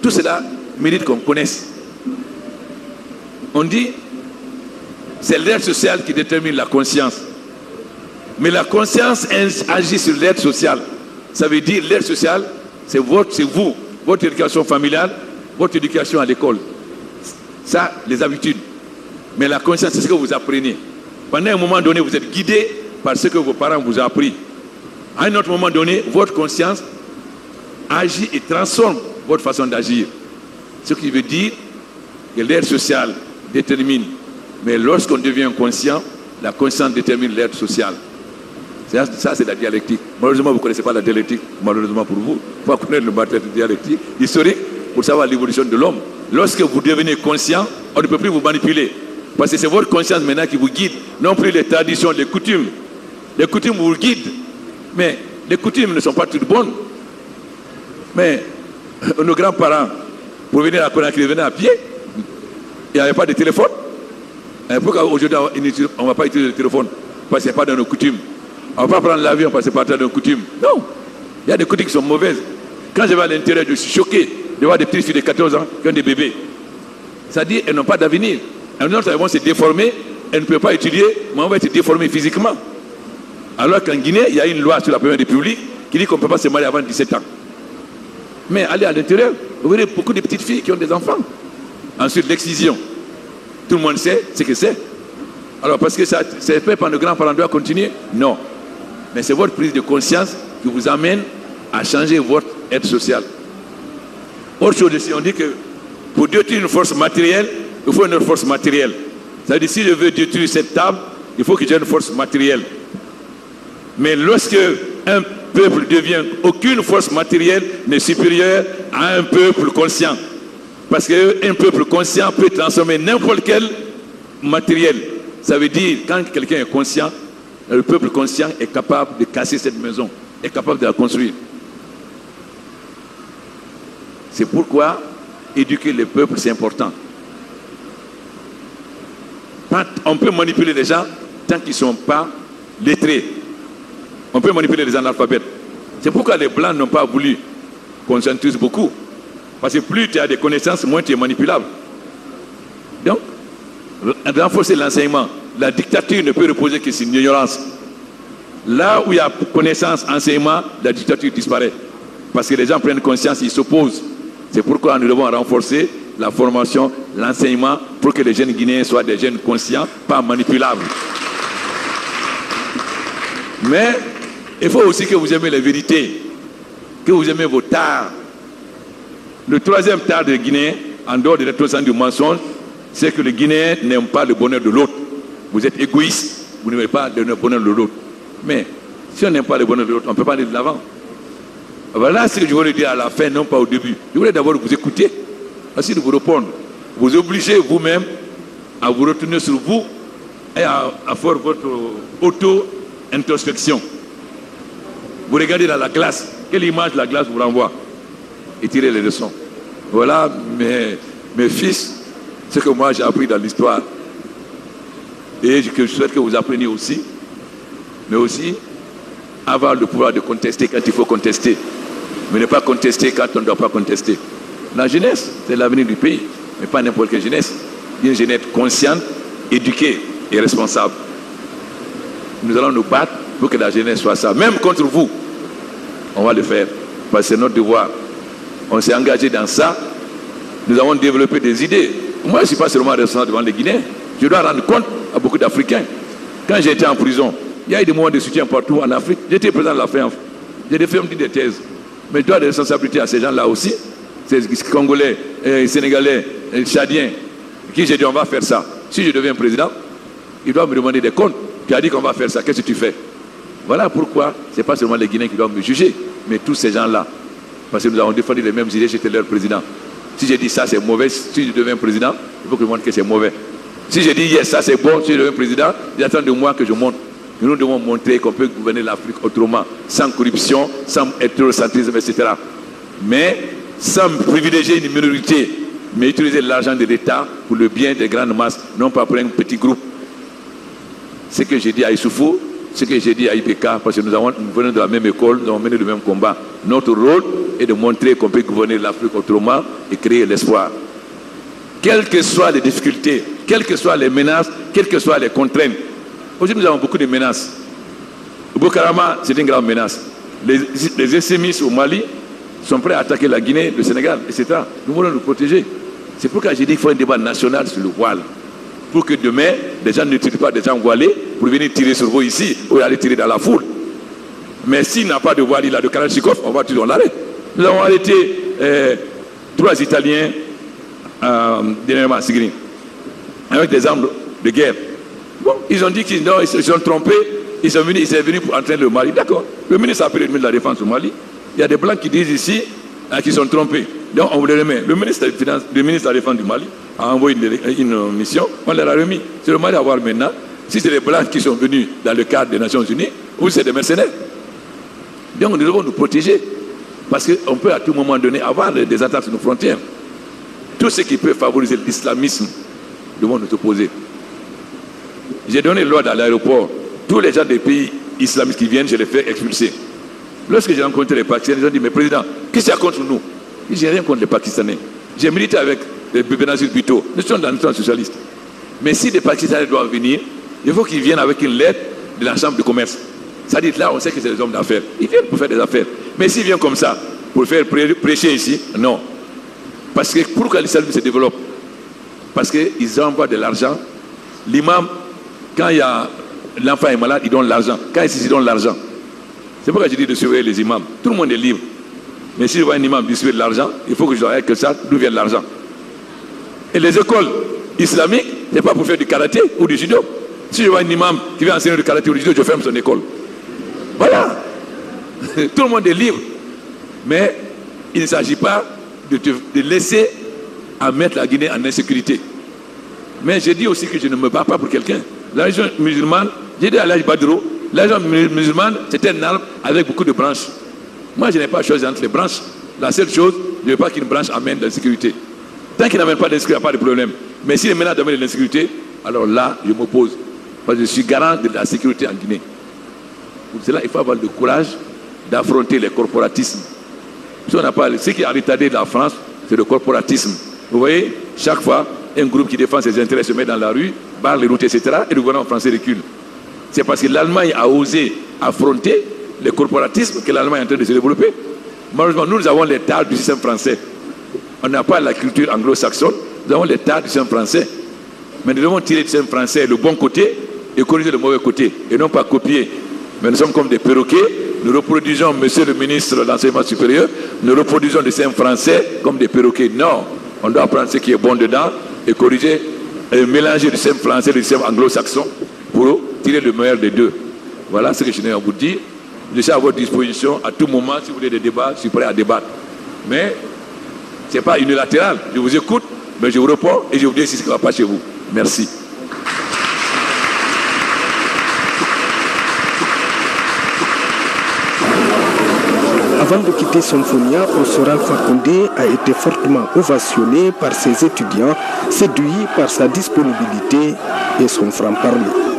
tout cela mérite qu'on connaisse. On dit, c'est l'aide sociale qui détermine la conscience. Mais la conscience agit sur l'aide sociale. Ça veut dire l'aide sociale, c'est vous, votre éducation familiale, votre éducation à l'école. Ça, les habitudes. Mais la conscience, c'est ce que vous apprenez. Pendant un moment donné, vous êtes guidé par ce que vos parents vous ont appris. À un autre moment donné, votre conscience agit et transforme votre façon d'agir. Ce qui veut dire que l'aide sociale détermine. Mais lorsqu'on devient conscient, la conscience détermine l'aide sociale. Ça, c'est la dialectique. Malheureusement, vous ne connaissez pas la dialectique. Malheureusement pour vous, il faut connaître le matériel de dialectique historique pour savoir l'évolution de l'homme. Lorsque vous devenez conscient, on ne peut plus vous manipuler. Parce que c'est votre conscience maintenant qui vous guide. Non plus les traditions, les coutumes. Les coutumes vous guident. Mais les coutumes ne sont pas toutes bonnes. Mais nos grands-parents, pour venir à Conakry, ils venaient à pied. Il n'y avait pas de téléphone. Pourquoi aujourd'hui on ne va pas utiliser le téléphone? Parce que ce n'est pas dans nos coutumes. On ne va pas prendre l'avion parce que ce n'est pas dans nos coutumes. Non. Il y a des coutumes qui sont mauvaises. Quand je vais à l'intérieur, je suis choqué de voir des petites filles de 14 ans qui ont des bébés. C'est-à-dire qu'elles n'ont pas d'avenir. Elles vont se déformer, elles ne peuvent pas étudier, mais on va être déformées physiquement. Alors qu'en Guinée, il y a une loi sur la Première République qui dit qu'on ne peut pas se marier avant 17 ans. Mais allez à l'intérieur, vous verrez beaucoup de petites filles qui ont des enfants. Ensuite, l'excision. Tout le monde sait ce que c'est. Alors, parce que ça c'est fait par nos grands-parents, doit continuer? Non. Mais c'est votre prise de conscience qui vous amène à changer votre aide sociale. Autre chose aussi, on dit que pour détruire une force matérielle, il faut une autre force matérielle. Ça veut dire, si je veux détruire cette table, il faut que j'ai une force matérielle. Mais lorsque un peuple devient, aucune force matérielle n'est supérieure à un peuple conscient. Parce qu'un peuple conscient peut transformer n'importe quel matériel. Ça veut dire, quand quelqu'un est conscient, le peuple conscient est capable de casser cette maison, est capable de la construire. C'est pourquoi éduquer les peuples, c'est important. On peut manipuler les gens tant qu'ils ne sont pas lettrés. On peut manipuler les analphabètes. C'est pourquoi les Blancs n'ont pas voulu qu'on s'intuise beaucoup. Parce que plus tu as des connaissances, moins tu es manipulable. Donc, renforcer l'enseignement la dictature ne peut reposer que sur l'ignorance. Là où il y a connaissance, enseignement, la dictature disparaît. Parce que les gens prennent conscience, ils s'opposent. C'est pourquoi nous devons renforcer la formation, l'enseignement, pour que les jeunes Guinéens soient des jeunes conscients, pas manipulables. Mais il faut aussi que vous aimez les vérités, que vous aimez vos tares. Le troisième tare des Guinéens, en dehors de l'explosion du mensonge, c'est que les Guinéens n'aiment pas le bonheur de l'autre. Vous êtes égoïste, vous n'aimez pas le bonheur de l'autre. Mais si on n'aime pas le bonheur de l'autre, on ne peut pas aller de l'avant. Voilà ce que je voulais dire à la fin, non pas au début. Je voulais d'abord vous écouter, ainsi de vous répondre. Vous obligez vous-même à vous retourner sur vous et à faire votre auto-introspection. Vous regardez dans la glace, quelle image la glace vous renvoie et tirez les leçons. Voilà mes fils, ce que moi j'ai appris dans l'histoire. Et que je souhaite que vous appreniez aussi, mais aussi avoir le pouvoir de contester quand il faut contester, mais ne pas contester quand on ne doit pas contester. La jeunesse, c'est l'avenir du pays, mais pas n'importe quelle jeunesse. Une jeunesse consciente, éduquée et responsable. Nous allons nous battre pour que la jeunesse soit ça. Même contre vous, on va le faire, parce que c'est notre devoir. On s'est engagé dans ça. Nous avons développé des idées. Moi, je ne suis pas seulement responsable devant les Guinéens. Je dois rendre compte à beaucoup d'Africains. Quand j'étais en prison, il y a eu des moments de soutien partout en Afrique. J'étais président de la FEANF. J'ai des thèses. Mais je dois des responsabilités à ces gens-là aussi. Ces Congolais, Sénégalais, Tchadiens, qui j'ai dit on va faire ça. Si je deviens président, ils doivent me demander des comptes. Tu as dit qu'on va faire ça, qu'est-ce que tu fais? Voilà pourquoi ce n'est pas seulement les Guinéens qui doivent me juger, mais tous ces gens-là. Parce que nous avons défendu les mêmes idées, j'étais leur président. Si j'ai dit ça c'est mauvais, si je deviens président, il faut que je montre que c'est mauvais. Si je dis yes, ça c'est bon, si je deviens président, ils attendent de moi que je montre. Nous devons montrer qu'on peut gouverner l'Afrique autrement, sans corruption, sans hétérocentrisme, etc. Mais sans privilégier une minorité, mais utiliser l'argent de l'État pour le bien des grandes masses, non pas pour un petit groupe. Ce que j'ai dit à Issoufou, ce que j'ai dit à Ibeka, parce que nous venons de la même école, nous avons mené le même combat. Notre rôle est de montrer qu'on peut gouverner l'Afrique autrement et créer l'espoir. Quelles que soient les difficultés, quelles que soient les menaces, quelles que soient les contraintes. Aujourd'hui, nous avons beaucoup de menaces. Boko Haram, c'est une grande menace. Les extrémistes au Mali sont prêts à attaquer la Guinée, le Sénégal, etc. Nous voulons nous protéger. C'est pourquoi j'ai dit qu'il faut un débat national sur le voile. Pour que demain, les gens n'utilisent pas des gens voilés pour venir tirer sur vous ici ou aller tirer dans la foule. Mais s'il n'a pas de voile, il a de Kalachnikov, on va tuer, on l'arrête. Nous avons arrêté 3 Italiens dernièrement à Sigri, avec des armes de guerre. Bon, ils ont dit qu'ils se sont trompés, ils sont venus pour entraîner le Mali. D'accord, le ministre a appelé le ministre de la Défense au Mali. Il y a des Blancs qui disent ici qu'ils sont trompés. Donc on vous les remet. Le ministre de la Défense du Mali a envoyé une mission, on leur a remis. C'est le Mali à voir maintenant si c'est les Blancs qui sont venus dans le cadre des Nations Unies ou c'est des mercenaires. Donc nous devons nous protéger. Parce qu'on peut à tout moment donné avoir des attaques sur nos frontières. Tout ce qui peut favoriser l'islamisme, nous devons nous opposer. J'ai donné l'ordre à l'aéroport. Tous les gens des pays islamistes qui viennent, je les fais expulser. Lorsque j'ai rencontré les Pakistanais, ils ont dit, mais président, qu'est-ce qu'il y a contre nous? Je n'ai rien contre les Pakistanais. J'ai milité avec les Benazir Bhutto. Nous sommes dans le temps socialiste. Mais si les Pakistanais doivent venir, il faut qu'ils viennent avec une lettre de la chambre de commerce. C'est-à-dire là, on sait que c'est des hommes d'affaires. Ils viennent pour faire des affaires. Mais s'ils viennent comme ça, pour faire prêcher ici, non. Parce que pourquoi l'islam se développe? Parce qu'ils envoient de l'argent. L'imam, quand l'enfant est malade, il donne l'argent. Quand il donne l'argent. C'est pourquoi je dis de surveiller les imams. Tout le monde est libre. Mais si je vois un imam distribuer de l'argent, il faut que je regarde que ça, d'où vient l'argent. Et les écoles islamiques, ce n'est pas pour faire du karaté ou du judo. Si je vois un imam qui vient enseigner du karaté ou du judo, je ferme son école. Voilà. Tout le monde est libre. Mais il ne s'agit pas de laisser à mettre la Guinée en insécurité. Mais je dis aussi que je ne me bats pas pour quelqu'un. La religion musulmane, j'ai dit à l'âge Badro, la religion musulmane, c'est un arbre avec beaucoup de branches. Moi, je n'ai pas choisi entre les branches. La seule chose, je ne veux pas qu'une branche amène de l'insécurité. Tant qu'il n'amène pas d'insécurité, il n'y a pas de problème. Mais s'il est menace d'amener de l'insécurité, alors là, je m'oppose. Parce que je suis garant de la sécurité en Guinée. Pour cela, il faut avoir le courage d'affronter les corporatismes. Si on n'a pas, ce qui a retardé la France, c'est le corporatisme. Vous voyez, chaque fois, un groupe qui défend ses intérêts se met dans la rue, barre les routes, etc. Et le gouvernement français recule. C'est parce que l'Allemagne a osé affronter le corporatisme que l'Allemagne est en train de se développer. Malheureusement, nous avons les tares du système français. On n'a pas la culture anglo-saxonne, nous avons les tares du système français. Mais nous devons tirer du système français le bon côté et corriger le mauvais côté, et non pas copier. Mais nous sommes comme des perroquets, nous reproduisons, monsieur le ministre de l'enseignement supérieur, nous reproduisons le système français comme des perroquets. Non, on doit prendre ce qui est bon dedans et corriger, et mélanger le système français et le système anglo-saxon pour tirer le meilleur des deux. Voilà ce que je tenais à vous dire. Je suis à votre disposition à tout moment, si vous voulez des débats, je suis prêt à débattre. Mais ce n'est pas unilatéral. Je vous écoute, mais je vous réponds et je vous dis si ce qui ne va pas chez vous. Merci. Avant de quitter Symphonia, professeur Alpha Condé a été fortement ovationné par ses étudiants, séduits par sa disponibilité et son franc-parler.